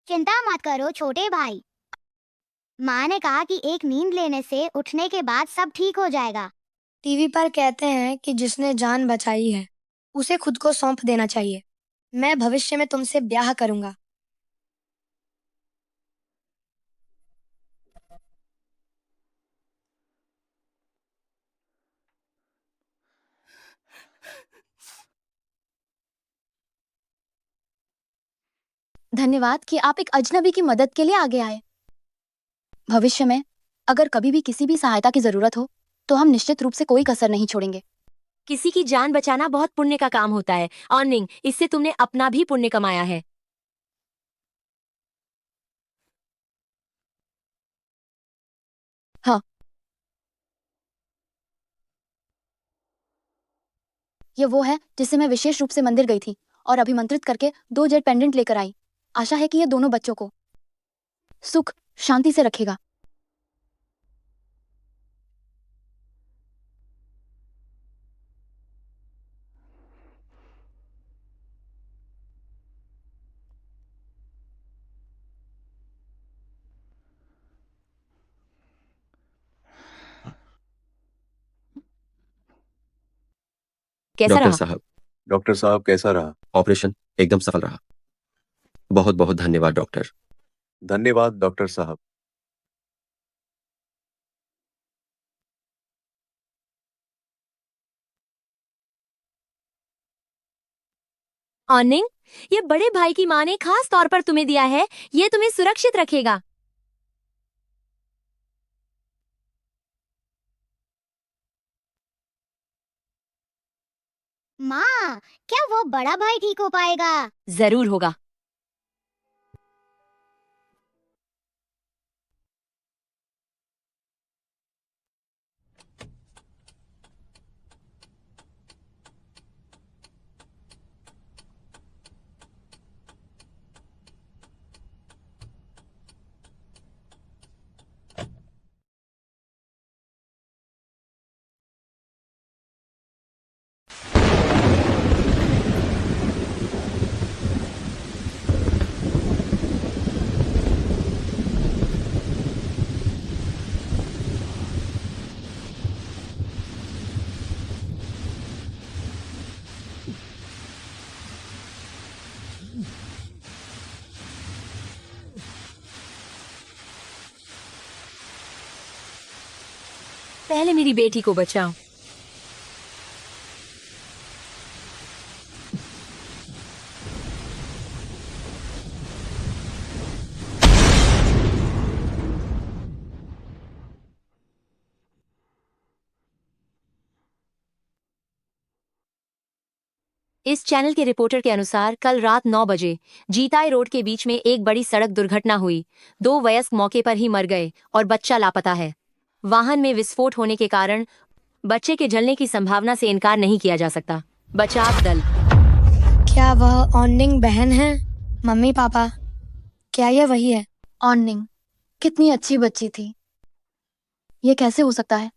चिंता मत करो छोटे भाई। माँ ने कहा कि एक नींद लेने से उठने के बाद सब ठीक हो जाएगा। टीवी पर कहते हैं कि जिसने जान बचाई है उसे खुद को सौंप देना चाहिए। मैं भविष्य में तुमसे ब्याह करूंगा। धन्यवाद कि आप एक अजनबी की मदद के लिए आगे आए। भविष्य में अगर कभी भी किसी भी सहायता की जरूरत हो तो हम निश्चित रूप से कोई कसर नहीं छोड़ेंगे। किसी की जान बचाना बहुत पुण्य का काम होता है। ऑर्निंग, इससे तुमने अपना भी पुण्य कमाया है। हाँ, ये वो है जिससे मैं विशेष रूप से मंदिर गई थी और अभिमंत्रित करके 2 जेड पेंडेंट लेकर आई। आशा है कि ये दोनों बच्चों को सुख शांति से रखेगा। कैसा डॉक्टर रहा? साहब, डॉक्टर साहब कैसा रहा? ऑपरेशन एकदम सफल रहा। बहुत बहुत धन्यवाद डॉक्टर। धन्यवाद डॉक्टर साहब। ऑर्निंग, ये बड़े भाई की माँ ने खास तौर पर तुम्हें दिया है। ये तुम्हें सुरक्षित रखेगा। माँ, क्या वो बड़ा भाई ठीक हो पाएगा? जरूर होगा। पहले मेरी बेटी को बचाओ। इस चैनल के रिपोर्टर के अनुसार कल रात 9 बजे जीताई रोड के बीच में एक बड़ी सड़क दुर्घटना हुई। 2 वयस्क मौके पर ही मर गए और बच्चा लापता है। वाहन में विस्फोट होने के कारण बच्चे के जलने की संभावना से इनकार नहीं किया जा सकता। बचाव दल। क्या वह ऑर्निंग बहन है? मम्मी पापा, क्या यह वही है? ऑर्निंग कितनी अच्छी बच्ची थी। ये कैसे हो सकता है?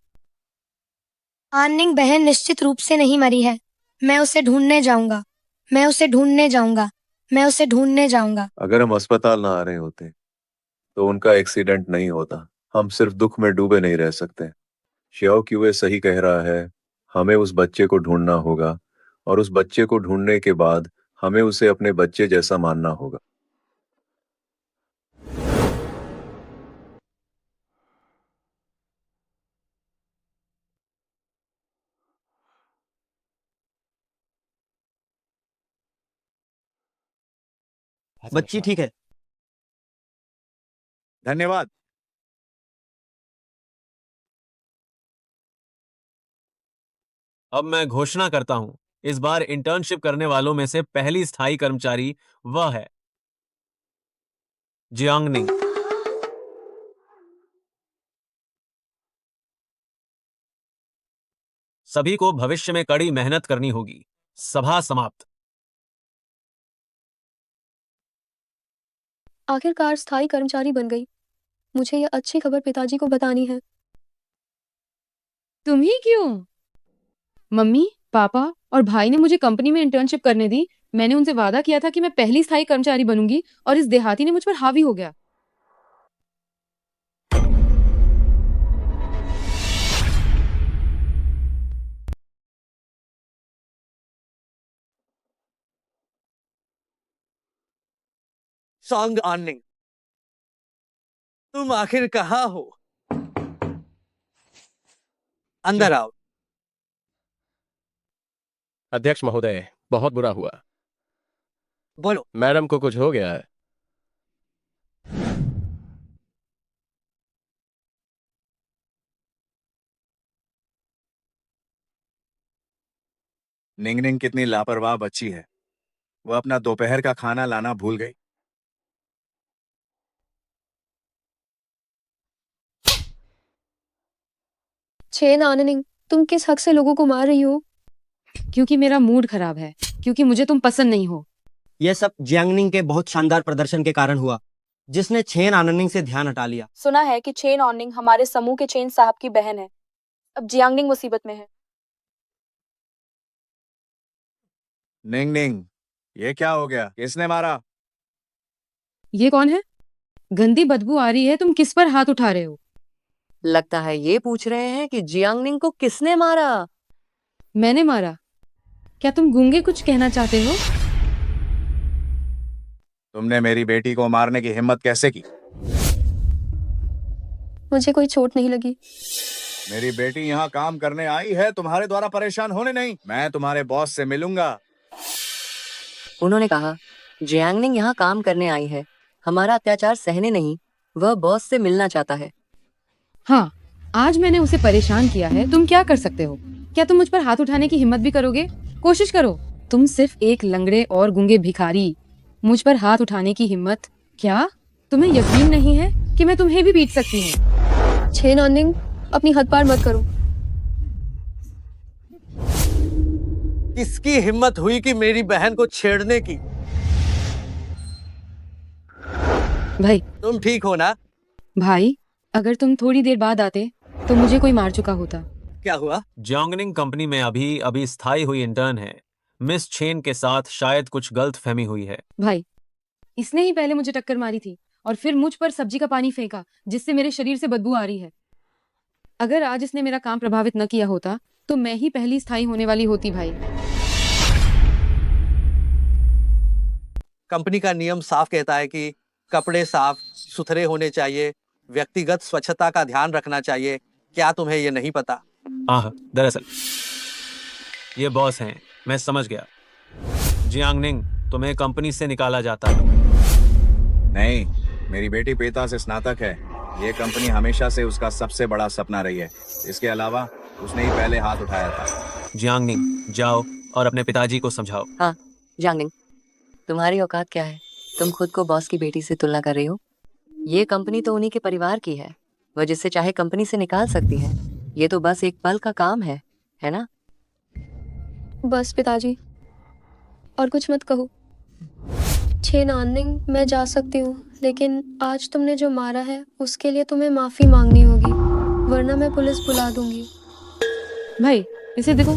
ऑर्निंग बहन निश्चित रूप से नहीं मरी है। मैं उसे ढूंढने जाऊंगा। मैं उसे ढूंढने जाऊंगा। मैं उसे ढूंढने जाऊंगा। अगर हम अस्पताल ना आ रहे होते तो उनका एक्सीडेंट नहीं होता। हम सिर्फ दुख में डूबे नहीं रह सकते। श्योर क्यूए सही कह रहा है। हमें उस बच्चे को ढूंढना होगा और उस बच्चे को ढूंढने के बाद हमें उसे अपने बच्चे जैसा मानना होगा। बच्ची ठीक है। धन्यवाद। अब मैं घोषणा करता हूं, इस बार इंटर्नशिप करने वालों में से पहली स्थायी कर्मचारी वह है जियांगनिंग। सभी को भविष्य में कड़ी मेहनत करनी होगी। सभा समाप्त। आखिरकार स्थायी कर्मचारी बन गई। मुझे यह अच्छी खबर पिताजी को बतानी है। तुम ही क्यों? मम्मी, पापा और भाई ने मुझे कंपनी में इंटर्नशिप करने दी, मैंने उनसे वादा किया था कि मैं पहली स्थायी कर्मचारी बनूंगी और इस देहाती ने मुझ पर हावी हो गया। सॉन्ग ऑनिंग, तुम आखिर कहाँ हो? अंदर आओ। अध्यक्ष महोदय, बहुत बुरा हुआ। बोलो। मैडम को कुछ हो गया है। निंग निंग कितनी लापरवाह बच्ची है, वो अपना दोपहर का खाना लाना भूल गई। छेन आननिंग, तुम किस हक से लोगों को मार रही हो? क्योंकि मेरा मूड खराब है, क्योंकि मुझे तुम पसंद नहीं हो। यह सब जियांगनिंग के बहुत शानदार प्रदर्शन के कारण हुआ, जिसने छेन आननिंग से ध्यान हटा लिया। सुना है कि चेन ऑनिंग हमारे समूह के चेन साहब की बहन है। अब जियांगनिंग मुसीबत में है। निंग निंग, ये क्या हो गया? किसने मारा? ये कौन है? गंदी बदबू आ रही है, तुम किस पर हाथ उठा रहे हो? लगता है ये पूछ रहे हैं कि जियांगनिंग को किसने मारा। मैंने मारा? क्या तुम गूंगे कुछ कहना चाहते हो? तुमने मेरी बेटी को मारने की हिम्मत कैसे की? मुझे कोई चोट नहीं लगी। मेरी बेटी यहाँ काम करने आई है, तुम्हारे द्वारा परेशान होने नहीं। मैं तुम्हारे बॉस से मिलूंगा। उन्होंने कहा जियांगनिंग यहाँ काम करने आई है, हमारा अत्याचार सहने नहीं, वह बॉस से मिलना चाहता है। हाँ, आज मैंने उसे परेशान किया है, तुम क्या कर सकते हो? क्या तुम मुझ पर हाथ उठाने की हिम्मत भी करोगे? कोशिश करो। तुम सिर्फ एक लंगड़े और गूंगे भिखारी, मुझ पर हाथ उठाने की हिम्मत? क्या तुम्हें यकीन नहीं है कि मैं तुम्हें भी पीट सकती हूँ? छेन आननिंग, अपनी हद पार मत करो। किसकी हिम्मत हुई कि मेरी बहन को छेड़ने की? भाई, तुम ठीक हो ना? भाई, अगर तुम थोड़ी देर बाद आते तो मुझे कोई मार चुका होता। क्या हुआ? जियांगनिंग कंपनी में अभी स्थायी हुई इंटर्न है। मिस छेन के साथ शायद कुछ गलतफहमी हुई है। भाई, इसने ही पहले मुझे टक्कर मारी थी और फिर मुझ पर सब्जी का पानी फेंका, जिससे मेरे शरीर से बदबू आ रही है। अगर आज इसने मेरा काम प्रभावित न किया होता तो मैं ही पहली स्थायी होने वाली होती। भाई, कंपनी का नियम साफ कहता है कि कपड़े साफ सुथरे होने चाहिए, व्यक्तिगत स्वच्छता का ध्यान रखना चाहिए। क्या तुम्हें ये नहीं पता? दरअसल ये बॉस हैं, मैं समझ गया। जियांगनिंग, तुम्हें कंपनी से निकाला जाता है। नहीं, मेरी बेटी पिता से स्नातक है। ये कंपनी हमेशा से उसका सबसे बड़ा सपना रही है। इसके अलावा उसने ही पहले हाथ उठाया था। जियांगनिंग, जाओ और अपने पिताजी को समझाओ। हाँ, जियांगनिंग, तुम्हारी औकात क्या है? तुम खुद को बॉस की बेटी से तुलना कर रही हो। ये कंपनी तो उन्हीं के परिवार की है, वह जिससे चाहे कंपनी से निकाल सकती है। ये तो बस एक पल का काम है ना? बस पिताजी, और कुछ मत कहो। छेन आननिंग, मैं जा सकती हूँ, लेकिन आज तुमने जो मारा है उसके लिए तुम्हें माफी मांगनी होगी, वरना मैं पुलिस बुला दूंगी। भाई, इसे देखो।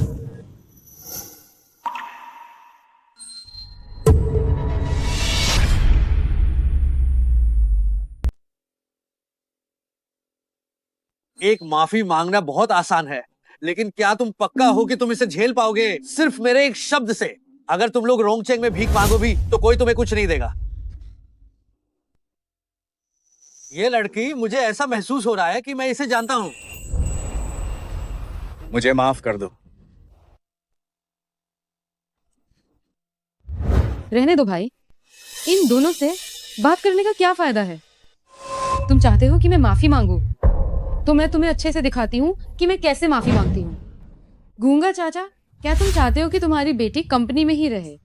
एक माफी मांगना बहुत आसान है, लेकिन क्या तुम पक्का हो कि तुम इसे झेल पाओगे? सिर्फ मेरे एक शब्द से अगर तुम लोग रोंगचेंग में भीख मांगो भी तो कोई तुम्हें कुछ नहीं देगा। ये लड़की, मुझे ऐसा महसूस हो रहा है कि मैं इसे जानता हूं। मुझे माफ कर दो। रहने दो भाई, इन दोनों से बात करने का क्या फायदा है? तुम चाहते हो कि मैं माफी मांगू, तो मैं तुम्हें अच्छे से दिखाती हूँ कि मैं कैसे माफी मांगती हूँ। गूंगा चाचा, क्या तुम चाहते हो कि तुम्हारी बेटी कंपनी में ही रहे?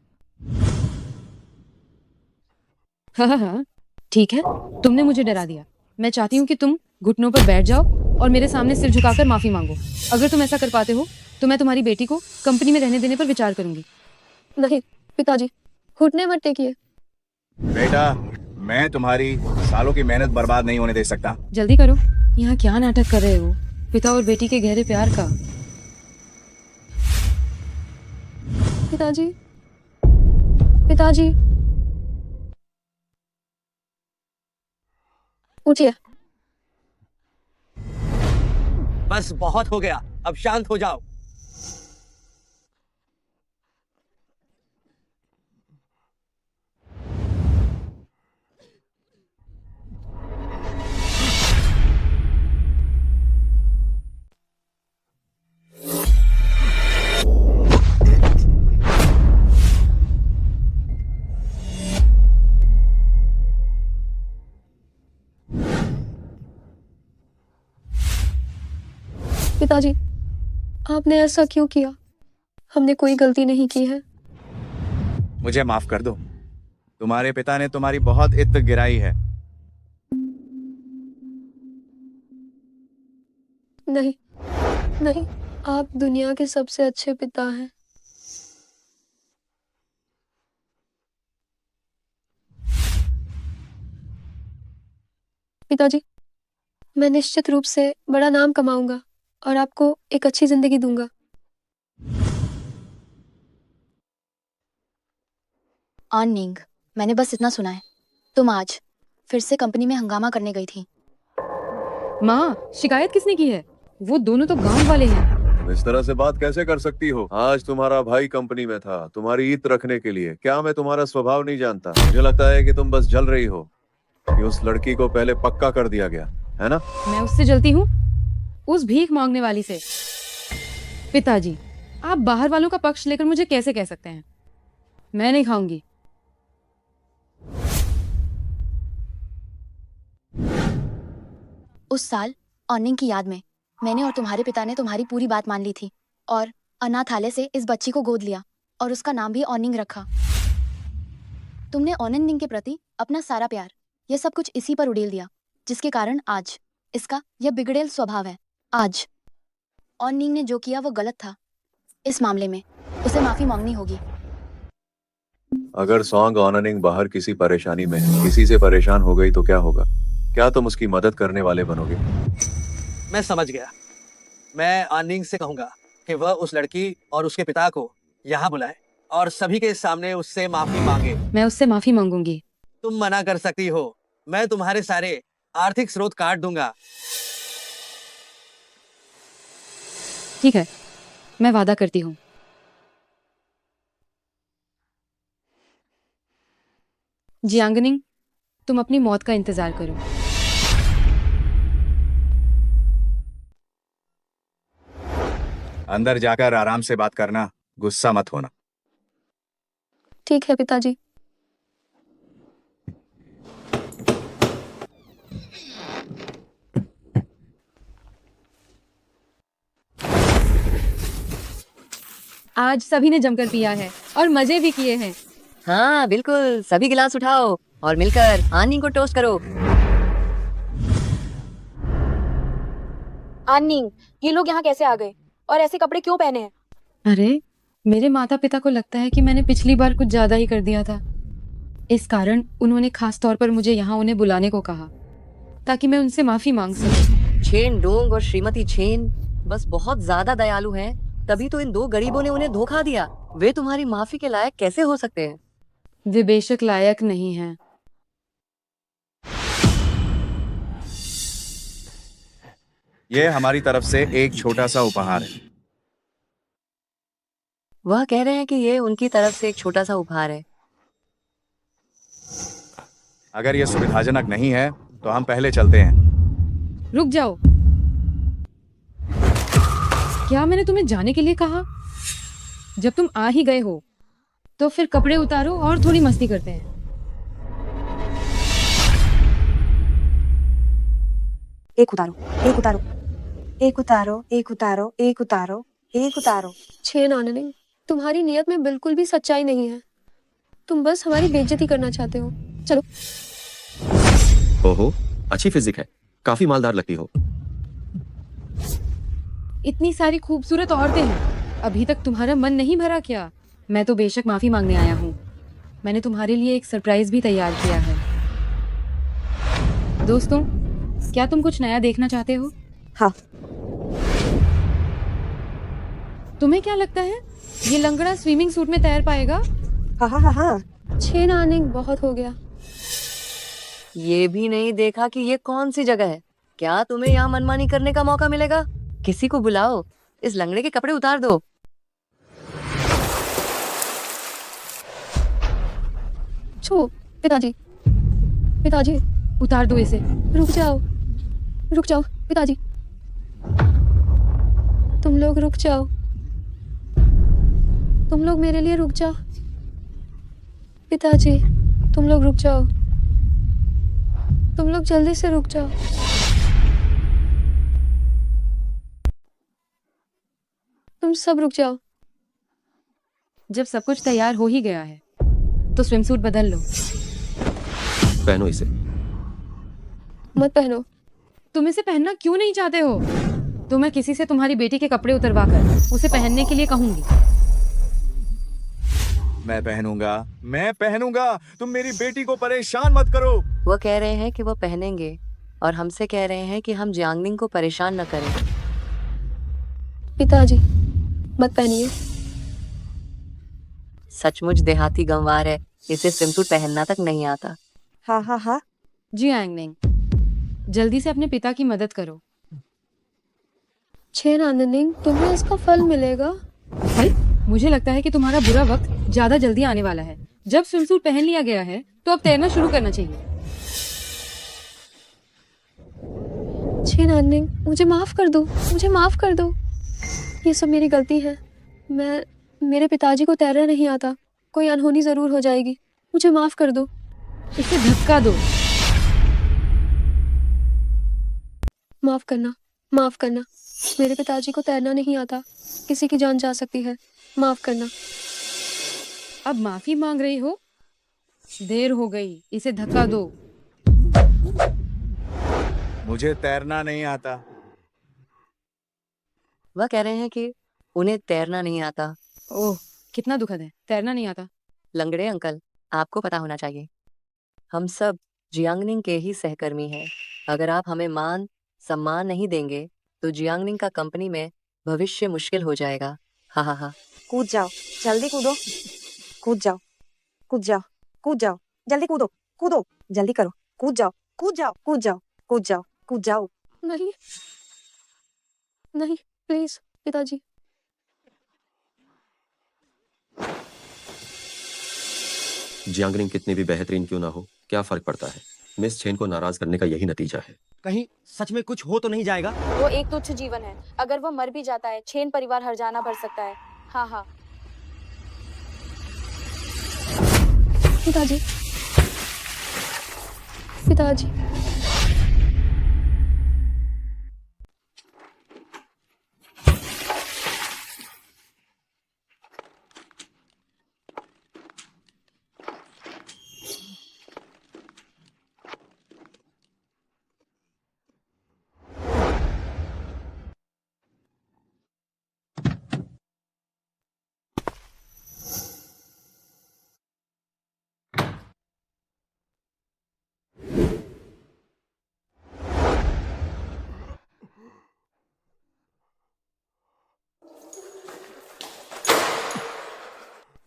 हाँ, ठीक है, तुमने मुझे डरा दिया। मैं चाहती हूँ कि तुम घुटनों पर बैठ जाओ और मेरे सामने सिर झुकाकर माफी मांगो। अगर तुम ऐसा कर पाते हो तो मैं तुम्हारी बेटी को कंपनी में रहने देने पर विचार करूंगी। नहीं पिताजी, घुटने मत टेकिए। बेटा, मैं तुम्हारी सालों की मेहनत बर्बाद नहीं होने दे सकता। जल्दी करो, यहाँ क्या नाटक कर रहे हो? पिता और बेटी के गहरे प्यार का। पिताजी, पिताजी उठिए। बस बहुत हो गया, अब शांत हो जाओ। पिताजी आपने ऐसा क्यों किया? हमने कोई गलती नहीं की है। मुझे माफ कर दो। तुम्हारे पिता ने तुम्हारी बहुत इज्जत गिराई है। नहीं नहीं, आप दुनिया के सबसे अच्छे पिता हैं। पिताजी मैं निश्चित रूप से बड़ा नाम कमाऊंगा और आपको एक अच्छी जिंदगी दूंगा। ऑनिंग, मैंने बस इतना सुना है। तुम आज फिर से कंपनी में हंगामा करने गई थी। माँ, शिकायत किसने की है? वो दोनों तो गांव वाले हैं। तुम इस तरह से बात कैसे कर सकती हो? आज तुम्हारा भाई कंपनी में था तुम्हारी ईद रखने के लिए। क्या मैं तुम्हारा स्वभाव नहीं जानता? मुझे लगता है कि तुम बस जल रही हो कि उस लड़की को पहले पक्का कर दिया गया है ना? मैं उससे जलती हूँ? उस भीख मांगने वाली से? पिताजी, आप बाहर वालों का पक्ष लेकर मुझे कैसे कह सकते हैं? मैं नहीं खाऊंगी। उस साल ऑनिंग की याद में मैंने और तुम्हारे पिता ने तुम्हारी पूरी बात मान ली थी और अनाथालय से इस बच्ची को गोद लिया और उसका नाम भी ऑनिंग रखा। तुमने ऑनिंग के प्रति अपना सारा प्यार, यह सब कुछ इसी पर उड़ेल दिया, जिसके कारण आज इसका यह बिगड़ेल स्वभाव है। आज ऑनिंग ने जो किया वो गलत था। इस मामले में उसे माफी मांगनी होगी। अगर सॉन्ग ऑननिंग बाहर किसी परेशानी में है, किसी से परेशान हो गई तो क्या होगा? क्या तुम उसकी मदद करने वाले बनोगे? मैं समझ गया। मैं ऑनिंग से कहूंगा कि वह उस लड़की और उसके पिता को यहाँ बुलाए और सभी के सामने उससे माफी मांगे। मैं उससे माफी मांगूंगी। तुम मना कर सकती हो। मैं तुम्हारे सारे आर्थिक स्रोत काट दूंगा। ठीक है, मैं वादा करती हूँ। जियांगनिंग, तुम अपनी मौत का इंतजार करो। अंदर जाकर आराम से बात करना, गुस्सा मत होना। ठीक है पिताजी। आज सभी ने जमकर पिया है और मजे भी किए हैं। हाँ बिल्कुल, सभी गिलास उठाओ और मिलकर आनिंग को टोस्ट करो। आनिंग, ये लोग यहाँ कैसे आ गए और ऐसे कपड़े क्यों पहने हैं? अरे, मेरे माता पिता को लगता है कि मैंने पिछली बार कुछ ज्यादा ही कर दिया था। इस कारण उन्होंने खास तौर पर मुझे यहाँ उन्हें बुलाने को कहा ताकि मैं उनसे माफी मांग सकूं। छेन डोंग और श्रीमती छेन बस बहुत ज्यादा दयालु हैं, तभी तो इन दो गरीबों ने उन्हें धोखा दिया। वे तुम्हारी माफी के लायक कैसे हो सकते हैं? वे बेशक लायक नहीं हैं। ये हमारी तरफ से एक छोटा सा उपहार है। वह कह रहे हैं कि ये उनकी तरफ से एक छोटा सा उपहार है। अगर ये सुविधाजनक नहीं है तो हम पहले चलते हैं। रुक जाओ। क्या मैंने तुम्हें जाने के लिए कहा? जब तुम आ ही गए हो तो फिर कपड़े उतारो और थोड़ी मस्ती करते हैं। एक उतारो, एक उतारो, एक उतारो, एक उतारो, एक उतारो, एक उतारो। छेन ऑनिंग, तुम्हारी नियत में बिल्कुल भी सच्चाई नहीं है। तुम बस हमारी बेइज्जती करना चाहते हो। चलो। ओहो, अच्छी फिजिक है, काफी मालदार लगती हो। इतनी सारी खूबसूरत औरतें हैं, अभी तक तुम्हारा मन नहीं भरा क्या? मैं तो बेशक माफी मांगने आया हूँ। मैंने तुम्हारे लिए एक सरप्राइज भी तैयार किया है। दोस्तों, क्या तुम कुछ नया देखना चाहते हो? हाँ। तुम्हें क्या लगता है ये लंगड़ा स्विमिंग सूट में तैर पाएगा? हाँ हाँ हाँ हाँ, छह नानिंग बहुत हो गया। ये भी नहीं देखा कि ये कौन सी जगह है। क्या तुम्हें यहाँ मनमानी करने का मौका मिलेगा? किसी को बुलाओ, इस लंगड़े के कपड़े उतार दो। छो पिताजी, पिताजी उतार दो इसे। रुक जाओ, रुक जाओ पिताजी, तुम लोग रुक जाओ, तुम लोग मेरे लिए रुक जाओ। पिताजी तुम लोग रुक जाओ, तुम लोग जल्दी से रुक जाओ। तुम सब रुक जाओ। जब सब कुछ तैयार हो ही गया है तो स्विमसूट बदल लो। पहनो इसे। मत पहनो। तुम इसे पहनना क्यों नहीं चाहते हो? तो मैं किसी से तुम्हारी बेटी के कपड़े उतरवा कर उसे पहनने के लिए कहूंगी। मैं पहनूंगा। तुम मेरी बेटी को परेशान मत करो। वो कह रहे हैं कि वो पहनेंगे और हमसे कह रहे हैं कि हम जियांगनिंग को परेशान न करें। पिताजी मत पहनिए। सचमुच देहाती गंवार है, इसे स्विमसूट पहनना तक नहीं आता। हाँ हाँ हाँ। जियांगनिंग, जल्दी से अपने पिता की मदद करो। छह नानिंग, तुम्हें इसका फल मिलेगा। फल? मुझे लगता है कि तुम्हारा बुरा वक्त ज्यादा जल्दी आने वाला है। जब स्विमसूट पहन लिया गया है तो अब तैरना शुरू करना चाहिए। छह नानिंग, मुझे माफ कर दो, मुझे माफ कर दो। ये सब मेरी गलती है। मेरे पिताजी को तैरना नहीं आता। कोई अनहोनी जरूर हो जाएगी, मुझे माफ कर दो। इसे धक्का दो। माफ करना, माफ करना। मेरे पिताजी को तैरना नहीं आता, किसी की जान जा सकती है। माफ करना। अब माफी मांग रही हो? देर हो गई, इसे धक्का दो। मुझे तैरना नहीं आता। वह कह रहे हैं कि उन्हें तैरना नहीं आता। ओह, कितना दुखद है, तैरना नहीं आता। लंगड़े अंकल, आपको पता होना चाहिए, हम सब जियांगनिंग के ही सहकर्मी हैं। अगर आप हमें मान सम्मान नहीं देंगे तो जियांगनिंग का कंपनी में भविष्य मुश्किल हो जाएगा। हा हा हा। कूद जाओ, जल्दी कूदो। कूद जाओ, कूद जाओ, कूद जाओ, जल्दी कूदो, कूदो, जल्दी करो, कूद जाओ, कूद जाओ, कूद जाओ, कूद जाओ, कूद जाओ। नहीं, नहीं, प्लीज पिताजी। जियांगनिंग कितनी भी बेहतरीन क्यों ना हो, क्या फर्क पड़ता है? मिस छेन को नाराज करने का यही नतीजा है। कहीं सच में कुछ हो तो नहीं जाएगा? वो एक तुच्छ जीवन है, अगर वो मर भी जाता है छेन परिवार हर्जाना भर सकता है। हाँ हाँ। पिताजी, पिताजी।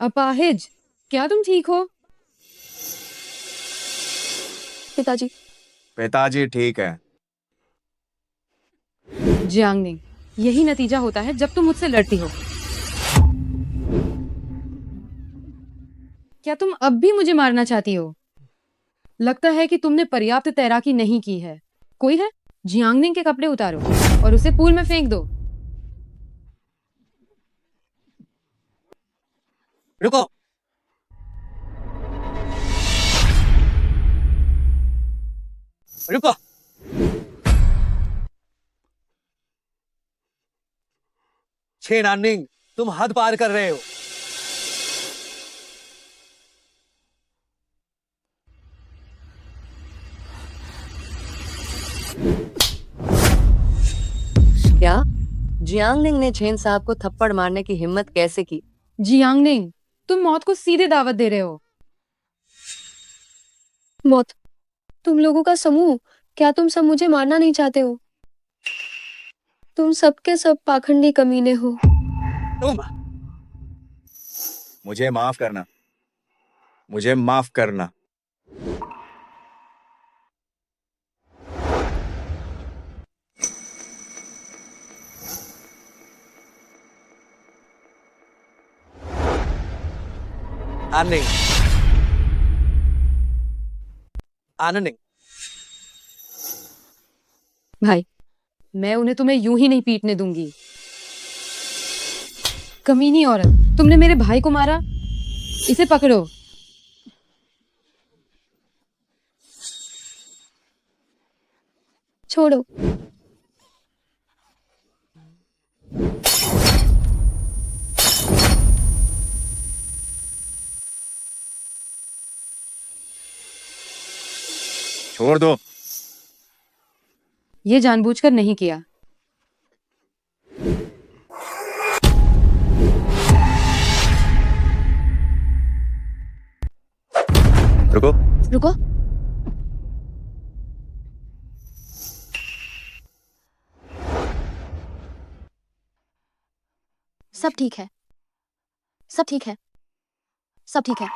अपाहिज, क्या तुम ठीक हो? पिताजी। पिताजी ठीक है। जियांगनिंग, यही नतीजा होता है जब तुम मुझसे लड़ती हो। क्या तुम अब भी मुझे मारना चाहती हो? लगता है कि तुमने पर्याप्त तैराकी नहीं की है। कोई है? जियांगनिंग के कपड़े उतारो और उसे पूल में फेंक दो। रुको। रुको। छे नानिंग, तुम हद पार कर रहे हो। क्या जियांगनिंग ने छेन साहब को थप्पड़ मारने की हिम्मत कैसे की? जियांगनिंग, तुम मौत को सीधे दावत दे रहे हो। मौत? तुम लोगों का समूह, क्या तुम सब मुझे मारना नहीं चाहते हो? तुम सबके सब पाखंडी कमीने हो। तुम मुझे माफ करना। मुझे माफ करना। आनंद आनंद भाई, मैं उन्हें तुम्हें यूं ही नहीं पीटने दूंगी। कमीनी औरत, तुमने मेरे भाई को मारा। इसे पकड़ो। छोड़ो। छोड़ दो। ये जानबूझकर नहीं किया। रुको। रुको। सब ठीक है, सब ठीक है, सब ठीक है।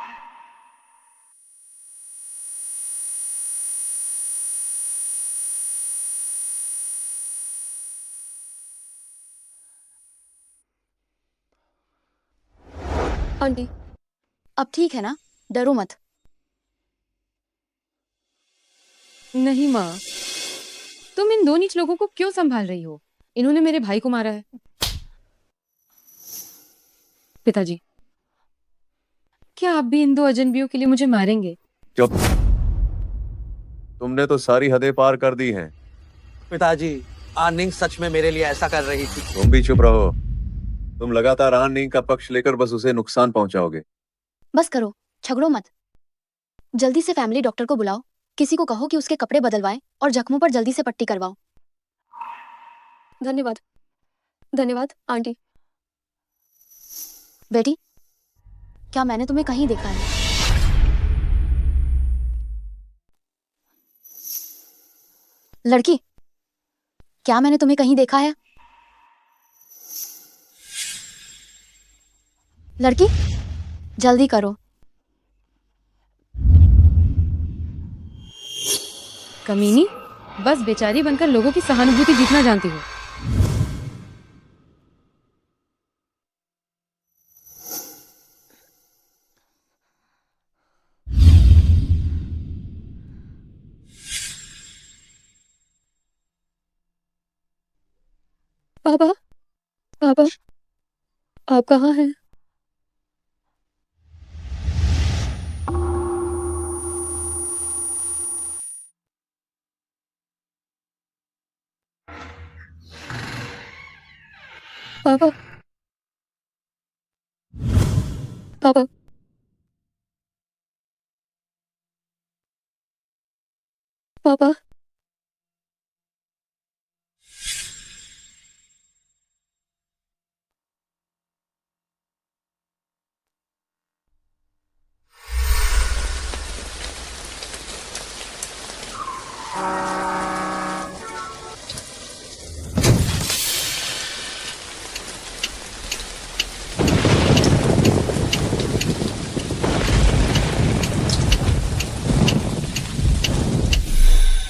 आंटी, अब ठीक है ना? डरो मत। नहीं माँ, तुम इन दो नीच लोगों को क्यों संभाल रही हो? इन्होंने मेरे भाई को मारा है। पिताजी, क्या आप भी इन दो अजनबियों के लिए मुझे मारेंगे? चुप। तुमने तो सारी हदें पार कर दी हैं। पिताजी, आनंद सच में मेरे लिए ऐसा कर रही थी। तुम भी चुप रहो। तुम लगातार आनंद का पक्ष लेकर बस उसे नुकसान पहुंचाओगे। बस करो, झगड़ो मत। जल्दी से फैमिली डॉक्टर को बुलाओ। किसी को कहो कि उसके कपड़े बदलवाए और जख्मों पर जल्दी से पट्टी करवाओ। धन्यवाद, धन्यवाद आंटी। बेटी, क्या मैंने तुम्हें कहीं देखा है? लड़की, क्या मैंने तुम्हें कहीं देखा है? लड़की, जल्दी करो। कमीनी, बस बेचारी बनकर लोगों की सहानुभूति जीतना जानती हो। पापा, पापा, आप कहाँ हैं? पापा, पापा, पापा,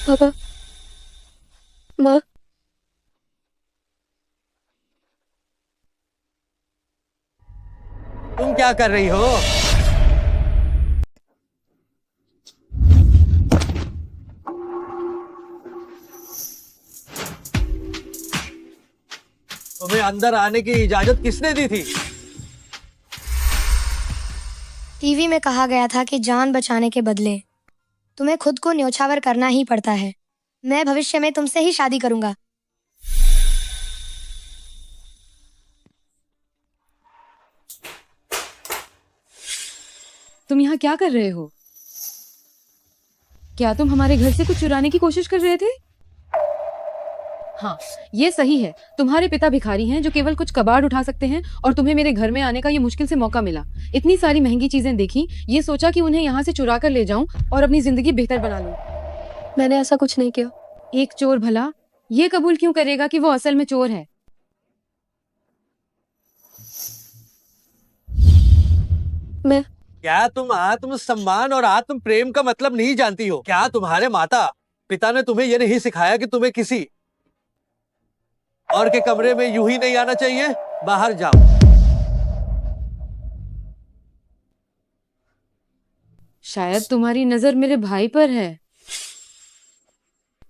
पापा, माँ, तुम क्या कर रही हो? तुम्हें अंदर आने की इजाजत किसने दी थी? टीवी में कहा गया था कि जान बचाने के बदले तुम्हें खुद को न्योछावर करना ही पड़ता है। मैं भविष्य में तुमसे ही शादी करूंगा। तुम यहाँ क्या कर रहे हो? क्या तुम हमारे घर से कुछ चुराने की कोशिश कर रहे थे? हाँ, ये सही है। तुम्हारे पिता भिखारी हैं जो केवल कुछ कबाड़ उठा सकते हैं और तुम्हें मेरे घर में आने का ये मुश्किल से मौका मिला। इतनी सारी महंगी चीजें देखी, ये सोचा कि उन्हें यहाँ से चुरा कर ले जाऊं और अपनी जिंदगी बेहतर बना लूं। मैंने ऐसा कुछ नहीं किया। एक चोर भला ये कबूल क्यों करेगा कि वो असल में चोर है? मैं क्या तुम आत्म सम्मान और आत्म प्रेम का मतलब नहीं जानती हो? क्या तुम्हारे माता पिता ने तुम्हें यह नहीं सिखाया कि तुम्हें किसी और के कमरे में यूं ही नहीं आना चाहिए? बाहर जाओ। शायद तुम्हारी नजर मेरे भाई पर है।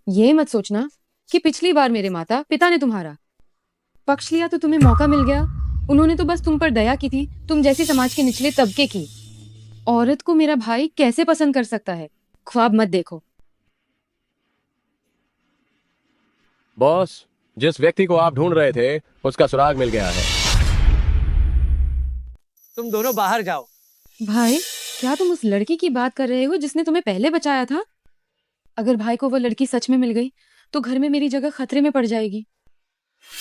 ये मत सोचना कि पिछली बार मेरे माता पिता ने तुम्हारा पक्ष लिया तो तुम्हें मौका मिल गया। उन्होंने तो बस तुम पर दया की थी, तुम जैसी समाज के निचले तबके की औरत को मेरा भाई कैसे पसंद कर सकता है? ख्वाब मत देखो। बॉस, जिस व्यक्ति को आप ढूंढ रहे थे उसका सुराग मिल गया है। तुम दोनों बाहर जाओ। भाई, क्या तुम उस लड़की की बात कर रहे हो जिसने तुम्हें पहले बचाया था? अगर भाई को वो लड़की सच में मिल गई तो घर में मेरी जगह खतरे में पड़ जाएगी।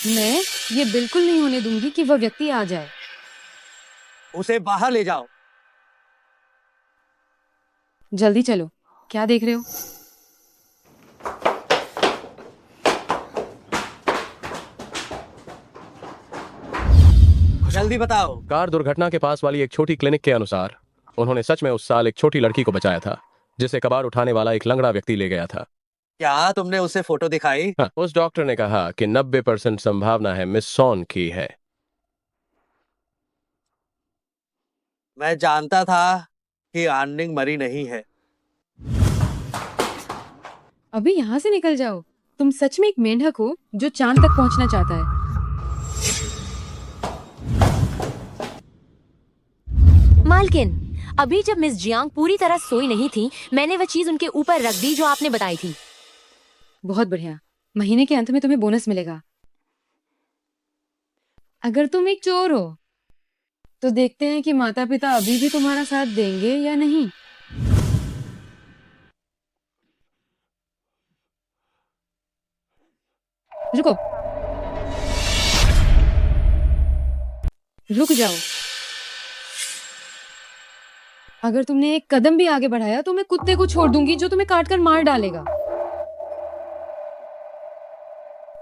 मैं ये बिल्कुल नहीं होने दूंगी कि वह व्यक्ति आ जाए। उसे बाहर ले जाओ। जल्दी चलो, क्या देख रहे हो? जल्दी बताओ। कार दुर्घटना के पास वाली एक छोटी क्लिनिक के अनुसार उन्होंने सच में उस साल एक छोटी लड़की को बचाया था जिसे कबाड़ उठाने वाला एक लंगड़ा व्यक्ति ले गया था। क्या तुमने उसे फोटो दिखाई? हाँ, उस डॉक्टर ने कहा कि 90% संभावना है मिस सॉन की है। मैं जानता था कि आर्निंग मरी नहीं है। अभी यहाँ से निकल जाओ। तुम सच में एक मेंढक हो जो चांद तक पहुंचना चाहता है। मालकिन, अभी जब मिस जियांग पूरी तरह सोई नहीं थी, मैंने वह चीज उनके ऊपर रख दी जो आपने बताई थी। बहुत बढ़िया। महीने के अंत में तुम्हें बोनस मिलेगा। अगर तुम एक चोर हो तो देखते हैं कि माता पिता अभी भी तुम्हारा साथ देंगे या नहीं। रुको, रुक जाओ। अगर तुमने एक कदम भी आगे बढ़ाया तो मैं कुत्ते को छोड़ दूंगी जो तुम्हें काटकर मार डालेगा।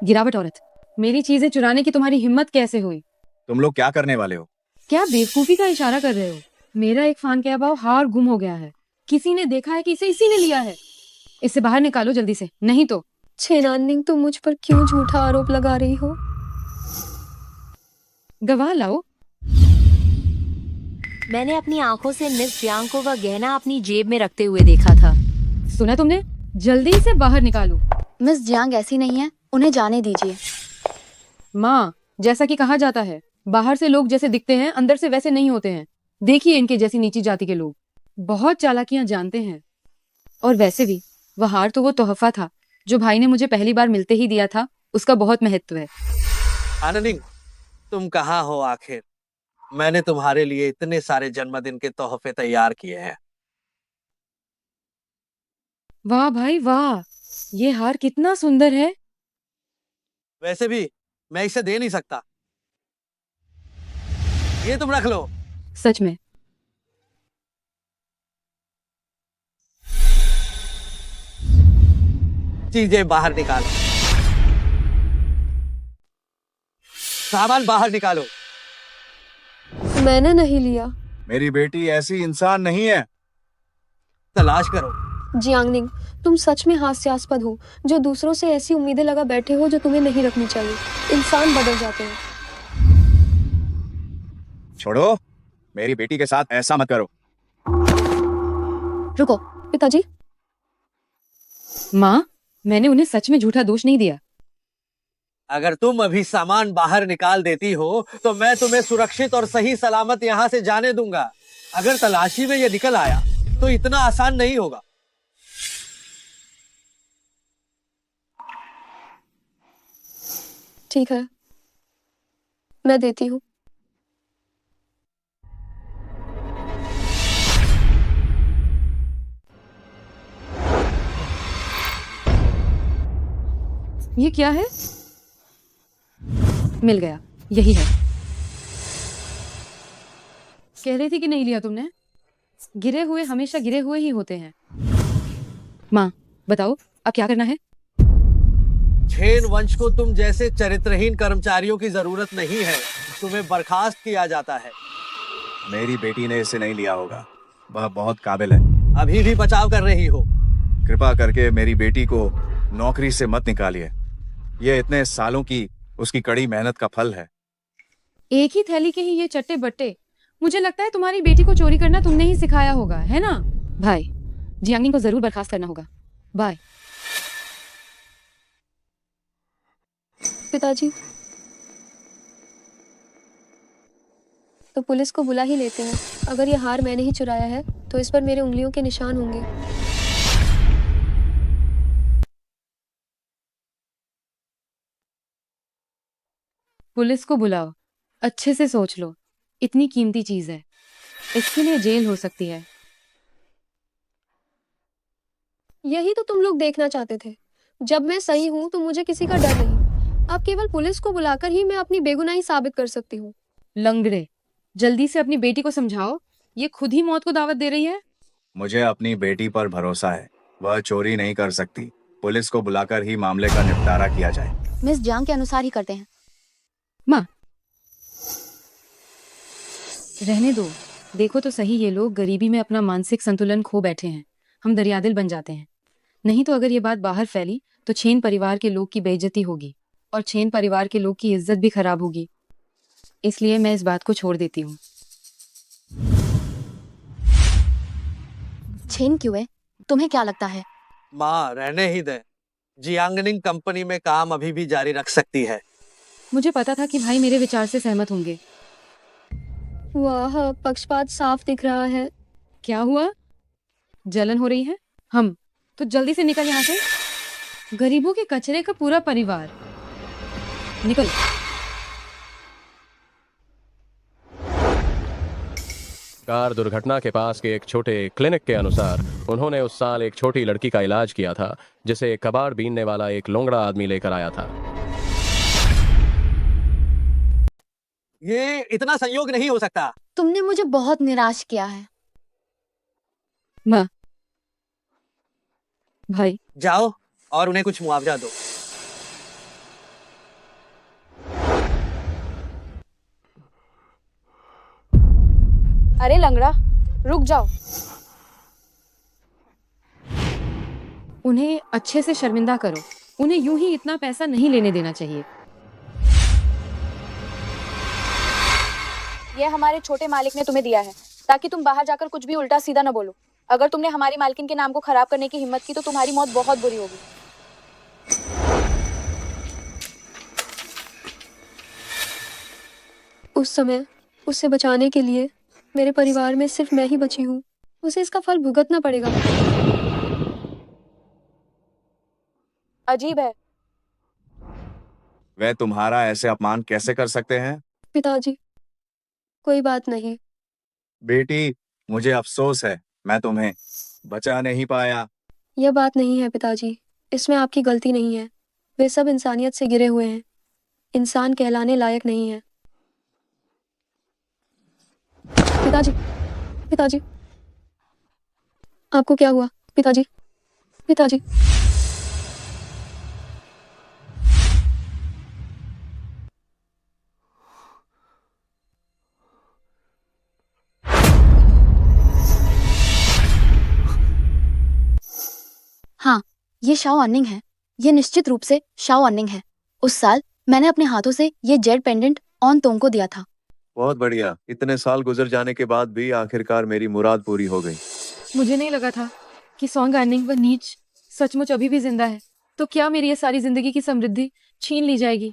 गिरावट औरत, मेरी चीजें चुराने की तुम्हारी हिम्मत कैसे हुई? तुम लोग क्या करने वाले हो? क्या बेवकूफी का इशारा कर रहे हो? मेरा एक फान के अभाव हार गुम हो गया है। किसी ने देखा है कि इसे इसी ने लिया है। इसे बाहर निकालो जल्दी से, नहीं तो। छेनानिंग, तुम मुझ पर क्यों झूठा आरोप लगा रही हो? गवाह लाओ। मैंने अपनी आंखों से मिस जियांग को वह गहना अपनी जेब में रखते हुए देखा था। सुना तुमने? जल्दी से बाहर निकालो। मिस जियांग ऐसी नहीं है, उन्हें जाने दीजिए। माँ, जैसा कि कहा जाता है, बाहर से लोग जैसे दिखते हैं अंदर से वैसे नहीं होते हैं। देखिए इनके जैसी नीची जाति के लोग बहुत चालाकियां जानते हैं। और वैसे भी वह हार तो वो तोहफा था जो भाई ने मुझे पहली बार मिलते ही दिया था। उसका बहुत महत्व है। आनंदिंग, तुम कहाँ हो आखिर? मैंने तुम्हारे लिए इतने सारे जन्मदिन के तोहफे तैयार किए हैं। वाह भाई वाह, ये हार कितना सुंदर है। वैसे भी मैं इसे दे नहीं सकता। ये तुम रख लो। सच में? चीजें बाहर निकालो। सामान बाहर निकालो। मैंने नहीं लिया। मेरी बेटी ऐसी इंसान नहीं है। तलाश करो। जियांगनिंग, तुम सच में हास्यास्पद हो जो दूसरों से ऐसी उम्मीदें लगा बैठे हो जो तुम्हें नहीं रखनी चाहिए। इंसान बदल जाते हैं। छोड़ो, मेरी बेटी के साथ ऐसा मत करो। रुको पिताजी। माँ, मैंने उन्हें सच में झूठा दोष नहीं दिया। अगर तुम अभी सामान बाहर निकाल देती हो तो मैं तुम्हें सुरक्षित और सही सलामत यहाँ से जाने दूंगा। अगर तलाशी में ये निकल आया तो इतना आसान नहीं होगा। ठीक है, मैं देती हूँ। ये क्या है? मिल गया, यही है। कह रही थी कि नहीं लिया तुमने। गिरे हुए हमेशा गिरे हुए ही होते हैं। माँ, बताओ अब क्या करना है? छेन वंश को तुम जैसे चरित्रहीन कर्मचारियों की जरूरत नहीं है। तुम्हें बर्खास्त किया जाता है। मेरी बेटी ने इसे नहीं लिया होगा। वह बहुत काबिल है। अभी भी बचाव कर रही हो? कृपा करके मेरी बेटी को नौकरी से मत निकालिए। यह इतने सालों की उसकी कड़ी मेहनत का फल है। एक ही थैली के ही ये चट्टे बट्टे। मुझे लगता है तुम्हारी बेटी को चोरी करना तुमने ही सिखाया होगा, है ना? भाई, जियांगिंग को जरूर बर्खास्त करना होगा। बाय। पिताजी, तो पुलिस को बुला ही लेते हैं। अगर ये हार मैंने ही चुराया है तो इस पर मेरे उंगलियों के निशान होंगे। पुलिस को बुलाओ। अच्छे से सोच लो, इतनी कीमती चीज है, इसके लिए जेल हो सकती है। यही तो तुम लोग देखना चाहते थे। जब मैं सही हूँ तो मुझे किसी का डर नहीं। अब केवल पुलिस को बुलाकर ही मैं अपनी बेगुनाही साबित कर सकती हूँ। लंगड़े, जल्दी से अपनी बेटी को समझाओ, ये खुद ही मौत को दावत दे रही है। मुझे अपनी बेटी पर भरोसा है, वह चोरी नहीं कर सकती। पुलिस को बुलाकर ही मामले का निपटारा किया जाए। मिस जियांग के अनुसार ही करते हैं। माँ, रहने दो। देखो तो सही, ये लोग गरीबी में अपना मानसिक संतुलन खो बैठे हैं। हम दरियादिल बन जाते हैं। नहीं तो अगर ये बात बाहर फैली तो छेन परिवार के लोग की बेइज्जती होगी और छेन परिवार के लोग की इज्जत भी खराब होगी। इसलिए मैं इस बात को छोड़ देती हूँ। छेन क्यों है? तुम्हें क्या लगता है? माँ, रहने ही दे। जियांगनिंग कंपनी में काम अभी भी जारी रख सकती है। मुझे पता था कि भाई मेरे विचार से सहमत होंगे। वाह, पक्षपात साफ दिख रहा है। क्या हुआ? जलन हो रही है? हम तो जल्दी से निकल यहाँ से। गरीबों के कचरे का पूरा परिवार। निकल। कार दुर्घटना के पास के एक छोटे क्लिनिक के अनुसार उन्होंने उस साल एक छोटी लड़की का इलाज किया था जिसे कबाड़ बीनने वाला एक लोंगड़ा आदमी लेकर आया था। ये इतना संयोग नहीं हो सकता। तुमने मुझे बहुत निराश किया है। माँ, भाई, जाओ और उन्हें कुछ मुआवजा दो। अरे लंगड़ा, रुक जाओ। उन्हें अच्छे से शर्मिंदा करो। उन्हें यूं ही इतना पैसा नहीं लेने देना चाहिए। यह हमारे छोटे मालिक ने तुम्हें दिया है ताकि तुम बाहर जाकर कुछ भी उल्टा सीधा न बोलो। अगर तुमने हमारी मालकिन के नाम को खराब करने की हिम्मत की तो तुम्हारी मौत बहुत बुरी होगी। उस समय उसे बचाने के लिए मेरे परिवार में सिर्फ मैं ही बची हूँ। उसे इसका फल भुगतना पड़ेगा। अजीब है। वे तुम्हारा ऐसे अपमान कैसे कर सकते हैं? पिताजी, कोई बात नहीं। बेटी, मुझे अफसोस है, मैं तुम्हें बचा नहीं पाया। यह बात नहीं है पिताजी, इसमें आपकी गलती नहीं है। वे सब इंसानियत से गिरे हुए हैं, इंसान कहलाने लायक नहीं है। पिताजी, पिताजी, आपको क्या हुआ? पिताजी, पिताजी। हाँ, ये शाओ अन्निंग है। ये निश्चित रूप से शाओ अन्निंग है। उस साल मैंने अपने हाथों से ये जेड पेंडेंट ऑन तोंग को दिया था। बहुत बढ़िया। इतने साल गुजर जाने के बाद भी आखिरकार मेरी मुराद पूरी हो गई। मुझे नहीं लगा था कि सॉन्ग अर्निंग व नीच सचमुच अभी भी जिंदा है। तो क्या मेरी ये सारी जिंदगी की समृद्धि छीन ली जाएगी?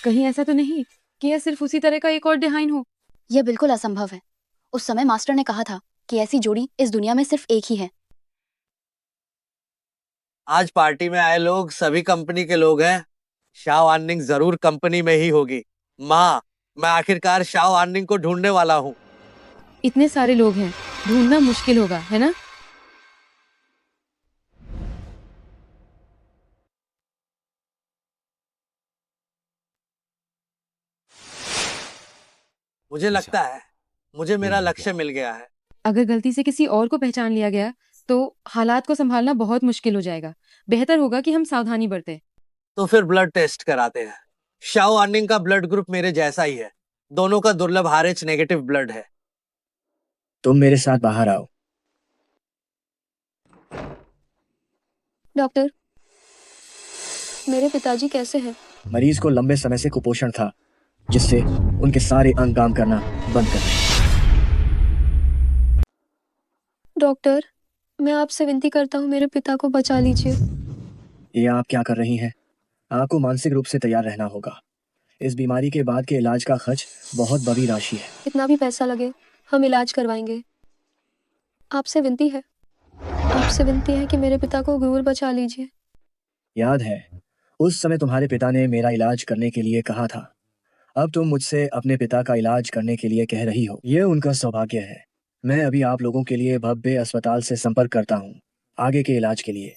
कहीं ऐसा तो नहीं कि यह सिर्फ उसी तरह का एक और डिहाइन हो? यह बिल्कुल असंभव है। उस समय मास्टर ने कहा था कि ऐसी जोड़ी इस दुनिया में सिर्फ एक ही है। आज पार्टी में आए लोग सभी कंपनी के लोग हैं। शाओ आर्निंग जरूर कंपनी में ही होगी। माँ, मैं आखिरकार शाओ आर्निंग को ढूंढने वाला हूँ। इतने सारे लोग हैं, ढूंढना मुश्किल होगा, है ना? मुझे लगता है मुझे मेरा लक्ष्य मिल गया है। अगर गलती से किसी और को पहचान लिया गया तो हालात को संभालना बहुत मुश्किल हो जाएगा। बेहतर होगा कि हम सावधानी बरतें। तो फिर ब्लड टेस्ट कराते हैं। शाओ आर्निंग का ब्लड ग्रुप मेरे जैसा ही है। दोनों का दुर्लभ RH नेगेटिव ब्लड है। तुम मेरे साथ बाहर आओ। डॉक्टर, मेरे पिताजी कैसे हैं? मरीज को लंबे समय से कुपोषण था, जिससे उनके सारे अंग काम करना बंद कर गए। डॉक्टर, मैं आपसे विनती करता हूँ, मेरे पिता को बचा लीजिए। ये आप क्या कर रही हैं? आपको मानसिक रूप से तैयार रहना होगा। इस बीमारी के बाद के इलाज का खर्च बहुत बड़ी राशि है। कितना भी पैसा लगे, हम इलाज करवाएंगे। आपसे विनती है, आपसे विनती है कि मेरे पिता को जरूर बचा लीजिए। याद है, उस समय तुम्हारे पिता ने मेरा इलाज करने के लिए कहा था। अब तुम मुझसे अपने पिता का इलाज करने के लिए कह रही हो। यह उनका सौभाग्य है। मैं अभी आप लोगों के लिए भव्य अस्पताल से संपर्क करता हूँ आगे के इलाज के लिए।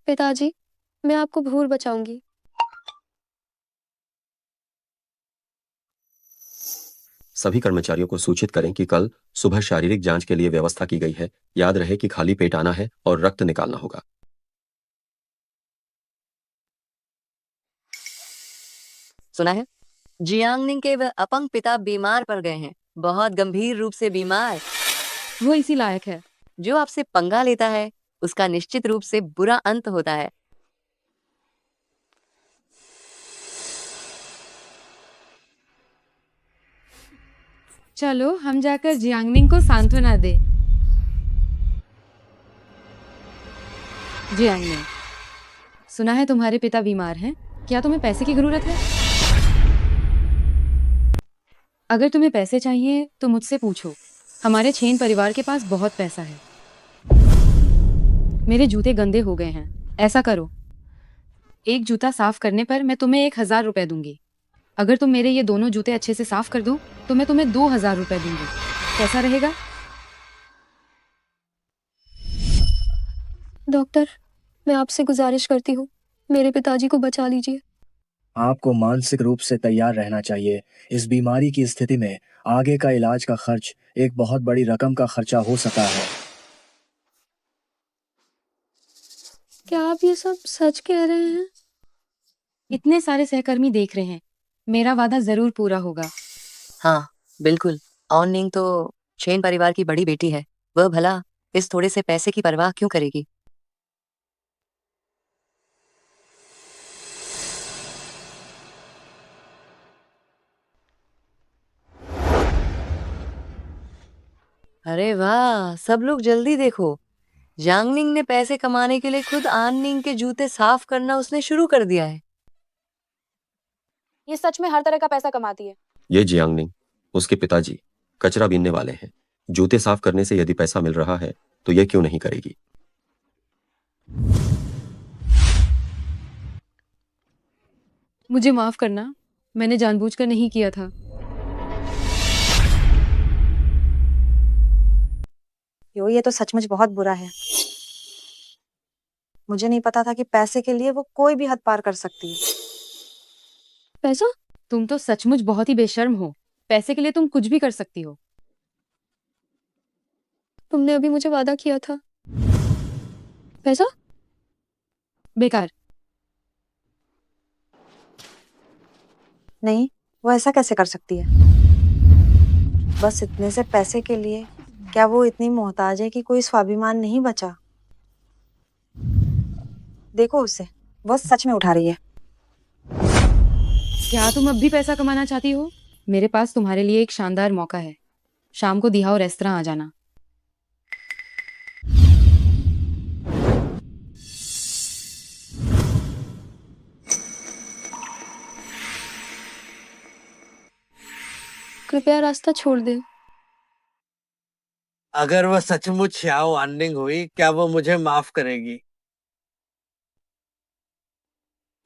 पिताजी, मैं आपको जरूर बचाऊंगी। सभी कर्मचारियों को सूचित करें कि कल सुबह शारीरिक जांच के लिए व्यवस्था की गई है। याद रहे कि खाली पेट आना है और रक्त निकालना होगा। सुना है जियांगनिंग के वह अपंग पिता बीमार पड़ गए हैं, बहुत गंभीर रूप से बीमार। वो इसी लायक है। जो आपसे पंगा लेता है उसका निश्चित रूप से बुरा अंत होता है। चलो हम जाकर जियांगनिंग को सांत्वना दे। जियांगनिंग, सुना है तुम्हारे पिता बीमार हैं। क्या तुम्हें पैसे की जरूरत है? अगर तुम्हें पैसे चाहिए तो मुझसे पूछो। हमारे छेन परिवार के पास बहुत पैसा है। मेरे जूते गंदे हो गए हैं। ऐसा करो, एक जूता साफ करने पर मैं तुम्हें 1000 रुपए दूंगी। अगर तुम मेरे ये दोनों जूते अच्छे से साफ कर दो तो मैं तुम्हें 2000 रुपए दूंगी। कैसा रहेगा? डॉक्टर, मैं आपसे गुजारिश करती हूँ, मेरे पिताजी को बचा लीजिए। आपको मानसिक रूप से तैयार रहना चाहिए। इस बीमारी की स्थिति में आगे का इलाज का खर्च एक बहुत बड़ी रकम का खर्चा हो सकता है। क्या आप ये सब सच कह रहे हैं? इतने सारे सहकर्मी देख रहे हैं, मेरा वादा जरूर पूरा होगा। हाँ बिल्कुल। ऑननिंग तो छेन परिवार की बड़ी बेटी है। वह भला इस थोड़े से पैसे की परवाह क्यों करेगी? अरे वाह, सब लोग जल्दी देखो। जांगनिंग ने पैसे कमाने के लिए खुद आननिंग के जूते साफ करना उसने शुरू कर दिया है। ये सच में हर तरह का पैसा कमाती है। ये जियांगनिंग, उसके पिताजी कचरा बीनने वाले हैं। जूते साफ करने से यदि पैसा मिल रहा है तो ये क्यों नहीं करेगी? मुझे माफ करना, मैंने जानबूझकर नहीं किया था। ये तो सचमुच बहुत बुरा है। मुझे नहीं पता था कि पैसे के लिए वो कोई भी हद पार कर सकती है। पैसा? तुम तो सचमुच बहुत ही बेशर्म हो। पैसे के लिए तुम कुछ भी कर सकती हो। तुमने अभी मुझे वादा किया था। पैसा? बेकार। नहीं, वो ऐसा कैसे कर सकती है? बस इतने से पैसे के लिए क्या वो इतनी मोहताज है कि कोई स्वाभिमान नहीं बचा? देखो उसे, वो सच में उठा रही है। क्या तुम अब भी पैसा कमाना चाहती हो? मेरे पास तुम्हारे लिए एक शानदार मौका है। शाम को दिहाओ रेस्तरां आ जाना। कृपया रास्ता छोड़ दे। अगर वह सचमुच श्याओ आननिंग हुई, क्या वो मुझे माफ करेगी?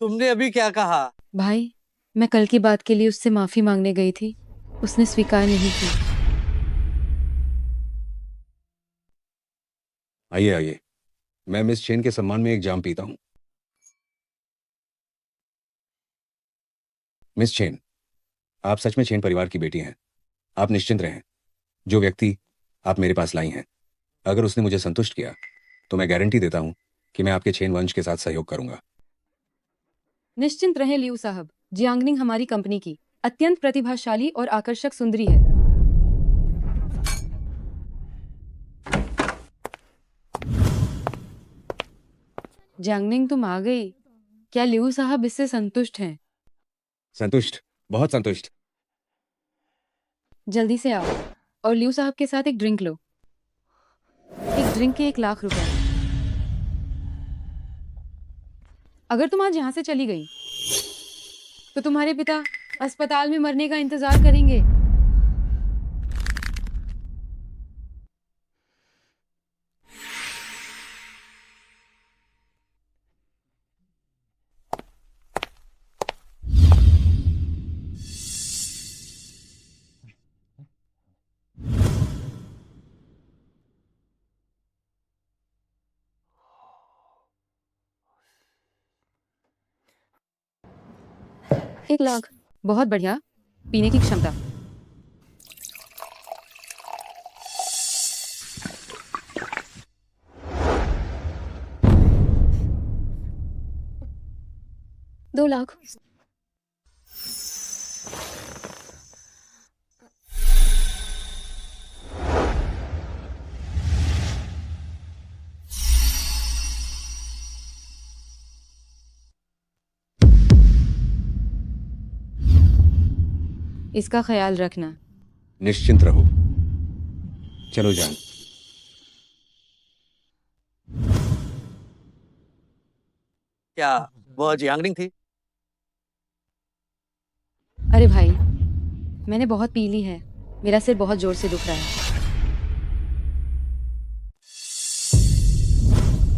तुमने अभी क्या कहा? भाई, मैं कल की बात के लिए उससे माफी मांगने गई थी। उसने स्वीकार नहीं की। आइए आइए, मैं मिस चेन के सम्मान में एक जाम पीता हूं। मिस चेन, आप सच में चेन परिवार की बेटी हैं। आप निश्चिंत रहें। जो व्यक्ति आप मेरे पास लाई हैं, अगर उसने मुझे संतुष्ट किया तो मैं गारंटी देता हूं कि मैं आपके चेन वंश के साथ सहयोग करूंगा। निश्चिंत रहें लियू साहब, जियांगनिंग हमारी कंपनी की अत्यंत प्रतिभाशाली और आकर्षक सुंदरी है। जियांगनिंग तुम आ गई। क्या लियू साहब इससे संतुष्ट हैं? संतुष्ट, बहुत संतुष्ट। जल्दी से आओ और लियू साहब के साथ एक ड्रिंक लो। एक ड्रिंक के 1 लाख रुपए। अगर तुम आज यहाँ से चली गई तो तुम्हारे पिता अस्पताल में मरने का इंतजार करेंगे। एक लाख। बहुत बढ़िया। पीने की क्षमता। दो लाख। इसका ख्याल रखना। निश्चिंत रहो। चलो जान। क्या वो जियांगनिंग थी? अरे भाई, मैंने बहुत पी ली है। मेरा सिर बहुत जोर से दुख रहा है।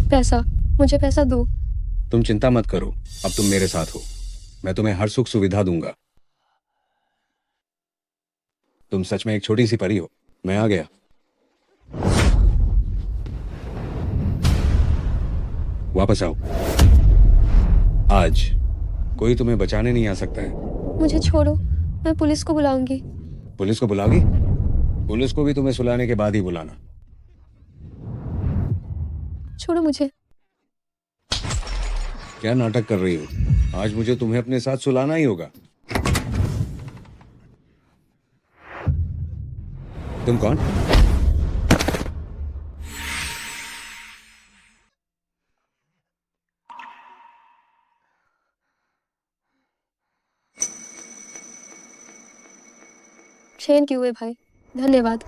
पैसा, मुझे पैसा दो। तुम चिंता मत करो, अब तुम मेरे साथ हो। मैं तुम्हें हर सुख सुविधा दूंगा। तुम सच में एक छोटी सी परी हो। मैं आ गया। वापस आओ। आज कोई तुम्हें बचाने नहीं आ सकता है। मुझे छोड़ो, मैं पुलिस को बुलाऊंगी। पुलिस को बुलाओगी? पुलिस को भी तुम्हें सुलाने के बाद ही बुलाना। छोड़ो मुझे। क्या नाटक कर रही हो? आज मुझे तुम्हें अपने साथ सुलाना ही होगा। तुम कौन? थैंक यू भाई, धन्यवाद।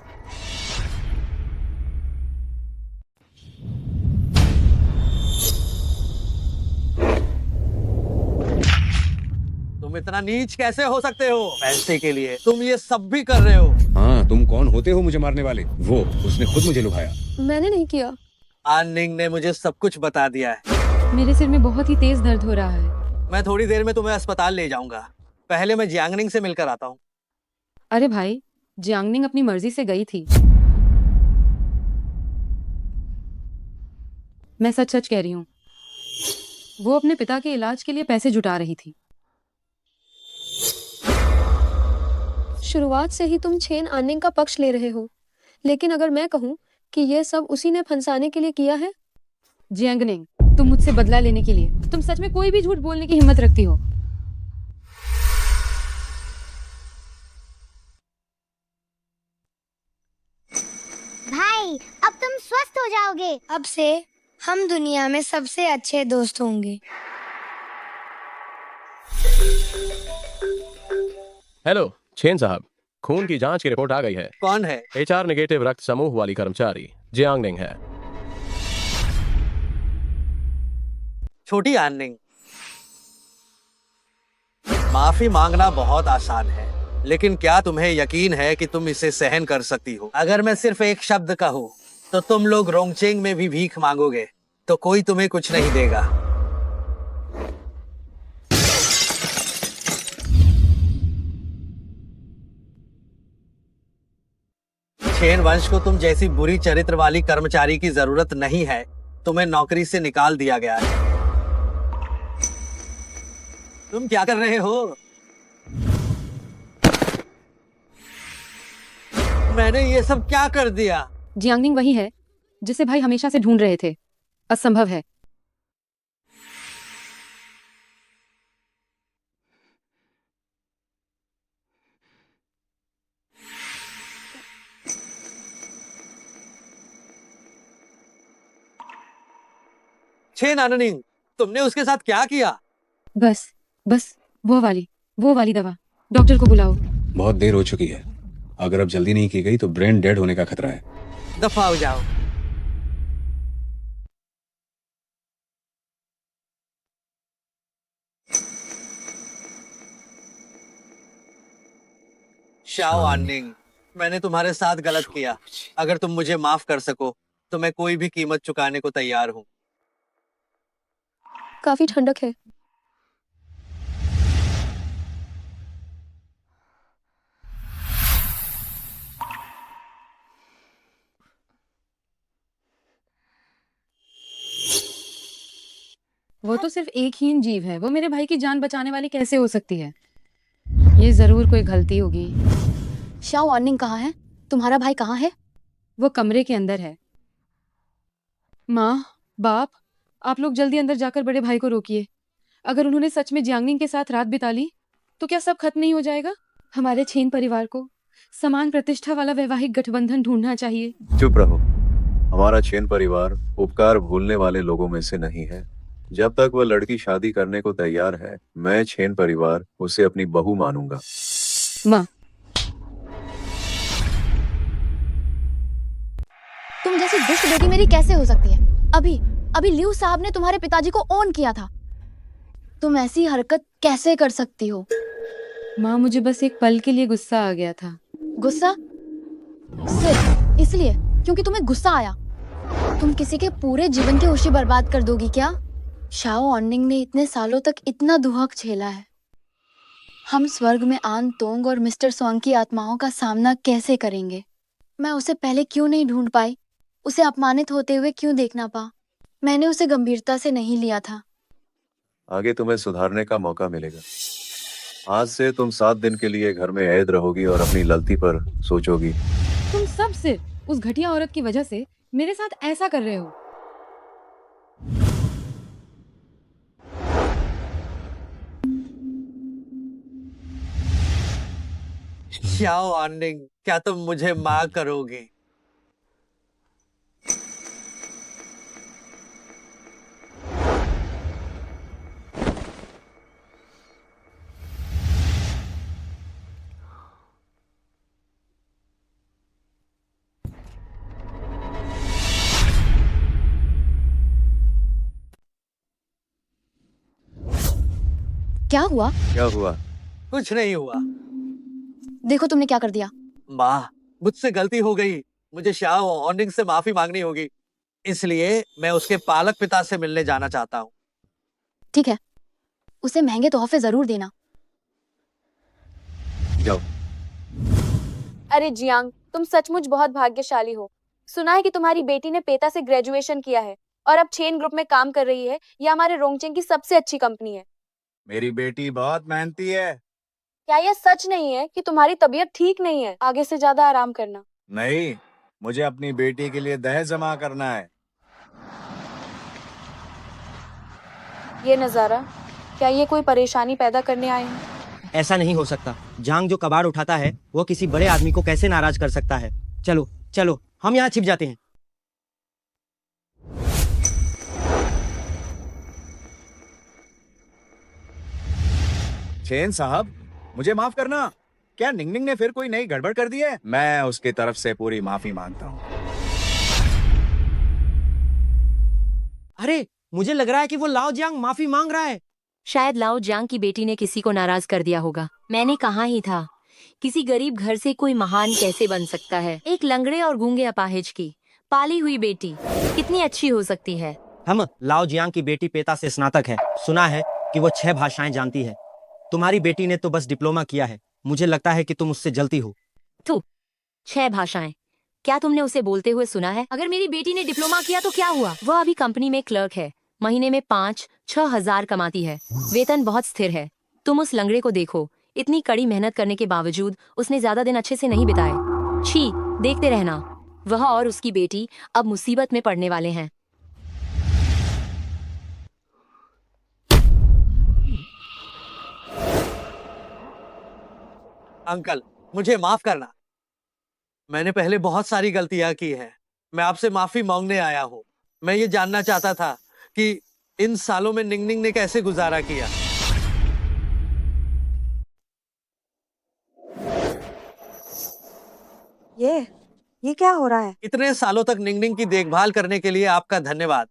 तुम इतना नीच कैसे हो सकते हो? पैसे के लिए तुम ये सब भी कर रहे हो? हाँ, तुम कौन होते हो मुझे मारने वाले? वो उसने खुद मुझे लुभाया। मैंने नहीं किया। आनिंग ने मुझे सब कुछ बता दिया है। मेरे सिर में बहुत ही तेज दर्द हो रहा है। मैं थोड़ी देर में तुम्हें अस्पताल ले जाऊंगा। पहले मैं जियांगनिंग से मिलकर आता हूँ। अरे भाई, जियांगनिंग अपनी मर्जी से गई थी। मैं सच सच कह रही हूँ। वो अपने पिता के इलाज के लिए पैसे जुटा रही थी। शुरुआत से ही तुम छेन आनिंग का पक्ष ले रहे हो, लेकिन अगर मैं कहूँ कि यह सब उसी ने फंसाने के लिए किया है। जियांगनिंग, तुम मुझसे बदला लेने के लिए तुम सच में कोई भी झूठ बोलने की हिम्मत रखती हो। भाई, अब तुम स्वस्थ हो जाओगे। अब से हम दुनिया में सबसे अच्छे दोस्त होंगे। हेलो छेन साहब, खून की जांच की रिपोर्ट आ गई है। कौन है? HR नेगेटिव रक्त समूह वाली कर्मचारी जियांगनिंग है। छोटी आनिंग, माफी मांगना बहुत आसान है, लेकिन क्या तुम्हें यकीन है कि तुम इसे सहन कर सकती हो? अगर मैं सिर्फ एक शब्द कहूँ तो तुम लोग रोंगचेंग में भी भीख मांगोगे तो कोई तुम्हें कुछ नहीं देगा। छेन वंश को तुम जैसी बुरी चरित्र वाली कर्मचारी की जरूरत नहीं है। तुम्हें नौकरी से निकाल दिया गया है। तुम क्या कर रहे हो? मैंने ये सब क्या कर दिया? जियांगनिंग वही है जिसे भाई हमेशा से ढूंढ रहे थे। असंभव है। छेन आननिंग, तुमने उसके साथ क्या किया? बस बस वो वाली दवा। डॉक्टर को बुलाओ। बहुत देर हो चुकी है। अगर अब जल्दी नहीं की गई तो ब्रेन डेड होने का खतरा है। दफा हो जाओ। शाओ आनिंग, मैंने तुम्हारे साथ गलत किया। अगर तुम मुझे माफ कर सको तो मैं कोई भी कीमत चुकाने को तैयार हूँ। काफी ठंडक है। वो तो सिर्फ एक हीन जीव है, वो मेरे भाई की जान बचाने वाली कैसे हो सकती है? ये जरूर कोई गलती होगी। शाओ ऑनिंग कहाँ है? तुम्हारा भाई कहाँ है? वो कमरे के अंदर है। माँ, बाप, आप लोग जल्दी अंदर जाकर बड़े भाई को रोकिए। अगर उन्होंने सच में जियांगनिंग के साथ रात बिता ली तो क्या सब खत्म नहीं हो जाएगा? हमारे छेन परिवार को समान प्रतिष्ठा वाला वैवाहिक गठबंधन ढूंढना चाहिए। चुप रहो। हमारा छेन परिवार उपकार भूलने वाले लोगों में से नहीं है। जब तक वह लड़की शादी करने को तैयार है, मैं छेन परिवार उसे अपनी बहू मानूंगा। माँ, तुम जैसी दुष्ट बेटी मेरी कैसे हो सकती है? अभी लियू साहब ने तुम्हारे पिताजी को ऑन किया था। तुम ऐसी हरकत कैसे कर सकती हो? माँ, मुझे बस एक पल के लिए गुस्सा आ गया था। गुस्सा? सिर्फ इसलिए क्योंकि तुम्हें गुस्सा आया? तुम किसी के पूरे जीवन की खुशी बर्बाद कर दोगी क्या? शाओ ऑनिंग ने इतने सालों तक इतना दुहक झेला है। हम स्वर्ग में आन तोंग और मिस्टर सोंग की आत्माओं का सामना कैसे करेंगे? मैं उसे पहले क्यों नहीं ढूंढ पाई? उसे अपमानित होते हुए क्यों देखना पा? मैंने उसे गंभीरता से नहीं लिया था। आगे तुम्हें सुधारने का मौका मिलेगा। आज से तुम 7 दिन के लिए घर में ऐद रहोगी और अपनी गलती पर सोचोगी। तुम सब सिर्फ उस घटिया औरत की वजह से मेरे साथ ऐसा कर रहे हो। शाओ आनिंग, क्या तुम मुझे माँ करोगे? क्या हुआ? क्या हुआ? कुछ नहीं हुआ। देखो तुमने क्या कर दिया। माँ, मुझसे गलती हो गई। मुझे शाओ ऑनिंग से माफी मांगनी होगी। इसलिए मैं उसके पालक पिता से मिलने जाना चाहता हूँ। ठीक है, उसे महंगे तोहफे जरूर देना। जाओ। अरे जियांग, तुम सचमुच बहुत भाग्यशाली हो। सुना है कि तुम्हारी बेटी ने पेता से ग्रेजुएशन किया है और अब छेन ग्रुप में काम कर रही है। यह हमारे रोंगचेंग की सबसे अच्छी कंपनी है। मेरी बेटी बहुत मेहनती है। क्या यह सच नहीं है कि तुम्हारी तबीयत ठीक नहीं है? आगे से ज्यादा आराम करना। नहीं, मुझे अपनी बेटी के लिए दहेज जमा करना है। ये नजारा, क्या ये कोई परेशानी पैदा करने आए हैं? ऐसा नहीं हो सकता। जांग जो कबाड़ उठाता है वो किसी बड़े आदमी को कैसे नाराज कर सकता है? चलो चलो, हम यहाँ छिप जाते हैं। छेन साहब, मुझे माफ करना। क्या निंगनिंग ने फिर कोई नई गड़बड़ कर दी है? मैं उसकी तरफ से पूरी माफी मांगता हूँ। अरे, मुझे लग रहा है कि वो लाओ जियांग माफी मांग रहा है। शायद लाओ जियांग की बेटी ने किसी को नाराज कर दिया होगा। मैंने कहा ही था, किसी गरीब घर से कोई महान कैसे बन सकता है? एक लंगड़े और गूंगे अपाहिज की पाली हुई बेटी कितनी अच्छी हो सकती है? हम लाओ जियांग की बेटी पेता से स्नातक है। सुना है कि वो 6 भाषाएं जानती है। तुम्हारी बेटी ने तो बस डिप्लोमा किया है। मुझे लगता है कि तुम उससे जलती हो। तू 6 भाषाएं? क्या तुमने उसे बोलते हुए सुना है? अगर मेरी बेटी ने डिप्लोमा किया तो क्या हुआ? वह अभी कंपनी में क्लर्क है। महीने में 5-6 हजार कमाती है। वेतन बहुत स्थिर है। तुम उस लंगड़े को देखो, इतनी कड़ी मेहनत करने के बावजूद उसने ज्यादा दिन अच्छे से नहीं बिताए। छी, देखते रहना। वह और उसकी बेटी अब मुसीबत में पड़ने वाले हैं। अंकल, मुझे माफ करना। मैंने पहले बहुत सारी गलतियां की हैं। मैं आपसे माफी मांगने आया हूँ। मैं ये जानना चाहता था कि इन सालों में निंगनिंग ने कैसे गुजारा किया। ये क्या हो रहा है? इतने सालों तक निंगनिंग की देखभाल करने के लिए आपका धन्यवाद।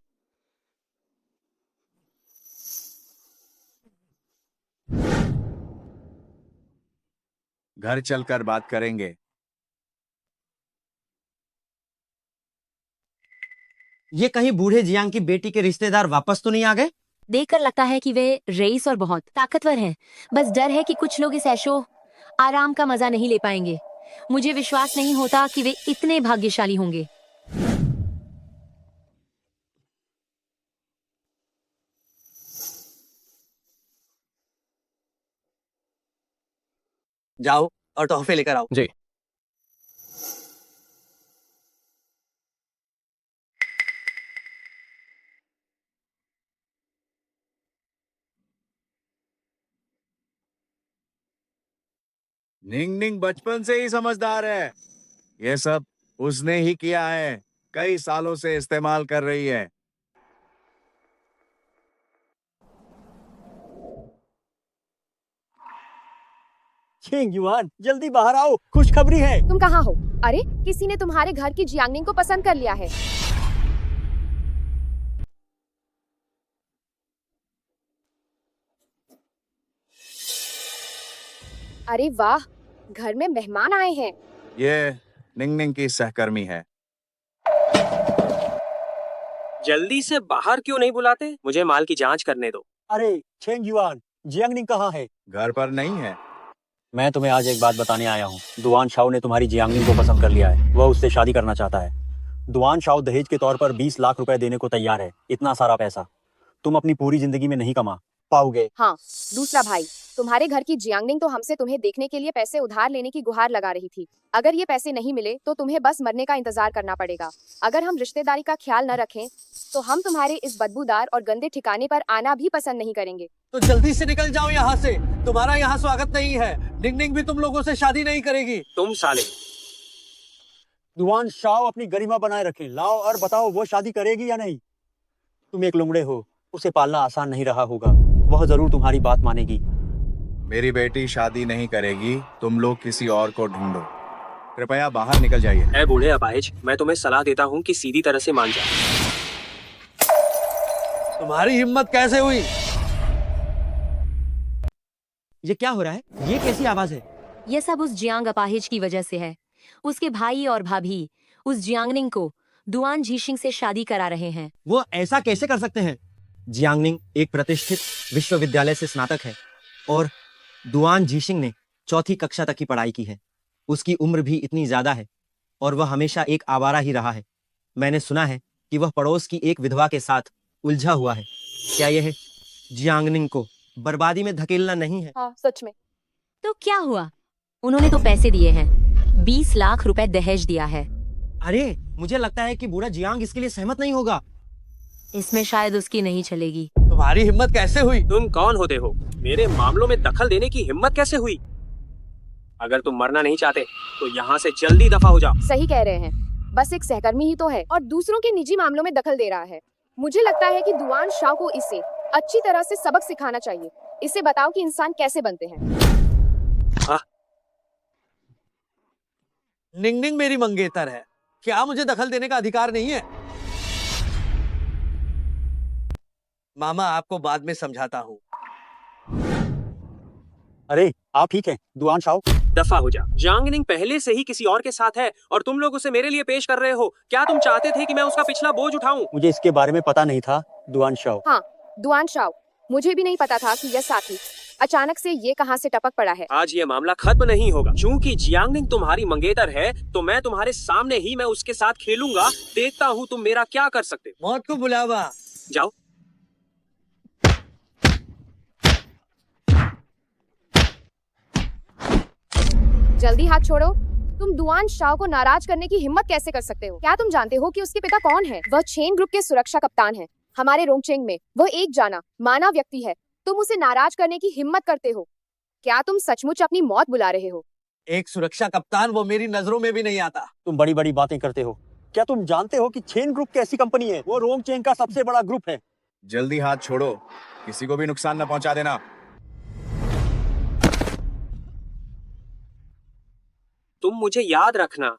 घर चलकर बात करेंगे। ये कहीं बूढ़े जियांग की बेटी के रिश्तेदार वापस तो नहीं आ गए? देखकर लगता है कि वे रईस और बहुत ताकतवर हैं। बस डर है कि कुछ लोग इस ऐशो आराम का मजा नहीं ले पाएंगे। मुझे विश्वास नहीं होता कि वे इतने भाग्यशाली होंगे। जाओ और तोहफे लेकर आओ। जी। निंगनिंग बचपन से ही समझदार है। ये सब उसने ही किया है, कई सालों से इस्तेमाल कर रही है। चेंग युआन, जल्दी बाहर आओ, खुशखबरी है। तुम कहाँ हो? अरे किसी ने तुम्हारे घर की जियांगनिंग को पसंद कर लिया है। अरे वाह, घर में मेहमान आए हैं। ये निंगनिंग की सहकर्मी है। जल्दी से बाहर क्यों नहीं बुलाते? मुझे माल की जांच करने दो। अरे चेंग युआन, जियांगनिंग कहाँ है? घर पर नहीं है। मैं तुम्हें आज एक बात बताने आया हूँ। दुआन शाओ ने तुम्हारी जियांगनिंग को पसंद कर लिया है। वह उससे शादी करना चाहता है। दुआन शाओ दहेज के तौर पर 20 लाख रुपए देने को तैयार है। इतना सारा पैसा तुम अपनी पूरी जिंदगी में नहीं कमा पाओगे। हाँ, दूसरा भाई, तुम्हारे घर की जियांगनिंग तो हमसे तुम्हें देखने के लिए पैसे उधार लेने की गुहार लगा रही थी। अगर ये पैसे नहीं मिले तो तुम्हें बस मरने का इंतजार करना पड़ेगा। अगर हम रिश्तेदारी का ख्याल न रखें तो हम तुम्हारे इस बदबूदार और गंदे ठिकाने पर आना भी पसंद नहीं करेंगे। तो जल्दी से निकल जाओ यहाँ से, तुम्हारा यहाँ स्वागत नहीं है। निंगनिंग भी तुम लोगों से शादी नहीं करेगी। तुम साले। दुआन शाओ अपनी गरिमा बनाए रखे। लाओ और बताओ वो शादी करेगी या नहीं। तुम एक लुंगड़े हो, उसे पालना आसान नहीं रहा होगा। वह जरूर तुम्हारी बात मानेगी। मेरी बेटी शादी नहीं करेगी, तुम लोग किसी और को ढूंढो। कृपया बाहर निकल जाइए। ऐ बूढ़े अपाहिज, मैं तुम्हें सलाह देता हूँ कि सीधी तरह से मान जाओ। तुम्हारी हिम्मत कैसे हुई? ये क्या हो रहा है? ये कैसी आवाज है? यह सब उस जियांग अपाहिज की वजह से है। उसके भाई और भाभी उस जियांगनिंग को दुआन झीशिंग से शादी करा रहे हैं। वो ऐसा कैसे कर सकते हैं? जियांगनिंग एक प्रतिष्ठित विश्वविद्यालय से स्नातक है और दुआन झीशिंग ने 4वीं कक्षा तक की पढ़ाई की है। उसकी उम्र भी इतनी ज्यादा है और वह हमेशा एक आवारा ही रहा है। मैंने सुना है कि वह पड़ोस की एक विधवा के साथ उलझा हुआ है। क्या यह जियांगनिंग को बर्बादी में धकेलना नहीं है? हाँ, सच में। तो क्या हुआ? उन्होंने तो पैसे दिए हैं। 20 लाख रुपए दहेज दिया है। अरे मुझे लगता है कि बूढ़ा जियांग इसके लिए सहमत नहीं होगा। इसमें शायद उसकी नहीं चलेगी। तुम्हारी हिम्मत कैसे हुई? तुम कौन होते हो? मेरे मामलों में दखल देने की हिम्मत कैसे हुई? अगर तुम मरना नहीं चाहते तो यहाँ से जल्दी दफा हो जाओ। सही कह रहे हैं, बस एक सहकर्मी ही तो है और दूसरों के निजी मामलों में दखल दे रहा है। मुझे लगता है कि दुआन शाह को इसे अच्छी तरह से सबक सिखाना चाहिए। इसे बताओ कि इंसान कैसे बनते हैं। निंगनिंग मेरी मंगेतर है, क्या मुझे दखल देने का अधिकार नहीं है? मामा, आपको बाद में समझाता हूँ। अरे आप ठीक हैं दुआन शाओ? दफा हो जा। जियांगनिंग पहले से ही किसी और के साथ है और तुम लोग उसे मेरे लिए पेश कर रहे हो। क्या तुम चाहते थे कि मैं उसका पिछला बोझ उठाऊं? मुझे इसके बारे में पता नहीं था दुआन शाओ। हाँ, दुआन शाह, मुझे भी नहीं पता था कि यह साथी अचानक से ये कहां से टपक पड़ा है। आज ये मामला खत्म नहीं होगा। चूंकि जियांगनिंग तुम्हारी मंगेतर है तो मैं तुम्हारे सामने ही मैं उसके साथ खेलूंगा। देखता हूँ तुम मेरा क्या कर सकते। मौत को बुलावा। जाओ। जल्दी हाथ छोड़ो। तुम दुआन शाह को नाराज करने की हिम्मत कैसे कर सकते हो? क्या तुम जानते हो कि उसके पिता कौन है? वह चेन ग्रुप के सुरक्षा कप्तान है। हमारे रोंगचेंग में वह एक जाना माना व्यक्ति है। तुम उसे नाराज करने की हिम्मत करते हो? क्या तुम सचमुच अपनी मौत बुला रहे हो? एक सुरक्षा कप्तान, वो मेरी नजरों में भी नहीं आता। तुम बड़ी बड़ी बातें करते हो। क्या तुम जानते हो कि चेन ग्रुप कैसी कंपनी है? वो रोंगचेंग का सबसे बड़ा ग्रुप है। जल्दी हाथ छोड़ो, किसी को भी नुकसान न पहुंचा देना। तुम मुझे याद रखना।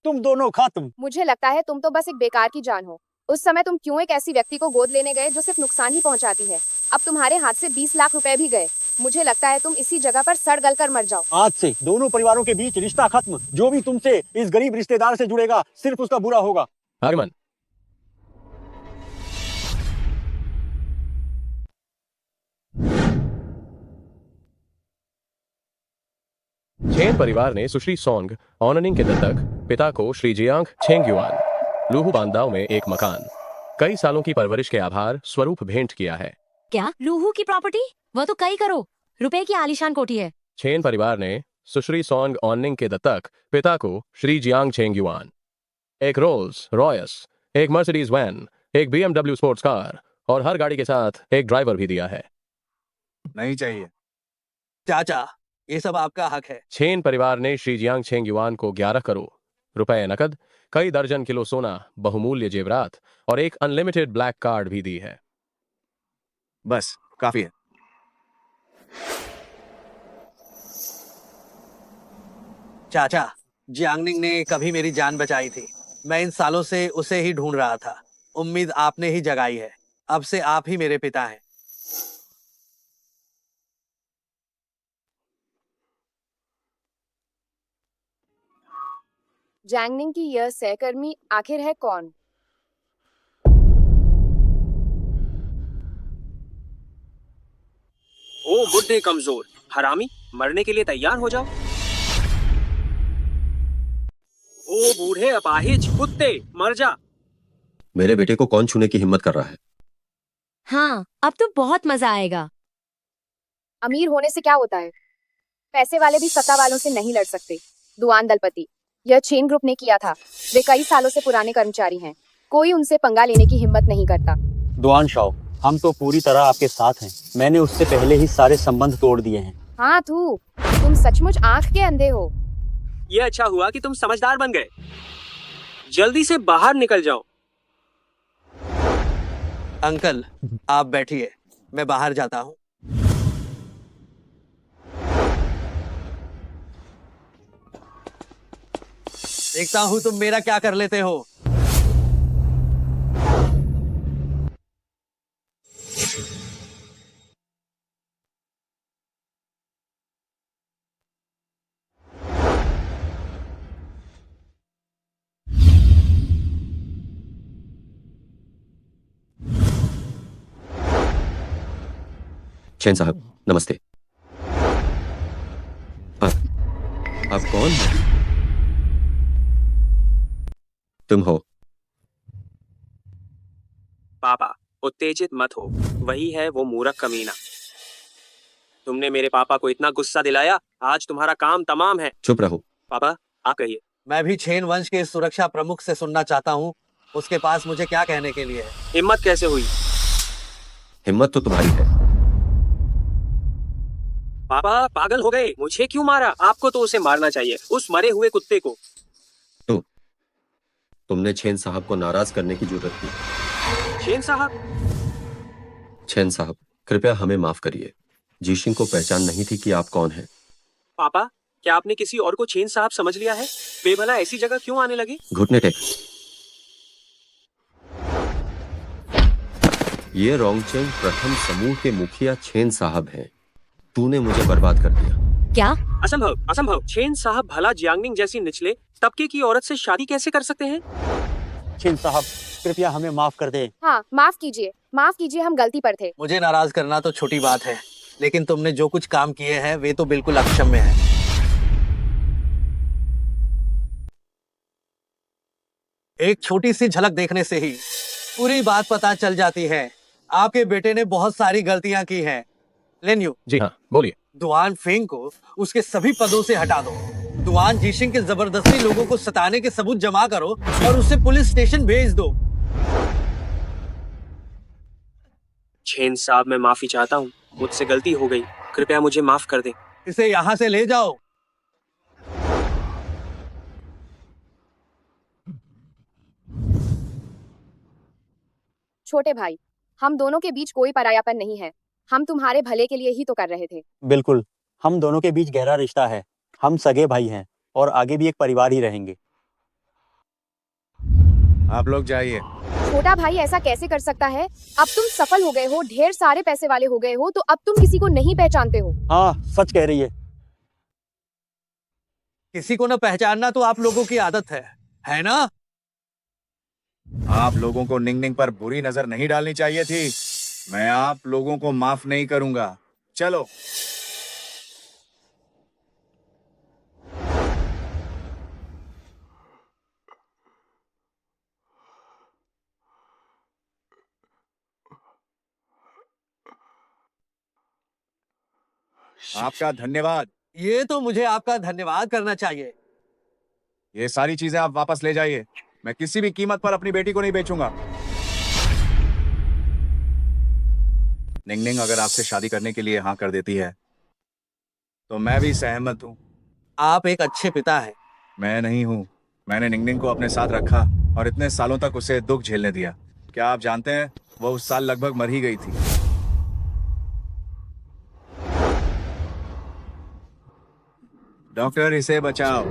तुम दोनों खत्म। मुझे लगता है तुम तो बस एक बेकार की जान हो। उस समय तुम क्यों एक ऐसी व्यक्ति को गोद लेने गए जो सिर्फ नुकसान ही पहुंचाती है। अब तुम्हारे हाथ से 20 लाख रुपए भी गए। मुझे लगता है तुम इसी जगह पर सड़ गल कर मर जाओ। आज से दोनों परिवारों के बीच रिश्ता खत्म। जो भी तुमसे इस गरीब रिश्तेदार से जुड़ेगा सिर्फ उसका बुरा होगा। आगमन। चेन परिवार ने सुश्री सोंग ऑननिंग के दत्तक पिता को श्री जियांग छेंगयुआन लूहू बांदाओ में एक मकान कई सालों की परवरिश के आभार स्वरूप भेंट किया है। क्या लूहू की प्रॉपर्टी? वह तो कई करोड़ रुपए की आलीशान कोठी है। चेन परिवार ने सुश्री सोंग ऑननिंग के दत्तक पिता को श्री जियांग छेंगयुआन एक रोल्स रॉयस, एक मर्सिडीज वैन, एक BMW स्पोर्ट्स कार और हर गाड़ी के साथ एक ड्राइवर भी दिया है। नहीं चाहिए। चाचा, ये सब आपका हक है। चेन परिवार ने श्री जियांग छेंगयुआन को 11 करोड़ रुपए नकद, कई दर्जन किलो सोना, बहुमूल्य जेवरात और एक अनलिमिटेड ब्लैक कार्ड भी दी है। बस काफी है। चाचा, जियांगनिंग ने कभी मेरी जान बचाई थी। मैं इन सालों से उसे ही ढूंढ रहा था। उम्मीद आपने ही जगाई है। अब से आप ही मेरे पिता हैं। जैंगनिंग की यह सहकर्मी आखिर है कौन? ओ बुड्ढे कमजोर हरामी, मरने के लिए तैयार हो जाओ। ओ बूढ़े अपाहिज कुत्ते, मर जा। मेरे बेटे को कौन छूने की हिम्मत कर रहा है? हाँ, अब तो बहुत मजा आएगा। अमीर होने से क्या होता है? पैसे वाले भी सत्ता वालों से नहीं लड़ सकते। दुआन दलपति, यह चेन ग्रुप ने किया था। वे कई सालों से पुराने कर्मचारी हैं। कोई उनसे पंगा लेने की हिम्मत नहीं करता। दुआन शाओ, हम तो पूरी तरह आपके साथ हैं। मैंने उससे पहले ही सारे संबंध तोड़ दिए हैं। हाँ तुम सचमुच आंख के अंधे हो। ये अच्छा हुआ कि तुम समझदार बन गए। जल्दी से बाहर निकल जाओ। अंकल, आप बैठिए, मैं बाहर जाता हूँ। देखता हूँ तुम मेरा क्या कर लेते हो। चैन साहब, नमस्ते। आप कौन हैं? तुम हो? पापा, उत्तेजित मत हो। वही है वो मूर्ख कमीना। तुमने मेरे पापा को इतना गुस्सा दिलाया। आज तुम्हारा काम तमाम है। चुप रहो। पापा, आप कहिए। मैं भी छेन वंश के सुरक्षा प्रमुख से सुनना चाहता हूँ। उसके पास मुझे क्या कहने के लिए है। हिम्मत कैसे हुई? हिम्मत तो तुम्हारी है। पापा पागल हो गए। मुझे क्यों मारा? आपको तो उसे मारना चाहिए, उस मरे हुए कुत्ते को। तुमने छेन साहब को नाराज करने की जरूरत थी। छेन साहब? छेन साहब, कृपया हमें माफ करिए। जीशिंग को पहचान नहीं थी कि आप कौन हैं। पापा, क्या आपने किसी और को छेन साहब समझ लिया है? बेभला ऐसी जगह क्यों आने लगे? घुटने टेक। ये रोंगचेंग प्रथम समूह के मुखिया छेन साहब हैं। तूने मुझे बर्बाद कर दिया। क्या? असंभव, असंभव। छेन साहब भला जियांगनिंग जैसी निचले तबके की औरत से शादी कैसे कर सकते हैं? छेन साहब, कृपया हमें माफ कर दें। हाँ, माफ कीजिए, हम गलती पर थे। मुझे नाराज करना तो छोटी बात है, लेकिन तुमने जो कुछ काम किए हैं वे तो बिल्कुल अक्षम्य हैं। एक छोटी सी झलक देखने से ही पूरी बात पता चल जाती है। आपके बेटे ने बहुत सारी गलतियां की हैं। लेन्यू, जी हाँ, बोलिए। दुआन फेंग को उसके सभी पदों से हटा दो। दुआन जीशिंग के जबरदस्ती लोगों को सताने के सबूत जमा करो और उसे पुलिस स्टेशन भेज दो। छेन साहब, मैं माफी चाहता हूँ। मुझसे गलती हो गई। कृपया मुझे माफ कर दें। इसे यहाँ से ले जाओ। छोटे भाई, हम दोनों के बीच कोई परायापन नहीं है। हम तुम्हारे भले के लिए ही तो कर रहे थे। बिल्कुल, हम दोनों के बीच गहरा रिश्ता है। हम सगे भाई हैं और आगे भी एक परिवार ही रहेंगे। आप लोग जाइए। छोटा भाई ऐसा कैसे कर सकता है? अब तुम सफल हो गए हो, ढेर सारे पैसे वाले हो गए हो, तो अब तुम किसी को नहीं पहचानते हो। हाँ, सच कह रही है। किसी को न पहचानना तो आप लोगों की आदत है ना? आप लोगों को निंग पर बुरी नजर नहीं डालनी चाहिए थी। मैं आप लोगों को माफ नहीं करूंगा। चलो। आपका धन्यवाद। ये तो मुझे आपका धन्यवाद करना चाहिए। ये सारी चीजें आप वापस ले जाइए। मैं किसी भी कीमत पर अपनी बेटी को नहीं बेचूंगा। निंग अगर आपसे शादी करने के लिए हाँ कर देती है तो मैं भी सहमत हूँ। आप एक अच्छे पिता हैं। मैं नहीं हूँ। मैंने निंग को अपने साथ रखा और इतने सालों तक उसे दुख झेलने दिया। क्या आप जानते हैं, वो उस साल लगभग मर ही गई थी। डॉक्टर, इसे बचाओ।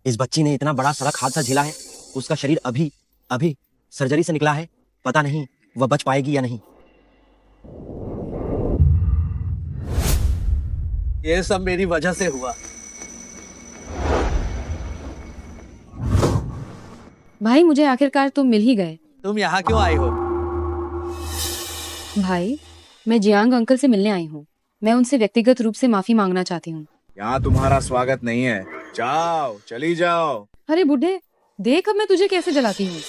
इस बच्ची ने इतना बड़ा सड़क हादसा झेला है, उसका शरीर अभी अभी सर्जरी से निकला है। पता नहीं वह बच पाएगी या नहीं। ये सब मेरी वजह से हुआ। भाई मुझे आखिरकार तुम मिल ही गए। तुम यहाँ क्यों आई हो? भाई मैं जियांग अंकल से मिलने आई हूँ। मैं उनसे व्यक्तिगत रूप से माफी मांगना चाहती हूँ। यहाँ तुम्हारा स्वागत नहीं है। जाओ, चली जाओ। अरे बुढ़े, देख अब मैं तुझे कैसे जलाती हूँ।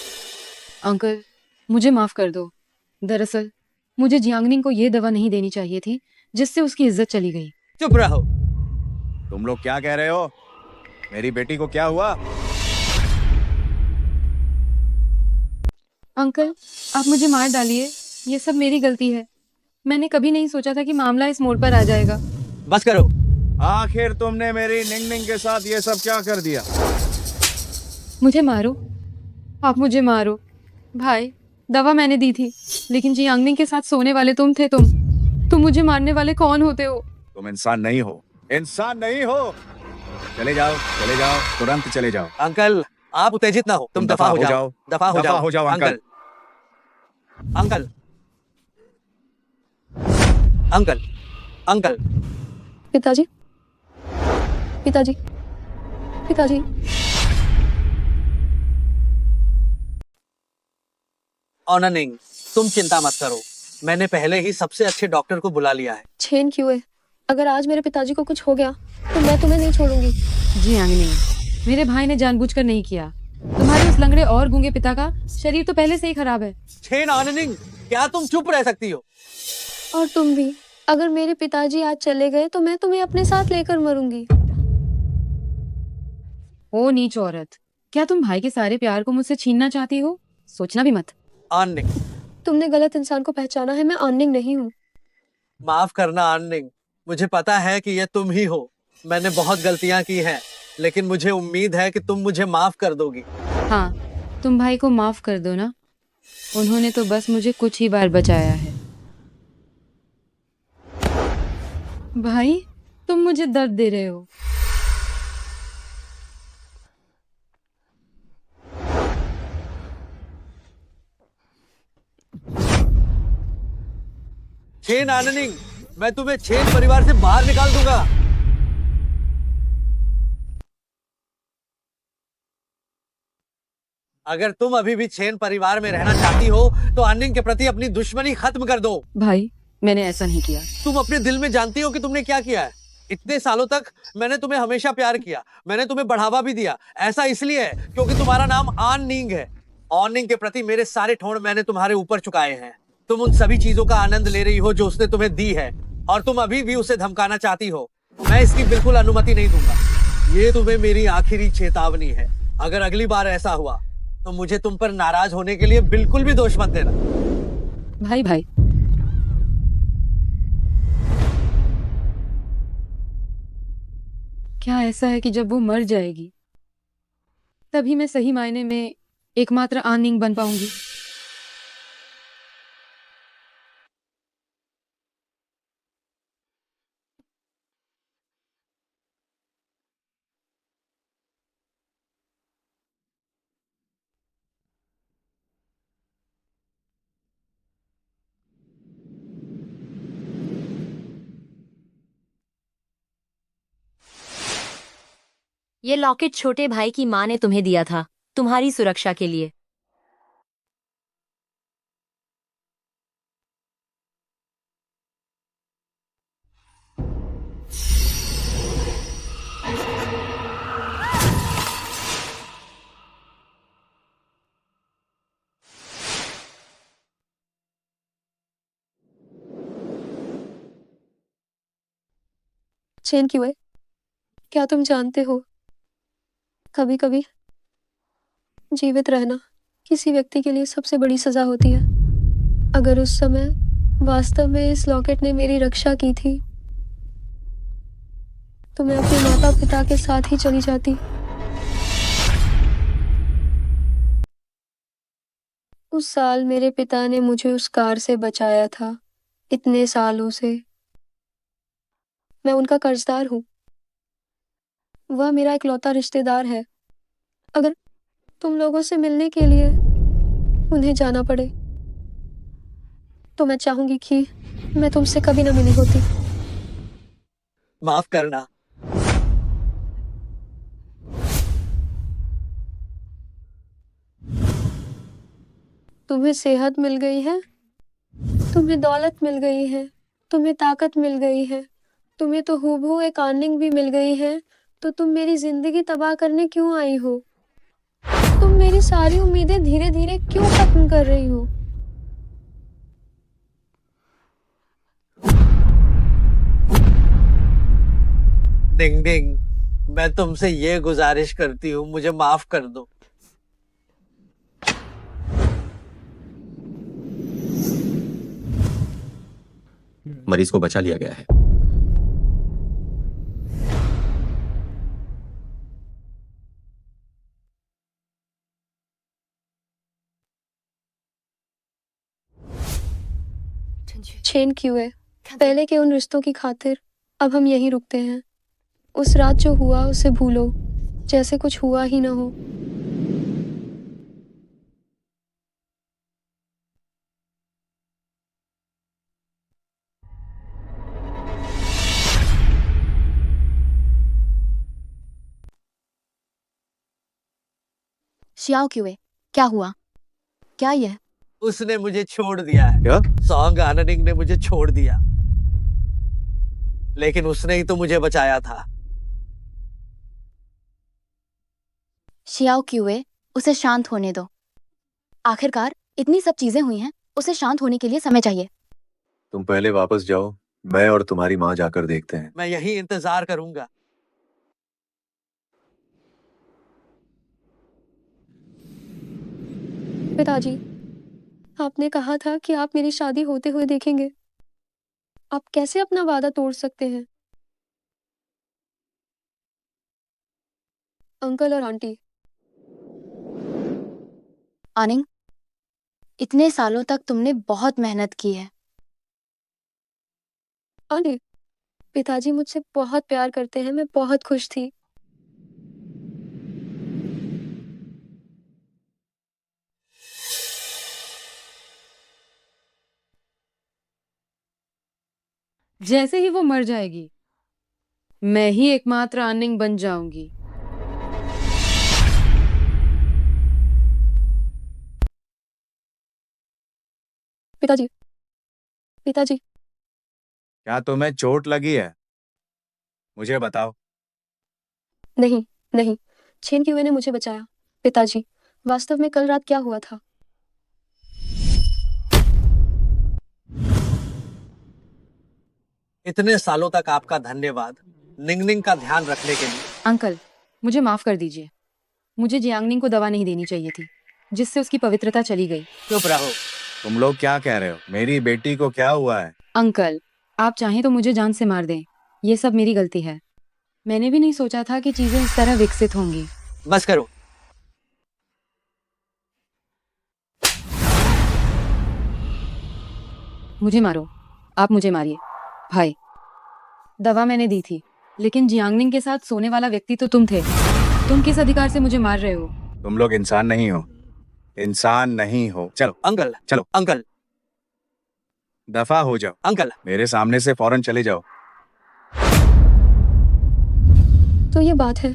अंकल मुझे माफ कर दो। दरअसल मुझे जियांगनिंग को ये दवा नहीं देनी चाहिए थी जिससे उसकी इज्जत चली गई। चुप रहो। तुम लोग क्या कह रहे हो? मेरी बेटी को क्या हुआ? अंकल आप मुझे मार डालिए, ये सब मेरी गलती है। मैंने कभी नहीं सोचा था कि मामला इस मोड़ पर आ जाएगा। बस करो। आखिर तुमने मेरी निंग के साथ ये सब क्या कर दिया? मुझे मारो, आप मुझे मारो। भाई दवा मैंने दी थी, लेकिन जियांगनिंग के साथ सोने वाले तुम थे। तुम मुझे मारने वाले कौन होते हो? तुम इंसान नहीं हो। इंसान नहीं हो। चले जाओ, चले जाओ, तुरंत चले जाओ। अंकल आप उत्तेजित ना हो। तुम दफा हो जाओ। दफा हो जाओ अंकल। Uncle uncle uncle. पिताजी, पिताजी, पिताजी। ऑननिंग, तुम चिंता मत करो। मैंने पहले ही सबसे अच्छे डॉक्टर को बुला लिया है। छेन क्यों है? अगर आज मेरे पिताजी को कुछ हो गया तो मैं तुम्हें नहीं छोड़ूंगी। जियांगनिंग, मेरे भाई ने जानबूझकर नहीं किया। तुम्हारे उस लंगड़े और गूंगे पिता का शरीर तो पहले से ही खराब है। छेन ऑननिंग, क्या तुम चुप रह सकती हो? और तुम भी। अगर मेरे पिताजी आज चले गए तो मैं तुम्हें अपने साथ लेकर मरूंगी। ओ नीच औरत, क्या तुम भाई के सारे प्यार को मुझसे छीनना चाहती हो? सोचना भी मत। ऑननिंग, तुमने गलत इंसान को पहचाना है। मैं ऑननिंग नहीं हूँ। माफ करना ऑननिंग, मुझे पता है कि ये तुम ही हो। मैंने बहुत गलतियां की हैं, लेकिन मुझे उम्मीद है कि तुम मुझे माफ कर दोगी। हाँ, तुम भाई को माफ कर दो ना। उन्होंने तो बस मुझे कुछ ही बार बचाया है। भाई तुम मुझे दर्द दे रहे हो। छेन ऑननिंग, मैं तुम्हें छेन परिवार से बाहर निकाल दूंगा। अगर तुम अभी भी छेन परिवार में रहना चाहती हो तो ऑननिंग के प्रति अपनी दुश्मनी खत्म कर दो। भाई मैंने ऐसा नहीं किया। तुम अपने दिल में जानती हो कि तुमने क्या किया है। इतने सालों तक मैंने तुम्हें हमेशा प्यार किया। मैंने तुम्हें बढ़ावा भी दिया। ऐसा इसलिए है क्योंकि तुम्हारा नाम ऑननिंग है। ऑननिंग के प्रति मेरे सारे ठोड़ मैंने तुम्हारे ऊपर चुकाए हैं। तुम उन सभी चीजों का आनंद ले रही हो जो उसने तुम्हें दी है, और तुम अभी भी उसे धमकाना चाहती हो। मैं इसकी बिल्कुल अनुमति नहीं दूंगा। ये तुम्हें मेरी आखिरी चेतावनी है। अगर अगली बार ऐसा हुआ तो मुझे तुम पर नाराज होने के लिए बिल्कुल भी दोष मत देना। भाई भाई, क्या ऐसा है कि जब वो मर जाएगी तभी मैं सही मायने में एकमात्र आनिंग बन पाऊंगी। ये लॉकेट छोटे भाई की माँ ने तुम्हें दिया था, तुम्हारी सुरक्षा के लिए। चेन क्यों है? क्या तुम जानते हो, कभी कभी जीवित रहना किसी व्यक्ति के लिए सबसे बड़ी सजा होती है। अगर उस समय वास्तव में इस लॉकेट ने मेरी रक्षा की थी तो मैं अपने माता पिता के साथ ही चली जाती। उस साल मेरे पिता ने मुझे उस कार से बचाया था, इतने सालों से। मैं उनका कर्जदार हूँ। वह मेरा इकलौता रिश्तेदार है। अगर तुम लोगों से मिलने के लिए उन्हें जाना पड़े तो मैं चाहूंगी कि मैं तुमसे कभी ना मिली होती। माफ करना। तुम्हें सेहत मिल गई है, तुम्हें दौलत मिल गई है, तुम्हें ताकत मिल गई है, तुम्हें तो हूबहू एक अर्निंग भी मिल गई है, तो तुम मेरी जिंदगी तबाह करने क्यों आई हो? तुम मेरी सारी उम्मीदें धीरे धीरे क्यों खत्म कर रही हो? डिंग डिंग, मैं तुमसे ये गुजारिश करती हूँ, मुझे माफ कर दो। मरीज को बचा लिया गया है। चेन क्यों है? पहले के उन रिश्तों की खातिर अब हम यहीं रुकते हैं। उस रात जो हुआ उसे भूलो, जैसे कुछ हुआ ही ना हो। शियाओ क्यों? क्या हुआ? क्या ये? उसने मुझे छोड़ दिया है। क्या? सॉन्ग आननिंग ने मुझे छोड़ दिया, लेकिन उसने ही तो मुझे बचाया था। शियाओ क्यों? उसे शांत होने दो। आखिरकार इतनी सब चीजें हुई हैं, उसे शांत होने के लिए समय चाहिए। तुम पहले वापस जाओ, मैं और तुम्हारी माँ जाकर देखते हैं। मैं यही इंतजार करूंगा। पिताजी, आपने कहा था कि आप मेरी शादी होते हुए देखेंगे। आप कैसे अपना वादा तोड़ सकते हैं? अंकल और आंटी। आनिंग, इतने सालों तक तुमने बहुत मेहनत की है। आंटी, पिताजी मुझसे बहुत प्यार करते हैं, मैं बहुत खुश थी। जैसे ही वो मर जाएगी मैं ही एकमात्र आनिंग बन जाऊंगी। पिताजी, पिताजी, क्या तुम्हें चोट लगी है? मुझे बताओ। नहीं नहीं, छेन क्यूए ने मुझे बचाया। पिताजी, वास्तव में कल रात क्या हुआ था? इतने सालों तक आपका धन्यवाद, निंगनिंग का ध्यान रखने के लिए। अंकल, मुझे माफ कर दीजिए। मुझे जियांगनिंग को दवा नहीं देनी चाहिए थी, जिससे उसकी पवित्रता चली गई। चुप रहो। तुम लोग क्या कह रहे हो? मेरी बेटी को क्या हुआ है? अंकल, आप चाहें तो मुझे जान से मार दें, ये सब मेरी गलती है। मैंने भी नहीं सोचा था कि चीजें इस तरह विकसित होंगी। बस करो। मुझे मारो, आप मुझे मारिए भाई। दवा मैंने दी थी, लेकिन जियांगनिंग के साथ सोने वाला व्यक्ति तो तुम थे। तुम किस अधिकार से मुझे मार रहे हो? तुम लोग इंसान नहीं हो, इंसान नहीं हो। चलो अंकल, चलो अंकल, दफा हो जाओ, अंकल। मेरे सामने से फौरन चले जाओ। तो ये बात है,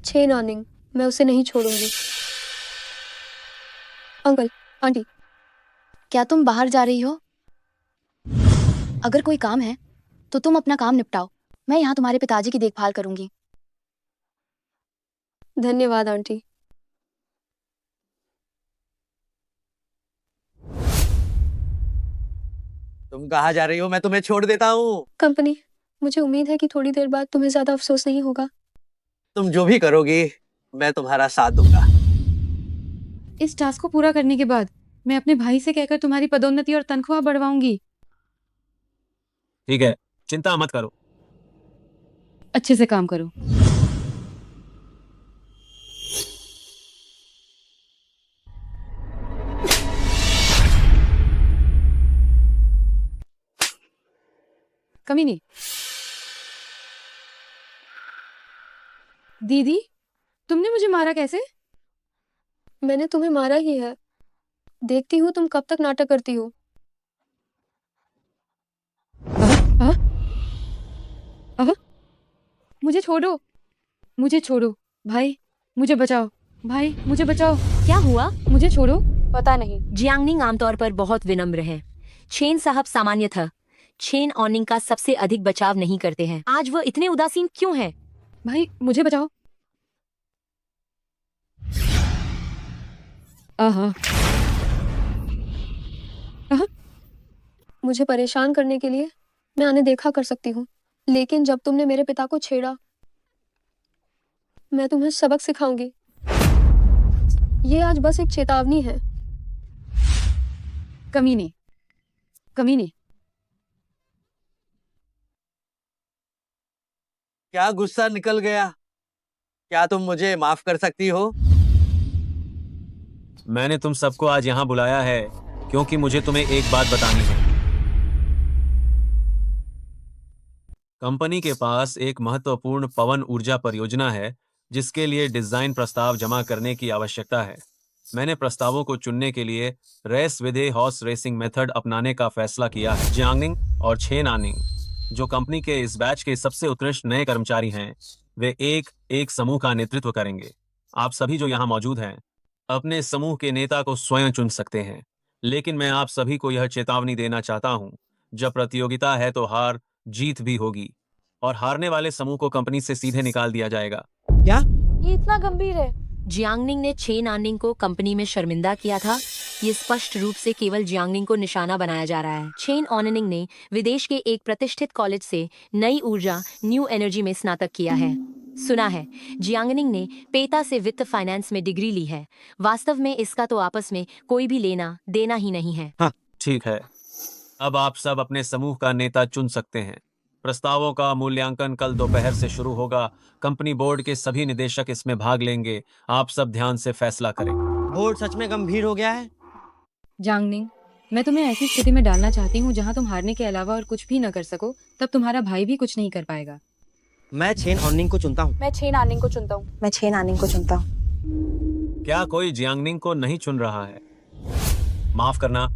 चेन ऑनिंग, मैं उसे नहीं छोड़ूंगी। अंकल, आंटी, क्या तुम बाहर जा रही हो? अगर कोई काम है तो तुम अपना काम निपटाओ। मैं यहाँ तुम्हारे पिताजी की देखभाल करूंगी। धन्यवाद आंटी। तुम कहाँ जा रही हो? मैं तुम्हें छोड़ देता हूँ। कंपनी, मुझे उम्मीद है कि थोड़ी देर बाद तुम्हें ज्यादा अफसोस नहीं होगा। तुम जो भी करोगी मैं तुम्हारा साथ दूंगा। इस टास्क को पूरा करने के बाद मैं अपने भाई से कहकर तुम्हारी पदोन्नति और तनख्वाह बढ़वाऊंगी। ठीक है, चिंता मत करो। अच्छे से काम करो। कमी नहीं। दीदी, तुमने मुझे मारा कैसे? मैंने तुम्हें मारा ही है। देखती हूँ तुम कब तक नाटक करती हो। हाँ? मुझे छोड़ो, मुझे छोड़ो भाई, मुझे बचाओ भाई, मुझे बचाओ। क्या हुआ? मुझे छोड़ो। पता नहीं। जियांगनिंग आमतौर पर बहुत विनम्र है। चेन साहब सामान्यतः चेन ऑनिंग का सबसे अधिक बचाव नहीं करते हैं। आज वह इतने उदासीन क्यों हैं? भाई मुझे बचाओ। आहा। मुझे परेशान करने के लिए मैं आने देखा कर सकती हूँ, लेकिन जब तुमने मेरे पिता को छेड़ा, मैं तुम्हें सबक सिखाऊंगी। ये आज बस एक चेतावनी है। कमीने, कमीने। क्या गुस्सा निकल गया? क्या तुम मुझे माफ कर सकती हो? मैंने तुम सबको आज यहाँ बुलाया है क्योंकि मुझे तुम्हें एक बात बतानी है। कंपनी के पास एक महत्वपूर्ण पवन ऊर्जा परियोजना है जिसके लिए डिजाइन प्रस्ताव जमा करने की आवश्यकता है। मैंने प्रस्तावों को चुनने के लिए रेस विधे हॉर्स रेसिंग मेथड अपनाने का फैसला किया है। जियांगनिंग और छेन आनिंग, जो कंपनी के इस बैच के सबसे उत्कृष्ट नए कर्मचारी हैं, वे एक समूह का नेतृत्व करेंगे। आप सभी जो यहाँ मौजूद हैं अपने समूह के नेता को स्वयं चुन सकते हैं, लेकिन मैं आप सभी को यह चेतावनी देना चाहता हूं, जब प्रतियोगिता है तो हार जीत भी होगी और हारने वाले समूह को कंपनी से सीधे निकाल दिया जाएगा। क्या? ये इतना गंभीर है? जियांगनिंग ने चेन आनिंग को कंपनी में शर्मिंदा किया था। ये स्पष्ट रूप से केवल जियांगनिंग को निशाना बनाया जा रहा है। चेन ऑनिंग ने विदेश के एक प्रतिष्ठित कॉलेज से नई ऊर्जा न्यू एनर्जी में स्नातक किया है। सुना है जियांगनिंग ने पेता से वित्त फाइनेंस में डिग्री ली है। वास्तव में इसका तो आपस में कोई भी लेना देना ही नहीं है। ठीक है, अब आप सब अपने समूह का नेता चुन सकते हैं। प्रस्तावों का मूल्यांकन कल दोपहर से शुरू होगा। कंपनी बोर्ड के सभी निदेशक इसमें भाग लेंगे। आप सब ध्यान से फैसला करें। बोर्ड सच में गंभीर हो गया है। जांगनिंग, मैं तुम्हें ऐसी स्थिति में डालना चाहती हूँ जहाँ तुम हारने के अलावा और कुछ भी न कर सको, तब तुम्हारा भाई भी कुछ नहीं कर पाएगा। मैं छेन ऑनिंग को चुनता हूँ। मैं छेन आनिंग को चुनता हूँ। मैं छेन आनिंग को चुनता हूँ। क्या कोई जियांगनिंग को नहीं चुन रहा है? माफ करना,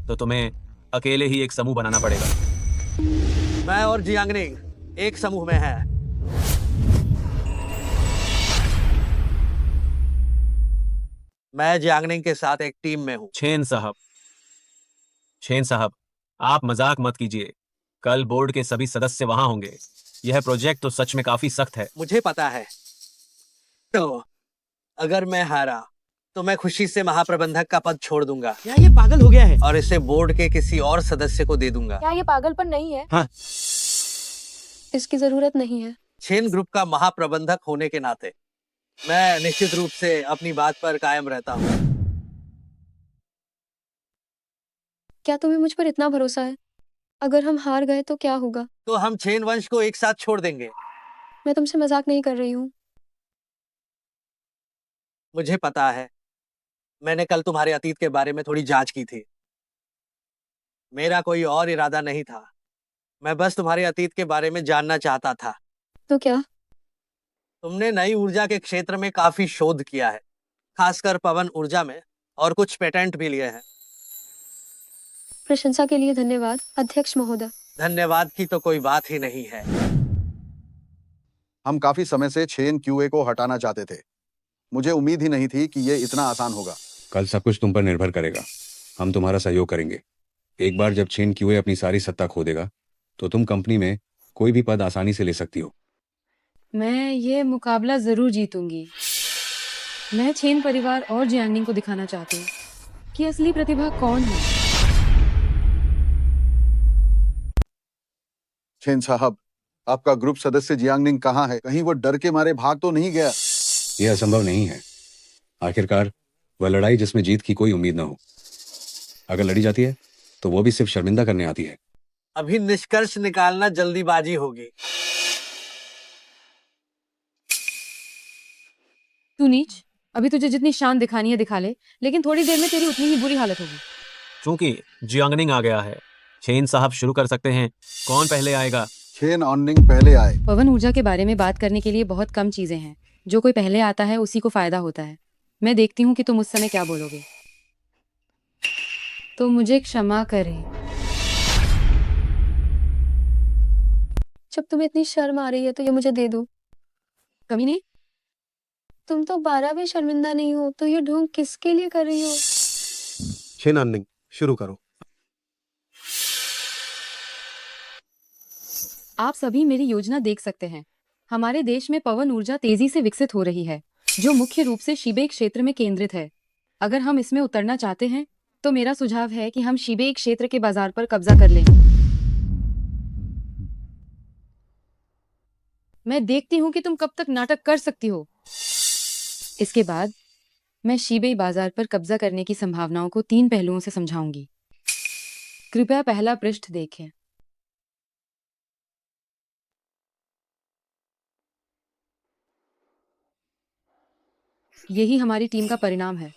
तो तुम्हें अकेले ही एक समूह बनाना पड़ेगा। मैं और जियांगनिंग एक समूह में हैं। मैं जियांगनिंग के साथ एक टीम में हूँ। छेन साहब, आप मजाक मत कीजिए। कल बोर्ड के सभी सदस्य वहां होंगे। यह प्रोजेक्ट तो सच में काफी सख्त है। मुझे पता है। तो अगर मैं हारा तो मैं खुशी से महाप्रबंधक का पद छोड़ दूंगा। क्या ये पागल हो गया है? और इसे बोर्ड के किसी और सदस्य को दे दूंगा। क्या ये पागलपन नहीं है? हाँ। इसकी जरूरत नहीं है। छेन ग्रुप का महाप्रबंधक होने के नाते मैं निश्चित रूप से अपनी बात पर कायम रहता हूँ। क्या तुम्हें मुझ पर इतना भरोसा है? अगर हम हार गए तो क्या होगा? तो हम छेन वंश को एक साथ छोड़ देंगे। मैं तुमसे मजाक नहीं कर रही हूँ। मुझे पता है। मैंने कल तुम्हारे अतीत के बारे में थोड़ी जांच की थी। मेरा कोई और इरादा नहीं था। मैं बस तुम्हारे अतीत के बारे में जानना चाहता था। तो क्या? तुमने नई ऊर्जा के क्षेत्र में काफी शोध किया है, खासकर पवन ऊर्जा में, और कुछ पेटेंट भी लिए हैं। प्रशंसा के लिए धन्यवाद अध्यक्ष महोदय। धन्यवाद की तो कोई बात ही नहीं है। हम काफी समय से चेन क्यूए को हटाना चाहते थे। मुझे उम्मीद ही नहीं थी कि ये इतना आसान होगा। कल सब कुछ तुम पर निर्भर करेगा। हम तुम्हारा सहयोग करेंगे। एक बार जब चेन क्यूए अपनी सारी सत्ता खो देगा तो तुम कंपनी में कोई भी पद आसानी से ले सकती हो। मैं ये मुकाबला जरूर जीतूंगी। मैं चेन परिवार और जियांगनिंग को दिखाना चाहती हूँ कि असली प्रतिभा कौन है। चेन साहब, आपका ग्रुप सदस्य जियांगनिंग कहाँ है? कहीं वो डर के मारे भाग तो नहीं गया? यह असंभव नहीं है। आखिरकार वह लड़ाई जिसमें जीत की कोई उम्मीद ना हो। अगर लड़ी जाती है तो वो भी सिर्फ शर्मिंदा करने आती है। अभी निष्कर्ष निकालना जल्दीबाजी होगी। तू नीच, अभी तुझे जितनी शान दिखानी है दिखा ले, लेकिन थोड़ी देर में तेरी उतनी ही बुरी हालत होगी। चूंकि जियांगनिंग आ गया है, चेन साहब शुरू कर सकते हैं। कौन पहले आएगा? चेन ऑननिंग पहले आए। पवन ऊर्जा के बारे में बात करने के लिए बहुत कम चीजें हैं। जो कोई पहले आता है उसी को फायदा होता है। मैं देखती हूँ कि तुम उस समय क्या बोलोगे। तो मुझे क्षमा करें। जब तुम्हें इतनी शर्म आ रही है तो ये मुझे दे दो। कमीने, तुम तो 12 भी शर्मिंदा नहीं हो, तो ये ढोंग किसके लिए कर रही हो? चेन ऑननिंग शुरू करो। आप सभी मेरी योजना देख सकते हैं। हमारे देश में पवन ऊर्जा तेजी से विकसित हो रही है, जो मुख्य रूप से शिबे क्षेत्र में केंद्रित है। अगर हम इसमें उतरना चाहते हैं तो मेरा सुझाव है कि हम शिबे क्षेत्र के बाजार पर कब्जा कर लें। मैं देखती हूँ कि तुम कब तक नाटक कर सकती हो। इसके बाद मैं शिबे बाजार पर कब्जा करने की संभावनाओं को 3 पहलुओं से समझाऊंगी। कृपया पहला पृष्ठ देखें। यही हमारी टीम का परिणाम है।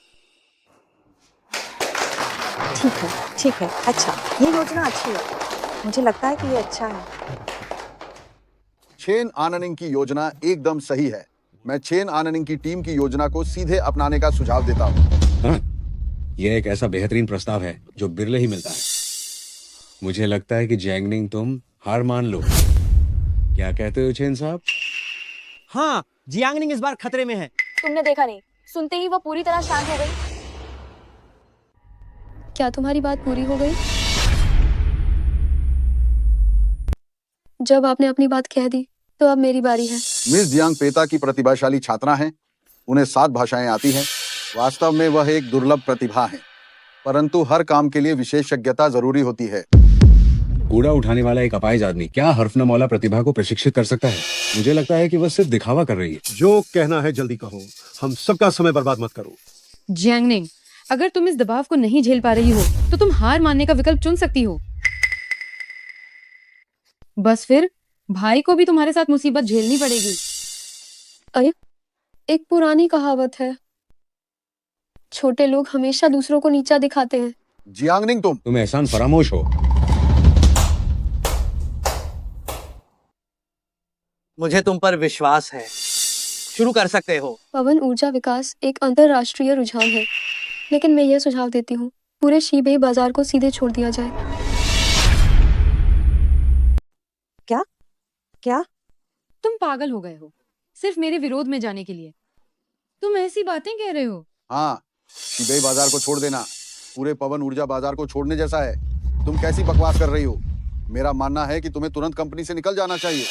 ठीक है, अच्छा, ये योजना अच्छी है। मुझे लगता है कि ये अच्छा है। चेन ऑननिंग की योजना एकदम सही है। मैं चेन ऑननिंग की टीम की योजना को सीधे अपनाने का सुझाव देता हूँ। हाँ, यह एक ऐसा बेहतरीन प्रस्ताव है जो बिरले ही मिलता है। मुझे लगता है कि जियांगनिंग तुम हार मान लो। क्या कहते हो चेन साहब? हाँ, जियांगनिंग इस बार खतरे में है। तुमने देखा नहीं, सुनते ही वो पूरी तरह शांत हो गई। क्या तुम्हारी बात पूरी हो गई? जब आपने अपनी बात कह दी तो अब मेरी बारी है। मिस जियांग पेता की प्रतिभाशाली छात्रा हैं। उन्हें 7 भाषाएं आती हैं। वास्तव में वह एक दुर्लभ प्रतिभा है, परंतु हर काम के लिए विशेषज्ञता जरूरी होती है। कूड़ा उठाने वाला एक अपाहिज आदमी क्या हरफनामौला प्रतिभा को प्रशिक्षित कर सकता है? मुझे लगता है कि वह सिर्फ दिखावा कर रही है। जो कहना है जल्दी कहो। हम सबका समय बर्बाद मत करो। जियांगनिंग, अगर तुम इस दबाव को नहीं झेल पा रही हो तो तुम हार मानने का विकल्प चुन सकती हो। बस फिर भाई को भी तुम्हारे साथ मुसीबत झेलनी पड़ेगी। अरे, एक पुरानी कहावत है, छोटे लोग हमेशा दूसरों को नीचा दिखाते हैं। जियांगनिंग, तुम एहसान फरामोश हो। मुझे तुम पर विश्वास है। शुरू कर सकते हो। पवन ऊर्जा विकास एक अंतरराष्ट्रीय रुझान है, लेकिन मैं यह सुझाव देती हूँ पूरे शिबे बाजार को सीधे छोड़ दिया जाए। क्या? तुम पागल हो गए हो सिर्फ मेरे विरोध में जाने के लिए। तुम ऐसी बातें कह रहे हो? हाँ, शिबे बाजार को छोड़ देना पूरे पवन ऊर्जा बाजार को छोड़ने जैसा है। तुम कैसी बकवास कर रही हो? मेरा मानना है कि तुम्हें तुरंत कंपनी से निकल जाना चाहिए।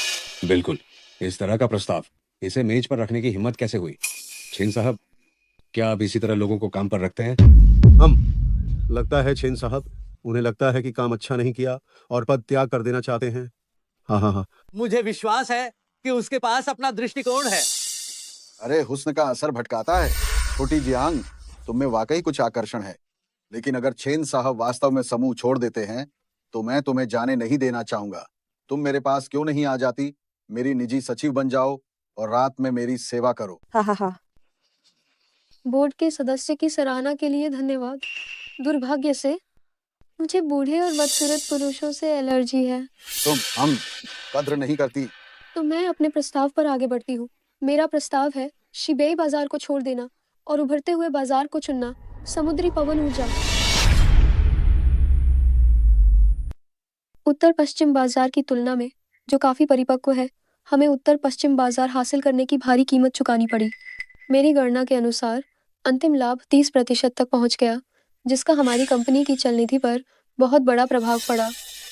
बिल्कुल, इस तरह का प्रस्ताव इसे मेज पर रखने की हिम्मत कैसे हुई? चेन साहब, क्या आप इसी तरह लोगों को काम पर रखते हैं? लगता है चेन साहब, उन्हें लगता है कि काम अच्छा नहीं किया और पद त्याग कर देना चाहते हैं। हाँ। मुझे विश्वास है कि उसके पास अपना दृष्टिकोण है। अरे, हुस्न का असर भटकाता है। छोटी जियांग, तुम में वाकई कुछ आकर्षण है, लेकिन अगर चेन साहब वास्तव में समूह छोड़ देते हैं तो मैं तुम्हें जाने नहीं देना चाहूंगा। तुम मेरे पास क्यों नहीं आ जाती? मेरी निजी सचिव बन जाओ और रात में मेरी सेवा करो। हाँ। बोर्ड के सदस्य की सराहना के लिए धन्यवाद। दुर्भाग्य से मुझे बूढ़े और बदसूरत पुरुषों से एलर्जी है। हम कद्र नहीं करती। तो मैं अपने प्रस्ताव पर आगे बढ़ती हूँ। मेरा प्रस्ताव है शिबेई बाजार को छोड़ देना और उभरते हुए बाजार को चुनना। समुद्री पवन ऊर्जा। उत्तर पश्चिम बाजार की तुलना में, जो काफी परिपक्व है, हमें उत्तर पश्चिम बाजार हासिल करने की भारी कीमत चुकानी पड़ी। मेरी गणना के अनुसार अंतिम लाभ 30% तक पहुंच गया, जिसका हमारी कंपनी की चलनिधि पर बहुत बड़ा प्रभाव पड़ा।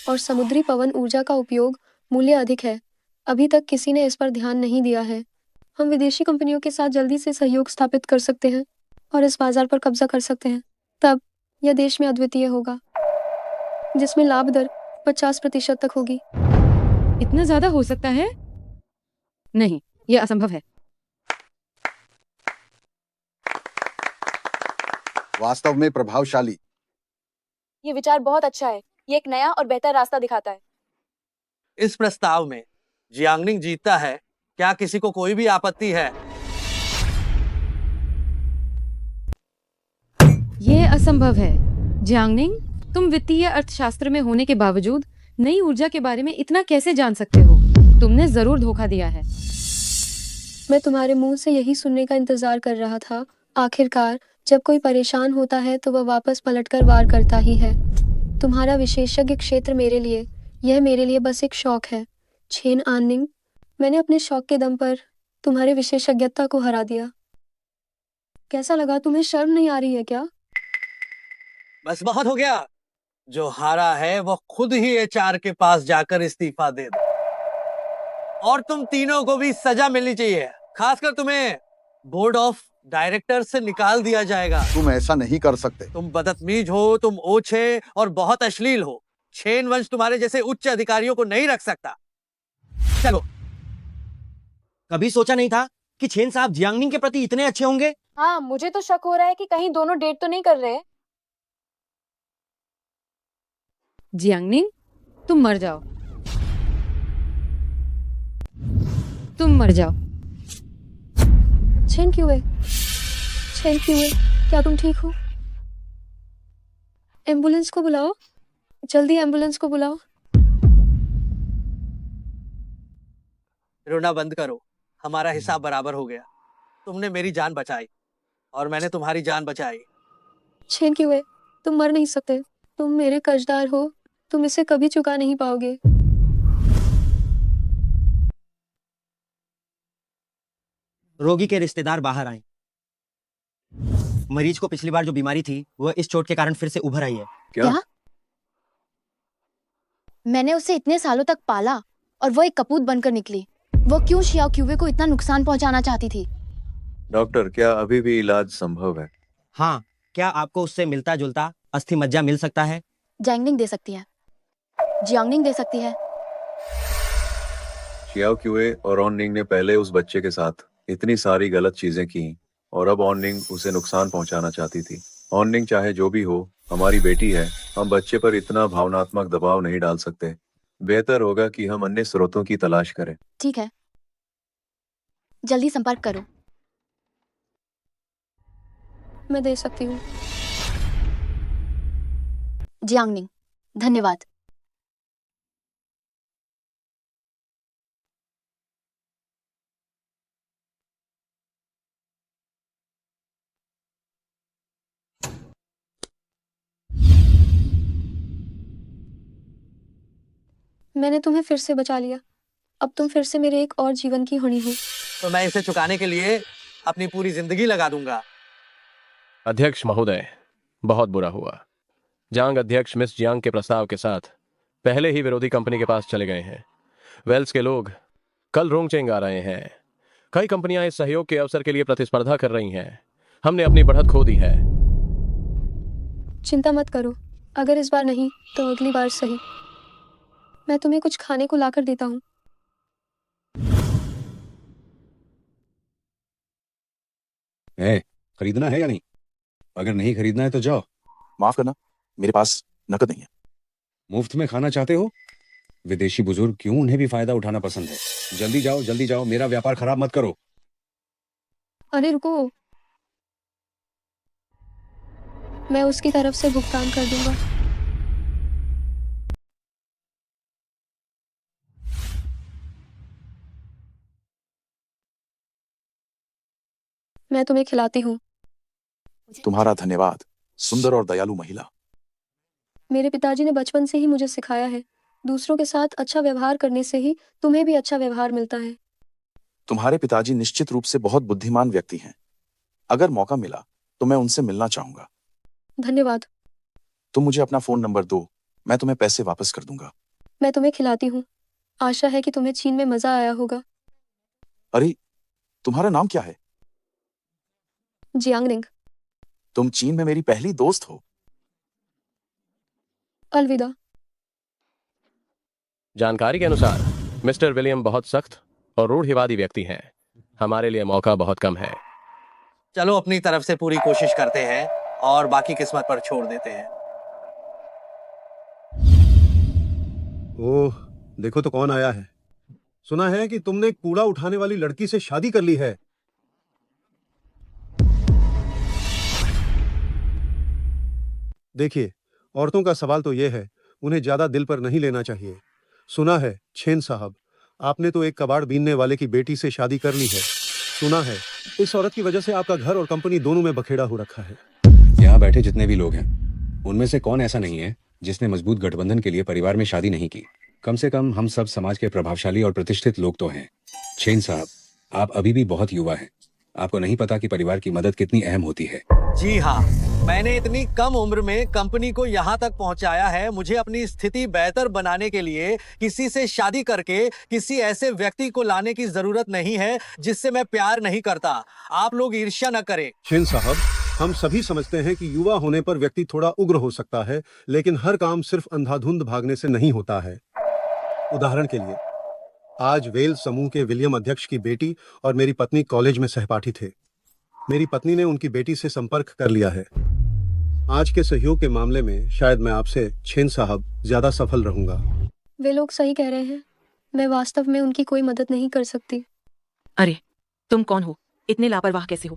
और समुद्री पवन ऊर्जा का उपयोग मूल्य अधिक है। अभी तक किसी ने इस पर ध्यान नहीं दिया है। हम विदेशी कंपनियों के साथ जल्दी से सहयोग स्थापित कर सकते हैं और इस बाजार पर कब्जा कर सकते हैं। तब यह देश में अद्वितीय होगा, जिसमें लाभ दर 50% तक होगी। इतना ज्यादा हो सकता है? नहीं, यह असंभव है। वास्तव में प्रभावशाली। ये विचार बहुत अच्छा है। ये एक नया और बेहतर रास्ता दिखाता है। इस प्रस्ताव में जियांगनिंग जीतता है। क्या किसी को कोई भी आपत्ति है? यह असंभव है। जियांगनिंग, तुम वित्तीय अर्थशास्त्र में होने के बावजूद नई ऊर्जा के बारे में इतना कैसे जान सकते हो? तुमने जरूर धोखा दिया है। मैं तुम्हारे मुंह से यही सुनने का इंतजार कर रहा था। आखिरकार जब कोई परेशान होता है तो वह वापस पलटकर वार करता ही है। तुम्हारा विशेषज्ञ क्षेत्र मेरे लिए बस एक शौक है। छेन आननिंग, मैंने अपने शौक के दम पर तुम्हारे विशेषज्ञता को हरा दिया। कैसा लगा? तुम्हें शर्म नहीं आ रही है क्या? बस बहुत हो गया। जो हारा है वो खुद ही एचआर के पास जाकर इस्तीफा दे दो। और तुम तीनों को भी सजा मिलनी चाहिए। खासकर तुम्हें बोर्ड ऑफ डायरेक्टर से निकाल दिया जाएगा। तुम ऐसा नहीं कर सकते। तुम बदतमीज हो, तुम ओछे और बहुत अश्लील हो। छेन वंश तुम्हारे जैसे उच्च अधिकारियों को नहीं रख सकता। चलो। कभी सोचा नहीं था कि छेन साहब जियांगनिंग के प्रति इतने अच्छे होंगे। हाँ, मुझे तो शक हो रहा है कि कहीं दोनों डेट तो नहीं कर रहे। जियांगनिंग, तुम मर जाओ। तुम मर जाओ। छेन क्यों है? क्या तुम ठीक हो? एम्बुलेंस को बुलाओ, जल्दी एम्बुलेंस को बुलाओ। रोना बंद करो। हमारा हिसाब बराबर हो गया। तुमने मेरी जान बचाई और मैंने तुम्हारी जान बचाई। छेन क्यों है? तुम मर नहीं सकते। तुम मेरे कर्जदार हो। तुम इसे कभी चुका नहीं पाओगे। रोगी के रिश्तेदार बाहर आए। मरीज को पिछली बार जो बीमारी थी वह इस चोट के कारण फिर से उभर आई है। क्या? मैंने उसे इतने सालों तक पाला और वो एक कपूत बनकर निकली। वो क्यों शियाओ क्यूवे को इतना नुकसान पहुंचाना चाहती थी? डॉक्टर, क्या अभी भी इलाज संभव है? हाँ, क्या आपको उससे मिलता जुलता अस्थि मज्जा मिल सकता है? जैंगनिंग दे सकती है, जियांगनिंग दे सकती है। शियाओ क्यूए और ऑननिंग ने पहले उस बच्चे के साथ इतनी सारी गलत चीजें की और अब ऑननिंग उसे नुकसान पहुंचाना चाहती थी। ऑननिंग चाहे जो भी हो, हमारी बेटी है। हम बच्चे पर इतना भावनात्मक दबाव नहीं डाल सकते। बेहतर होगा कि हम अन्य स्रोतों की तलाश करें। ठीक है, जल्दी संपर्क करो। मैं दे सकती हूँ। जियांगनिंग, धन्यवाद। मैंने तुम्हें फिर से बचा लिया। अब तुम फिर से मेरे एक और जीवन की हनी हो। तो मैं इसे चुकाने के लिए अपनी पूरी जिंदगी लगा दूंगा। अध्यक्ष महोदय, बहुत बुरा हुआ। जांग अध्यक्ष मिस जियांग के प्रस्ताव के साथ पहले ही विरोधी कंपनी के पास चले गए हैं। वेल्स के लोग कल रोंगचेंग आ रहे हैं। कई कंपनियां इस सहयोग के अवसर के लिए प्रतिस्पर्धा कर रही हैं। हमने अपनी बढ़त खो दी है। चिंता मत करो, अगर इस बार नहीं तो अगली बार सही। मैं तुम्हें कुछ खाने को लाकर देता हूँ। खरीदना है या नहीं? अगर नहीं खरीदना है तो जाओ। माफ करना, मेरे पास नकद नहीं है। मुफ्त में खाना चाहते हो? विदेशी बुजुर्ग क्यों, उन्हें भी फायदा उठाना पसंद है। जल्दी जाओ, मेरा व्यापार खराब मत करो। अरे रुको, मैं उसकी तरफ से भुगतान कर दूंगा। मैं तुम्हें खिलाती हूँ। तुम्हारा धन्यवाद, सुंदर और दयालु महिला। मेरे पिताजी ने बचपन से ही मुझे सिखाया है, दूसरों के साथ अच्छा व्यवहार करने से ही तुम्हें भी अच्छा व्यवहार मिलता है। तुम्हारे पिताजी निश्चित रूप से बहुत बुद्धिमान व्यक्ति हैं। अगर मौका मिला तो मैं उनसे मिलना चाहूंगा। धन्यवाद। तुम मुझे अपना फोन नंबर दो, मैं तुम्हें पैसे वापस कर दूंगा। मैं तुम्हें खिलाती हूँ। आशा है कि तुम्हें चीन में मजा आया होगा। अरे, तुम्हारा नाम क्या है? जियांगनिंग। तुम चीन में मेरी पहली दोस्त हो। अलविदा। जानकारी के अनुसार मिस्टर विलियम बहुत सख्त और रूढ़िवादी व्यक्ति हैं। हमारे लिए मौका बहुत कम है। चलो अपनी तरफ से पूरी कोशिश करते हैं और बाकी किस्मत पर छोड़ देते हैं। ओह, देखो तो कौन आया है। सुना है कि तुमने कूड़ा उठाने वाली लड़की से शादी कर ली है। देखिए, औरतों का सवाल तो यह है, उन्हें ज्यादा दिल पर नहीं लेना चाहिए। सुना है छेन साहब, आपने तो एक कबाड़ बीनने वाले की बेटी से शादी कर ली है। सुना है इस औरत की वजह से आपका घर और कंपनी दोनों में बखेड़ा हो रखा है। यहाँ बैठे जितने भी लोग हैं, उनमें से कौन ऐसा नहीं है जिसने मजबूत गठबंधन के लिए परिवार में शादी नहीं की। कम से कम हम सब समाज के प्रभावशाली और प्रतिष्ठित लोग तो हैं। छेन साहब, आप अभी भी बहुत युवा हैं। आपको नहीं पता कि परिवार की मदद कितनी अहम होती है। जी हाँ, मैंने इतनी कम उम्र में कंपनी को यहाँ तक पहुँचाया है। मुझे अपनी स्थिति बेहतर बनाने के लिए किसी से शादी करके किसी ऐसे व्यक्ति को लाने की जरूरत नहीं है जिससे मैं प्यार नहीं करता। आप लोग ईर्ष्या न करें। छेन साहब, हम सभी समझते हैं कि युवा होने पर व्यक्ति थोड़ा उग्र हो सकता है, लेकिन हर काम सिर्फ अंधाधुंध भागने से नहीं होता है। उदाहरण के लिए, आज वेल समूह के विलियम अध्यक्ष की बेटी और मेरी पत्नी कॉलेज में सहपाठी थे। मेरी पत्नी ने उनकी बेटी से संपर्क कर लिया है। आज के सहयोग के मामले में शायद मैं आपसे छेन साहब ज्यादा सफल रहूंगा। वे लोग सही कह रहे हैं। मैं वास्तव में उनकी कोई मदद नहीं कर सकती। अरे, तुम कौन हो? इतने लापरवाह कैसे हो?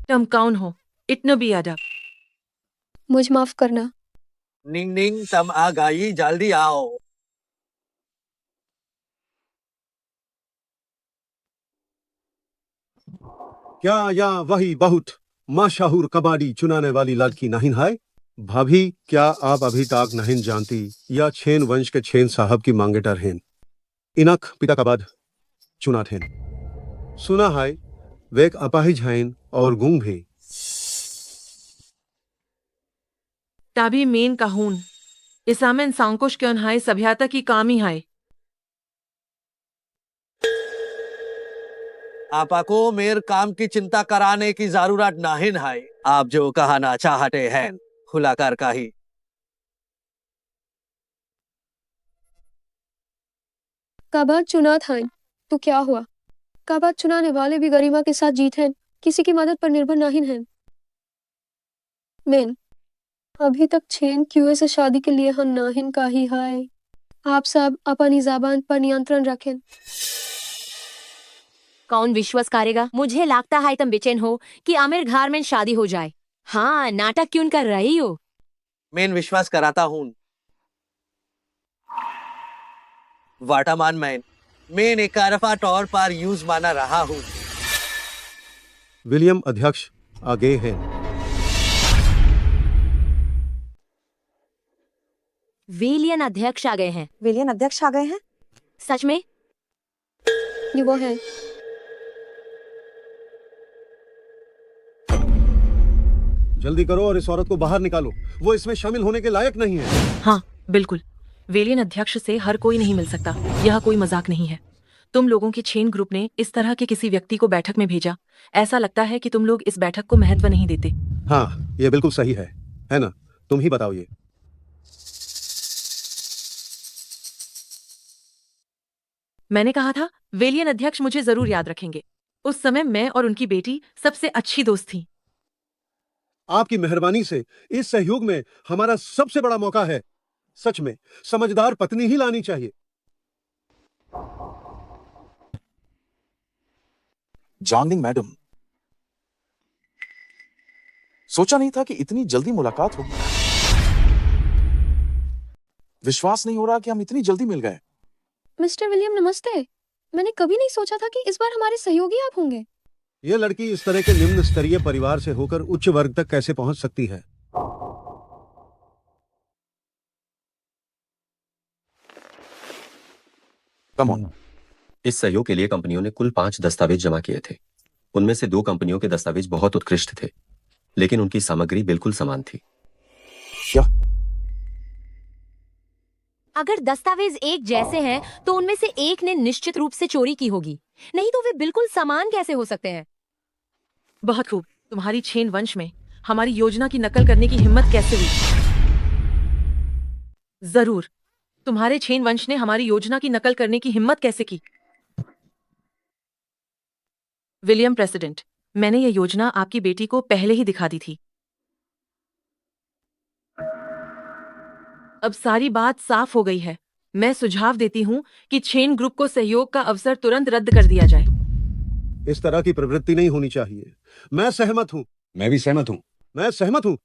तुम कौन हो? इतना भी अदब। मुझ माफ करना। निंग निंग, तुम आ गई, जल्दी आओ। क्या या वही बहुत माशाहूर कबाड़ी चुनाने वाली लड़की नहीं है? भाभी, क्या आप अभी तक नहीं जानती या छेन वंश के छेन साहब की मांगेटर हैं? इनक पिता का बाद चुना थे। सुना है वे एक अपाहिज हैं और गुंग भी। तभी मेन कहून इसामेन सांकुश क्यों है सभ्यता की कामी है। आपा को मेरे काम की चिंता कराने की जरूरत नहीं है। आप जो कहना चाहते हैं खुलाकर कही। काबाद चुना था तो क्या हुआ? काबाद चुनाने वाले भी गरिमा के साथ जीत हैं, किसी की मदद पर निर्भर नहीं हैं। मेन, अभी तक छेन क्यूए से शादी के लिए हम नाहिन का ही है। आप सब अपनी ज़बान पर नियंत्रण रखें। कौन विश्वास करेगा? मुझे लगता है तुम बेचैन हो कि आमिर घर में शादी हो जाए। हाँ, नाटक क्यों कर रही हो? मैं विश्वास कराता हूँ। वाटामान मैं एक तरफा तौर पर यूज माना रहा हूँ। विलियम अध्यक्ष आगे हैं। विलियन अध्यक्ष आ गए हैं। विलियन अध्यक्ष आ गए हैं? सच में? ये वो है। जल्दी करो और इस औरत को बाहर निकालो। वो इसमें शामिल होने के लायक नहीं है। हाँ, बिल्कुल। वेलियन अध्यक्ष से हर कोई नहीं मिल सकता। यह कोई मजाक नहीं है। तुम लोगों के छेन ग्रुप ने इस तरह के किसी व्यक्ति को बैठक में भेजा। ऐसा लगता है कि तुम लोग इस बैठक को महत्व नहीं देते। हाँ, ये बिल्कुल सही है ना? तुम ही बताओ। ये मैंने कहा था वेलियन अध्यक्ष मुझे जरूर याद रखेंगे। उस समय मैं और उनकी बेटी सबसे अच्छी दोस्त थी। आपकी मेहरबानी से इस सहयोग में हमारा सबसे बड़ा मौका है। सच में समझदार पत्नी ही लानी चाहिए। जांगनिंग मैडम, सोचा नहीं था कि इतनी जल्दी मुलाकात होगी। विश्वास नहीं हो रहा कि हम इतनी जल्दी मिल गए। मिस्टर विलियम, नमस्ते। मैंने कभी नहीं सोचा था कि इस बार हमारे सहयोगी आप होंगे। यह लड़की इस तरह के निम्न स्तरीय परिवार से होकर उच्च वर्ग तक कैसे पहुंच सकती है? Come on. इस सहयोग के लिए कंपनियों ने कुल 5 दस्तावेज जमा किए थे। उनमें से 2 कंपनियों के दस्तावेज बहुत उत्कृष्ट थे, लेकिन उनकी सामग्री बिल्कुल समान थी। अगर दस्तावेज एक जैसे हैं, तो उनमें से एक ने निश्चित रूप से चोरी की होगी, नहीं तो वे बिल्कुल समान कैसे हो सकते हैं? बहुत खूब। तुम्हारी छेन वंश में हमारी योजना की नकल करने की हिम्मत कैसे हुई? जरूर, तुम्हारे छेन वंश ने हमारी योजना की नकल करने की हिम्मत कैसे की? विलियम प्रेसिडेंट, मैंने यह योजना आपकी बेटी को पहले ही दिखा दी थी। अब सारी बात साफ हो गई है। मैं सुझाव देती हूं कि छेन ग्रुप को सहयोग का अवसर तुरंत रद्द कर दिया जाए। इस तरह की प्रवृत्ति नहीं होनी चाहिए। मैं सहमत हूं। मैं भी सहमत हूँ। मैं सहमत हूं।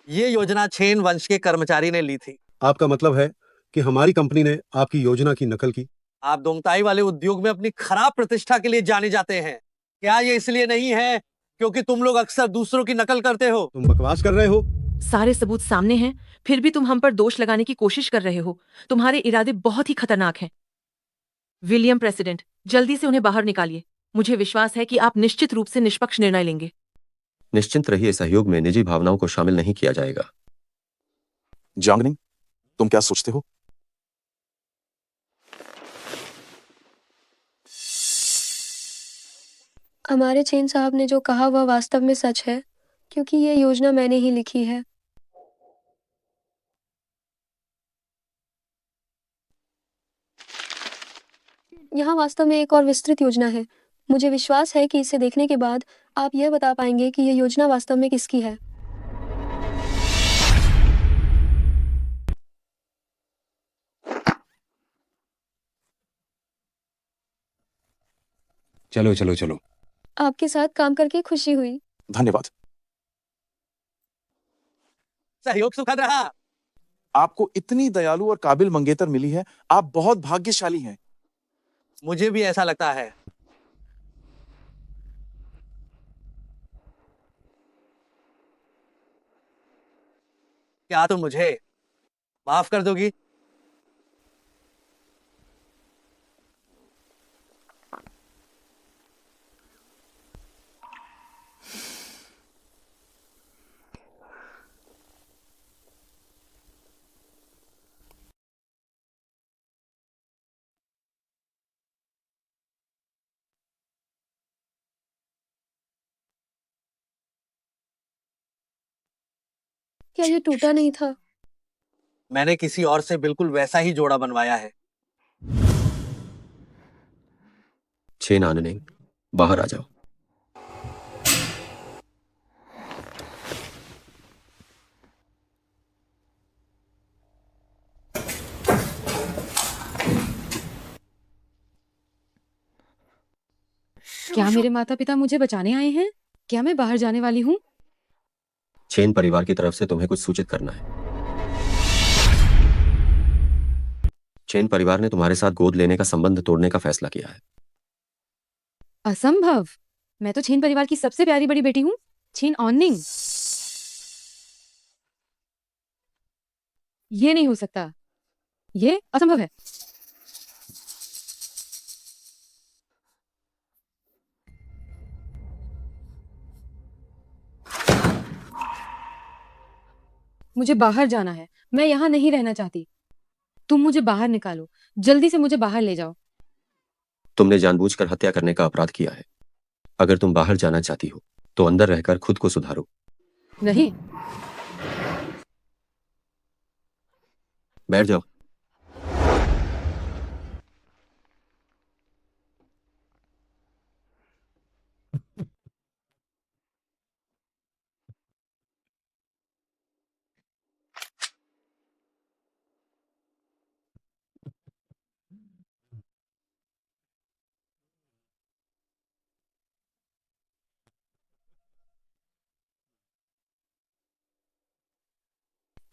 ये योजना छेन वंश के कर्मचारी ने ली थी। आपका मतलब है कि हमारी कंपनी ने आपकी योजना की नकल की? आप दोंगताई वाले उद्योग में अपनी खराब प्रतिष्ठा के लिए जाने जाते हैं। क्या ये इसलिए नहीं है क्योंकि तुम लोग अक्सर दूसरों की नकल करते हो? तुम बकवास कर रहे हो। सारे सबूत सामने हैं, फिर भी तुम हम पर दोष लगाने की कोशिश कर रहे हो। तुम्हारे इरादे बहुत ही खतरनाक हैं। विलियम प्रेसिडेंट, जल्दी से उन्हें बाहर निकालिए। मुझे विश्वास है कि आप निश्चित रूप से निष्पक्ष निर्णय लेंगे। निश्चिंत रहिए, सहयोग में निजी भावनाओं को शामिल नहीं किया जाएगा। जियांगनिंग, तुम क्या सोचते हो? हमारे चेन साहब ने जो कहा वह वास्तव में सच है, क्योंकि ये योजना मैंने ही लिखी है। यहाँ वास्तव में एक और विस्तृत योजना है। मुझे विश्वास है कि इसे देखने के बाद आप यह बता पाएंगे कि यह योजना वास्तव में किसकी है। चलो चलो चलो। आपके साथ काम करके खुशी हुई। धन्यवाद। सहयोग सुखद रहा। आपको इतनी दयालु और काबिल मंगेतर मिली है। आप बहुत भाग्यशाली हैं। मुझे भी ऐसा लगता है। क्या तुम मुझे माफ कर दोगी? क्या ये टूटा नहीं था? मैंने किसी और से बिल्कुल वैसा ही जोड़ा बनवाया है। छेन आनने, बाहर आ जाओ। क्या मेरे माता पिता मुझे बचाने आए हैं? क्या मैं बाहर जाने वाली हूँ? छेन परिवार की तरफ से तुम्हें कुछ सूचित करना है। छेन परिवार ने तुम्हारे साथ गोद लेने का संबंध तोड़ने का फैसला किया है। असंभव। मैं तो छेन परिवार की सबसे प्यारी बड़ी बेटी हूँ, छेन ऑननिंग। ये नहीं हो सकता। ये असंभव है। मुझे बाहर जाना है। मैं यहाँ नहीं रहना चाहती। तुम मुझे बाहर निकालो। जल्दी से मुझे बाहर ले जाओ। तुमने जानबूझकर हत्या करने का अपराध किया है। अगर तुम बाहर जाना चाहती हो तो अंदर रहकर खुद को सुधारो। नहीं। बैठ जाओ।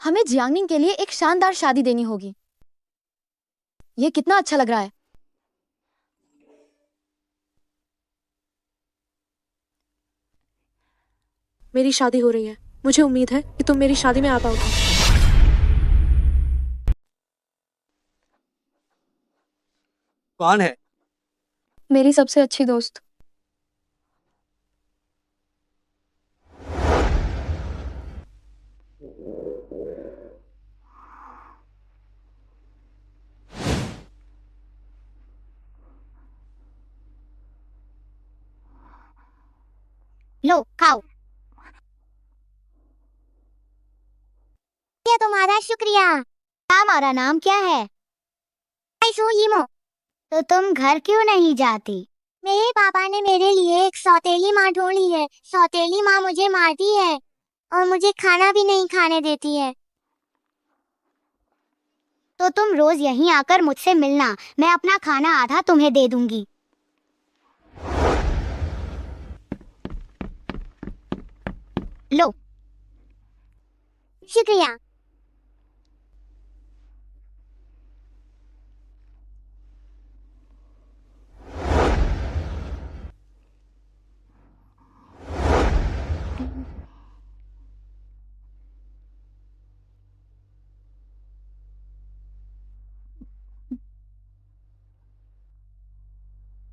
हमें जियांगनिंग के लिए एक शानदार शादी देनी होगी। ये कितना अच्छा लग रहा है। मेरी शादी हो रही है, मुझे उम्मीद है कि तुम मेरी शादी में आ पाओगे। कौन है? मेरी सबसे अच्छी दोस्त। लो खाओ। ये तुम्हारा शुक्रिया। हमारा नाम क्या है? यीमो। तो तुम घर क्यों नहीं जाती? मेरे पापा ने मेरे लिए एक सौतेली माँ ढूंढी है। सौतेली माँ मुझे मारती है और मुझे खाना भी नहीं खाने देती है। तो तुम रोज यहीं आकर मुझसे मिलना, मैं अपना खाना आधा तुम्हें दे दूंगी। लो। शुक्रिया।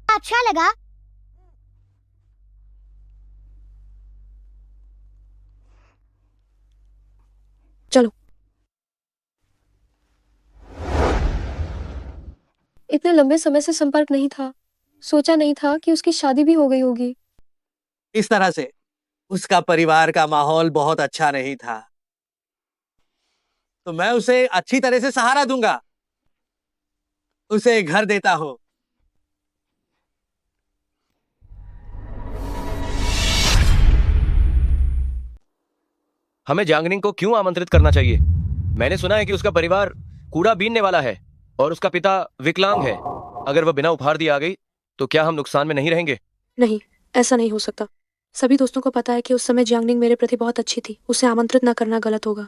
अच्छा लगा। चलो। इतने लंबे समय से संपर्क नहीं था, सोचा नहीं था कि उसकी शादी भी हो गई होगी। इस तरह से उसका परिवार का माहौल बहुत अच्छा नहीं था, तो मैं उसे अच्छी तरह से सहारा दूंगा, उसे घर देता हूं। हमें जियांगनिंग को क्यों आमंत्रित करना चाहिए? मैंने सुना है कि उसका परिवार कूड़ा बीनने वाला है और उसका पिता विकलांग है। अगर वह बिना उपहार दिए आ गई तो क्या हम नुकसान में नहीं रहेंगे? नहीं, ऐसा नहीं हो सकता। सभी दोस्तों को पता है कि उस समय जियांगनिंग मेरे प्रति बहुत अच्छी थी। उसे आमंत्रित न करना गलत होगा।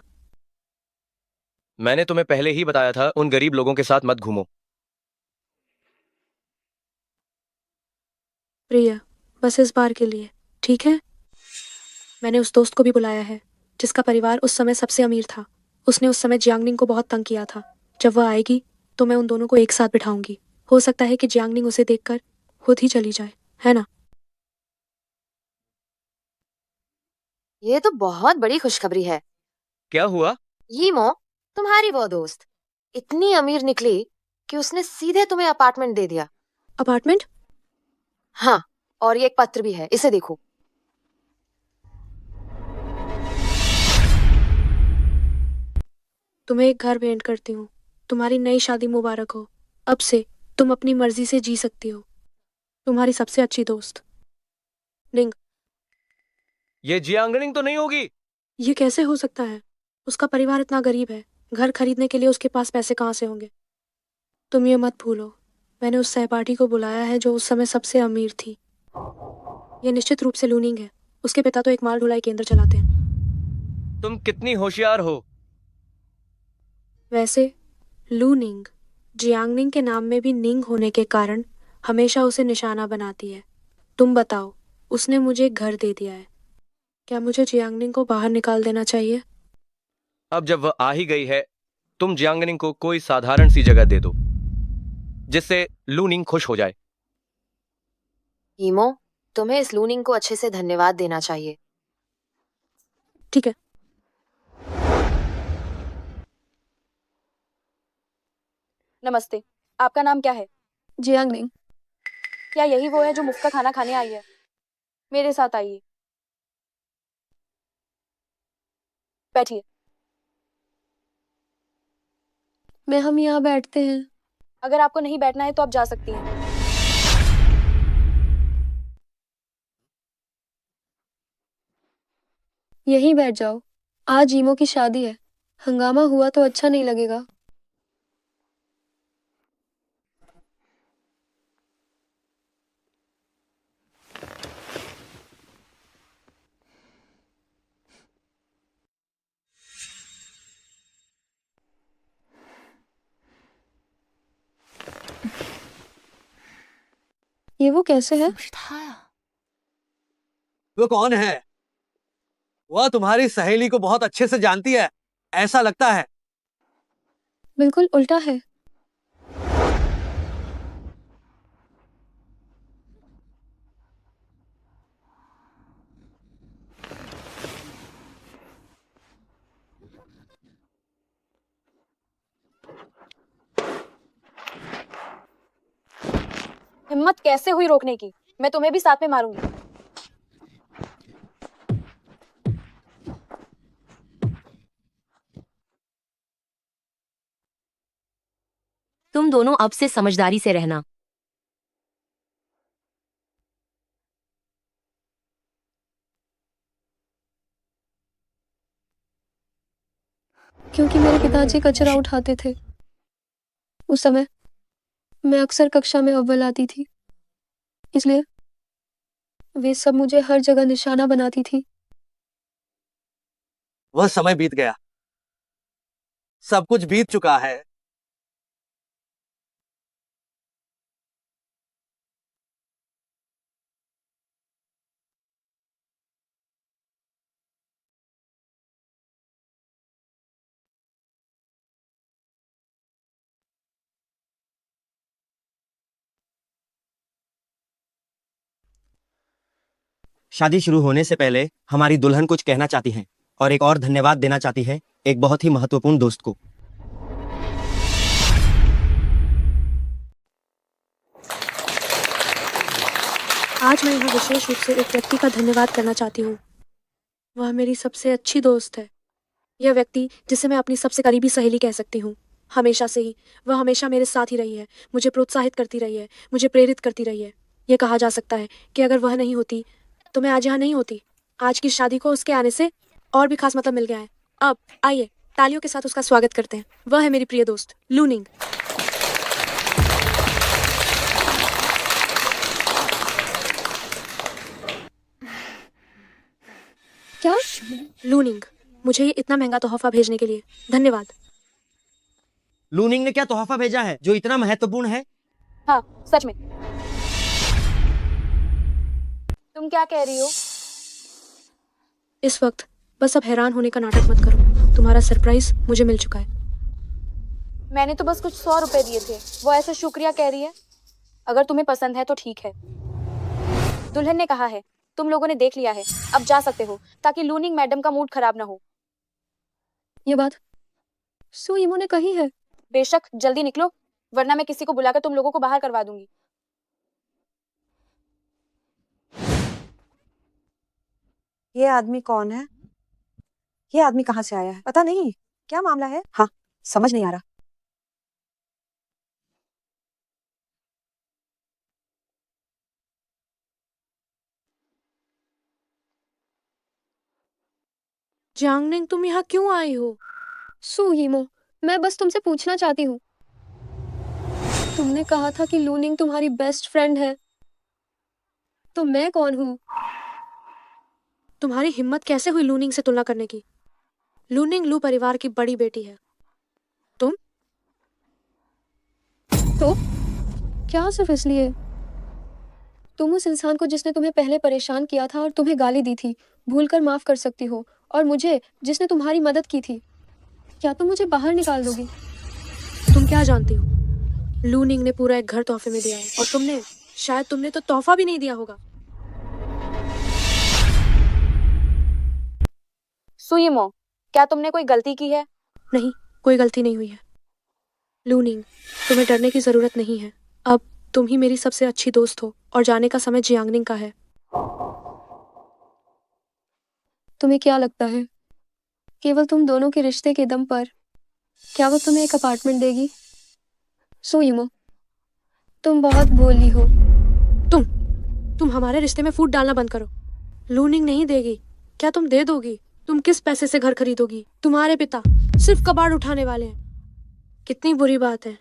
मैंने तुम्हें पहले ही बताया था, उन गरीब लोगों के साथ मत घूमो। प्रिया, बस इस बार के लिए, ठीक है? मैंने उस दोस्त को भी बुलाया है जिसका परिवार उस समय सबसे अमीर था। उसने उस समय जियांगनिंग को बहुत तंग किया था। जब वह आएगी तो मैं उन दोनों को एक साथ बिठाऊंगी। हो सकता है कि जियांगनिंग उसे देखकर खुद ही चली जाए, है ना? ये तो बहुत बड़ी खुशखबरी है। क्या हुआ? यीमो, तुम्हारी वो दोस्त इतनी अमीर निकली कि उसने सीधे तुम्हें अपार्टमेंट दे दिया। अपार्टमेंट? हाँ, और ये एक पत्र भी है, इसे देखो। तुम्हें एक घर भेंट करती हूँ। तुम्हारी नई शादी मुबारक हो। अब से तुम अपनी मर्जी से जी सकती हो। तुम्हारी सबसे अच्छी दोस्त निंग। ये जियांगनिंग तो नहीं होगी? ये कैसे हो सकता है? उसका परिवार इतना गरीब है, घर खरीदने के लिए उसके पास पैसे कहाँ से होंगे? तुम ये मत भूलो, मैंने उस सहपाठी को बुलाया है जो उस समय सबसे अमीर थी। ये निश्चित रूप से लूनिंग है। उसके पिता तो एक माल ढुलाई केंद्र चलाते हैं। तुम कितनी होशियार हो। वैसे लूनिंग जियांगनिंग के नाम में भी निंग होने के कारण हमेशा उसे निशाना बनाती है। तुम बताओ, उसने मुझे एक घर दे दिया है, क्या मुझे जियांगनिंग को बाहर निकाल देना चाहिए? अब जब वह आ ही गई है, तुम जियांगनिंग को कोई साधारण सी जगह दे दो जिससे लूनिंग खुश हो जाए। यीमो, तुम्हें इस लूनिंग को अच्छे से धन्यवाद देना चाहिए। ठीक है। नमस्ते, आपका नाम क्या है? जियांगनिंग। क्या यही वो है जो मुफ्त का खाना खाने आई है? मेरे साथ आइए। बैठिए। मैं हम यहाँ बैठते हैं। अगर आपको नहीं बैठना है तो आप जा सकती हैं। यहीं बैठ जाओ। आज ईमो की शादी है, हंगामा हुआ तो अच्छा नहीं लगेगा। ये वो कैसे है? वो कौन है? वह तुम्हारी सहेली को बहुत अच्छे से जानती है, ऐसा लगता है। बिल्कुल उल्टा है। हिम्मत कैसे हुई रोकने की? मैं तुम्हें भी साथ में मारूंगी। तुम दोनों अब से समझदारी से रहना। क्योंकि मेरे पिताजी कचरा उठाते थे। उस समय मैं अक्सर कक्षा में अव्वल आती थी, इसलिए वे सब मुझे हर जगह निशाना बनाती थी। वह समय बीत गया, सब कुछ बीत चुका है। शादी शुरू होने से पहले हमारी दुल्हन कुछ कहना चाहती हैं और एक और धन्यवाद देना चाहती है एक बहुत ही महत्वपूर्ण दोस्त को। आज मैं यहाँ विशेष रूप से एक व्यक्ति का धन्यवाद करना चाहती हूँ। वह मेरी सबसे अच्छी दोस्त है। यह व्यक्ति जिसे मैं अपनी सबसे करीबी सहेली कह सकती हूँ। हमेशा से ही वह हमेशा मेरे साथ ही रही है, मुझे प्रोत्साहित करती रही है, मुझे प्रेरित करती रही है। यह कहा जा सकता है कि अगर वह नहीं होती तो मैं आज यहाँ नहीं होती। आज की शादी को उसके आने से और भी खास मतलब मिल गया है। अब आइए तालियों के साथ उसका स्वागत करते हैं। वह है मेरी प्रिय दोस्त लूनिंग। क्या? लूनिंग, मुझे ये इतना महंगा तोहफा भेजने के लिए धन्यवाद। लूनिंग ने क्या तोहफा भेजा है जो इतना महत्वपूर्ण है? हाँ, सच में। तुम क्या कह रही हो? इस वक्त बस अब हैरान होने का नाटक मत करो। तुम्हारा सरप्राइज मुझे मिल चुका है। मैंने तो बस कुछ 100 रुपए दिए थे, वो ऐसे शुक्रिया कह रही है। अगर तुम्हें पसंद है तो ठीक है। दुल्हन ने कहा है, तुम लोगों ने देख लिया है, अब जा सकते हो ताकि लूनिंग मैडम का मूड खराब ना हो। ये बात सुईमो ने कही है। बेशक, जल्दी निकलो वरना मैं किसी को बुलाकर तुम लोगों को बाहर करवा दूंगी। ये आदमी कौन है? ये आदमी कहाँ से आया है? पता नहीं क्या मामला है। हाँ, समझ नहीं आ रहा। जांगनिंग, तुम यहाँ क्यों आई हो? सुईमो, मैं बस तुमसे पूछना चाहती हूँ। तुमने कहा था कि लूनिंग तुम्हारी बेस्ट फ्रेंड है, तो मैं कौन हूँ? तुम्हारी हिम्मत कैसे हुई लूनिंग से तुलना करने की? लूनिंग लू परिवार की बड़ी बेटी है। तुम तो क्या सिर्फ इसलिए? तुम उस इंसान को जिसने तुम्हें पहले परेशान किया था और तुम्हें गाली दी थी भूलकर माफ कर सकती हो, और मुझे जिसने तुम्हारी मदद की थी, क्या तुम मुझे बाहर निकाल दोगी? तुम क्या जानती हो, लूनिंग ने पूरा एक घर तोहफे में दिया है और तुमने तो तोहफा भी नहीं दिया होगा। सुईमो, क्या तुमने कोई गलती की है? नहीं, कोई गलती नहीं हुई है। लूनिंग, तुम्हें डरने की जरूरत नहीं है। अब तुम ही मेरी सबसे अच्छी दोस्त हो और जाने का समय जियांगनिंग का है। तुम्हें क्या लगता है, केवल तुम दोनों के रिश्ते के दम पर क्या वो तुम्हें एक अपार्टमेंट देगी? सुईमो, तुम बहुत भोली हो। तुम हमारे रिश्ते में फूट डालना बंद करो। लूनिंग नहीं देगी। क्या तुम दे दोगी? तुम किस पैसे से घर खरीदोगी? तुम्हारे पिता सिर्फ कबाड़ उठाने वाले हैं। कितनी बुरी बात है।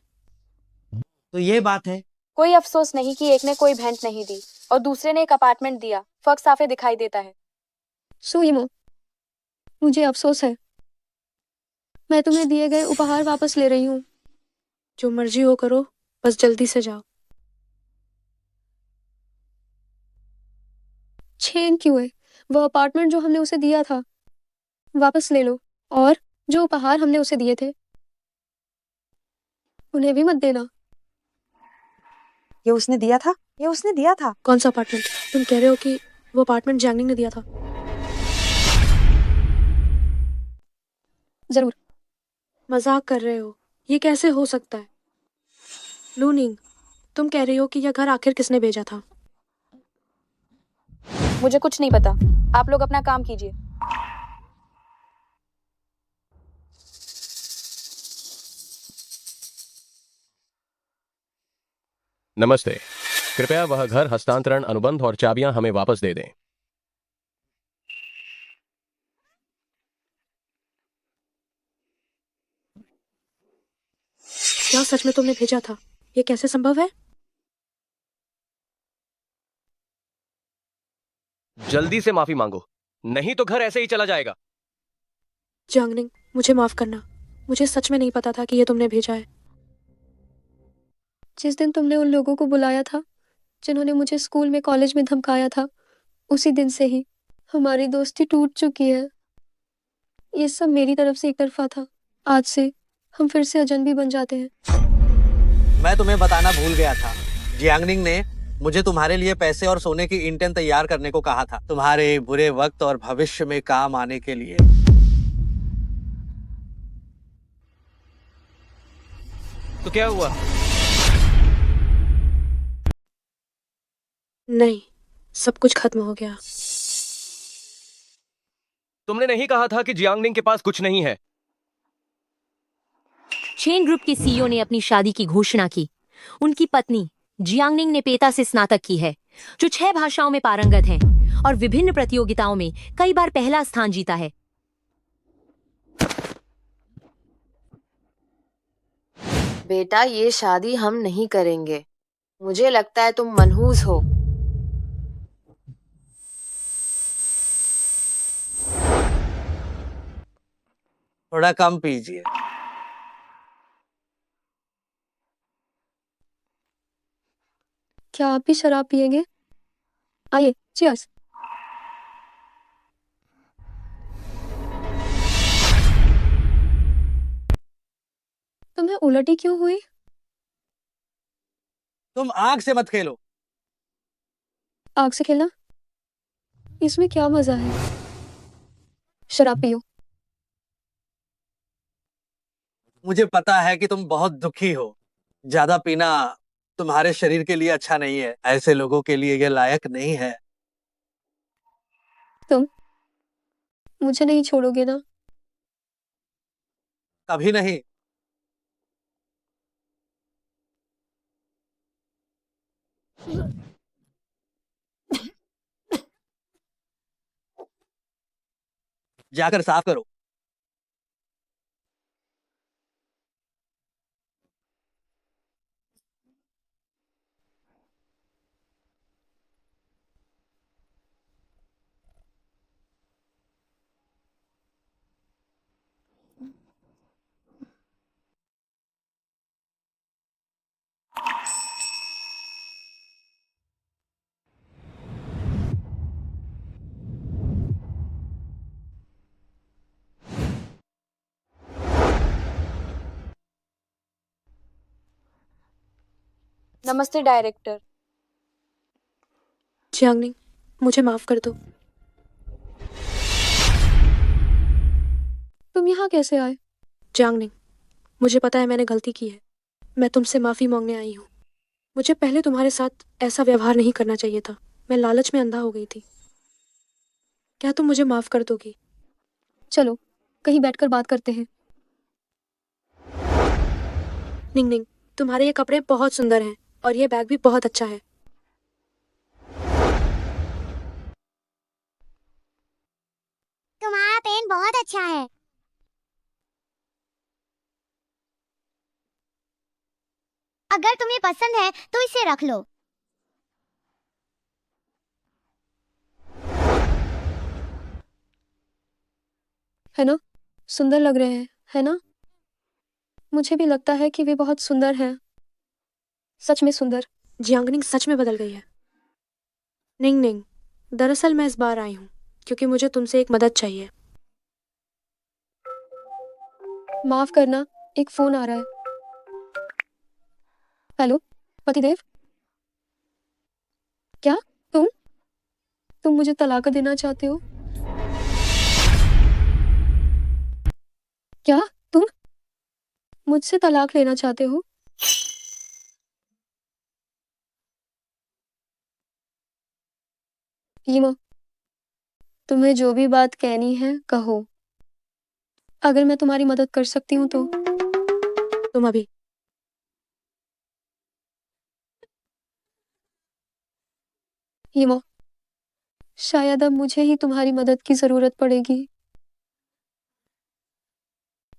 तो ये बात है। कोई अफसोस नहीं कि एक ने कोई भेंट नहीं दी और दूसरे ने एक अपार्टमेंट दिया। फर्क साफे दिखाई देता है। सुईमो, मुझे अफसोस है। मैं तुम्हें दिए गए उपहार वापस ले रही हूँ। जो मर्जी हो करो, बस जल्दी से जाओ। छेन क्यों है? वह अपार्टमेंट जो हमने उसे दिया था, वापस ले लो, और जो उपहार हमने उसे दिए थे उन्हें भी मत देना। ये उसने दिया था, ये उसने दिया था। कौन सा अपार्टमेंट? तुम कह रहे हो कि वो अपार्टमेंट जियांगनिंग ने दिया था? जरूर। मजाक कर रहे हो? ये कैसे हो सकता है? लूनिंग, तुम कह रही हो कि यह घर आखिर किसने भेजा था? मुझे कुछ नहीं पता, आप लोग अपना काम कीजिए। नमस्ते, कृपया वह घर हस्तांतरण अनुबंध और चाबियां हमें वापस दे दें। क्या सच में तुमने भेजा था? ये कैसे संभव है? जल्दी से माफी मांगो, नहीं तो घर ऐसे ही चला जाएगा। जियांगनिंग, मुझे माफ करना। मुझे सच में नहीं पता था कि ये तुमने भेजा है। जिस दिन तुमने उन लोगों को बुलाया था जिन्होंने मुझे स्कूल में कॉलेज में धमकाया था, उसी दिन से ही हमारी दोस्ती टूट चुकी है। ये सब मेरी तरफ से एक तरफा था। आज से हम फिर से अजनबी बन जाते हैं। मैं तुम्हें बताना भूल गया था, जियांगनिंग ने मुझे तुम्हारे लिए पैसे और सोने की इंटेन तैयार करने को कहा था, तुम्हारे बुरे वक्त और भविष्य में काम आने के लिए। तो क्या हुआ? नहीं, सब कुछ खत्म हो गया। तुमने नहीं कहा था कि जियांगनिंग के पास कुछ नहीं है? चेन ग्रुप के सीईओ ने अपनी शादी की घोषणा की। उनकी पत्नी जियांगनिंग ने पेता से स्नातक की है, जो 6 भाषाओं में पारंगत हैं और विभिन्न प्रतियोगिताओं में कई बार पहला स्थान जीता है। बेटा, ये शादी हम नहीं करेंगे। मुझे लगता है तुम मनहूस हो। थोड़ा कम पीजिए। क्या आप भी शराब पिएंगे? आइए, चीयर्स। तुम्हें उलटी क्यों हुई? तुम आग से मत खेलो। आग से खेलना? इसमें क्या मजा है? शराब पियो। मुझे पता है कि तुम बहुत दुखी हो। ज्यादा पीना तुम्हारे शरीर के लिए अच्छा नहीं है। ऐसे लोगों के लिए ये लायक नहीं है। तुम मुझे नहीं छोड़ोगे ना? कभी नहीं। जाकर साफ करो। नमस्ते डायरेक्टर। जियांगनिंग, मुझे माफ कर दो। तुम यहाँ कैसे आए? जियांगनिंग, मुझे पता है मैंने गलती की है। मैं तुमसे माफी मांगने आई हूँ। मुझे पहले तुम्हारे साथ ऐसा व्यवहार नहीं करना चाहिए था। मैं लालच में अंधा हो गई थी। क्या तुम मुझे माफ कर दोगी? चलो, कहीं बैठकर बात करते हैं। निंग निंग, तुम्हारे ये कपड़े बहुत सुंदर हैं और ये बैग भी बहुत अच्छा है। तुम्हारा पेन बहुत अच्छा है। अगर तुम्हें पसंद है तो इसे रख लो। है ना? सुंदर लग रहे हैं, है ना? मुझे भी लगता है कि वे बहुत सुंदर हैं। सच में सुंदर। जियांगनिंग सच में बदल गई है। निंग निंग, दरअसल मैं इस बार आई हूँ क्योंकि मुझे तुमसे एक मदद चाहिए। माफ करना, एक फोन आ रहा है। हेलो, पतिदेव? क्या? तुम मुझे तलाक देना चाहते हो? क्या? तुम मुझसे तलाक लेना चाहते हो? ईमो, तुम्हें जो भी बात कहनी है कहो। अगर मैं तुम्हारी मदद कर सकती हूँ तो। तुम अभी ईमो, शायद अब मुझे ही तुम्हारी मदद की जरूरत पड़ेगी।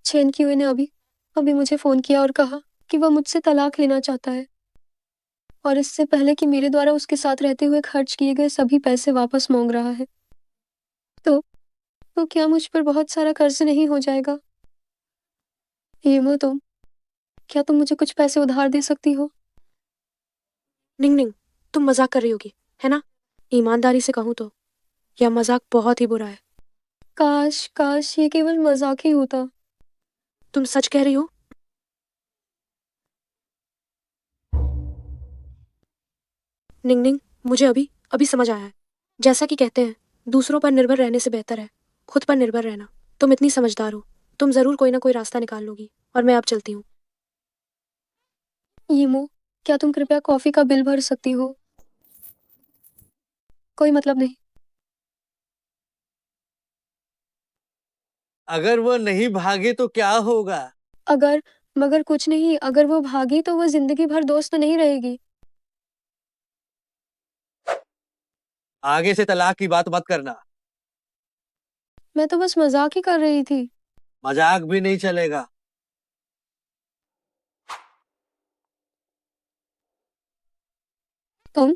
चेन क्यूए ने अभी अभी मुझे फोन किया और कहा कि वह मुझसे तलाक लेना चाहता है, और इससे पहले कि मेरे द्वारा उसके साथ रहते हुए खर्च किए गए सभी पैसे वापस मांग रहा है। तो क्या मुझ पर बहुत सारा कर्ज नहीं हो जाएगा? ईमो, क्या तुम मुझे कुछ पैसे उधार दे सकती हो? निंग निंग, तुम मजाक कर रही होगी, है ना? ईमानदारी से कहूँ तो यह मजाक बहुत ही बुरा है। काश काश ये केवल मजाक ही होता। तुम सच कह रही हो? निंग निंग, मुझे अभी अभी समझ आया है। जैसा कि कहते हैं, दूसरों पर निर्भर रहने से बेहतर है खुद पर निर्भर रहना। तुम इतनी समझदार हो, तुम जरूर कोई ना कोई रास्ता निकाल लोगी, और मैं अब चलती हूँ। ईमो, क्या तुम कृपया कॉफी का बिल भर सकती हो? कोई मतलब नहीं। अगर वो नहीं भागे तो क्या होगा? मगर कुछ नहीं, अगर वो भागी तो वो जिंदगी भर दोस्त नहीं रहेगी। आगे से तलाक की बात मत करना। मैं तो बस मजाक ही कर रही थी। मजाक भी नहीं चलेगा। तुम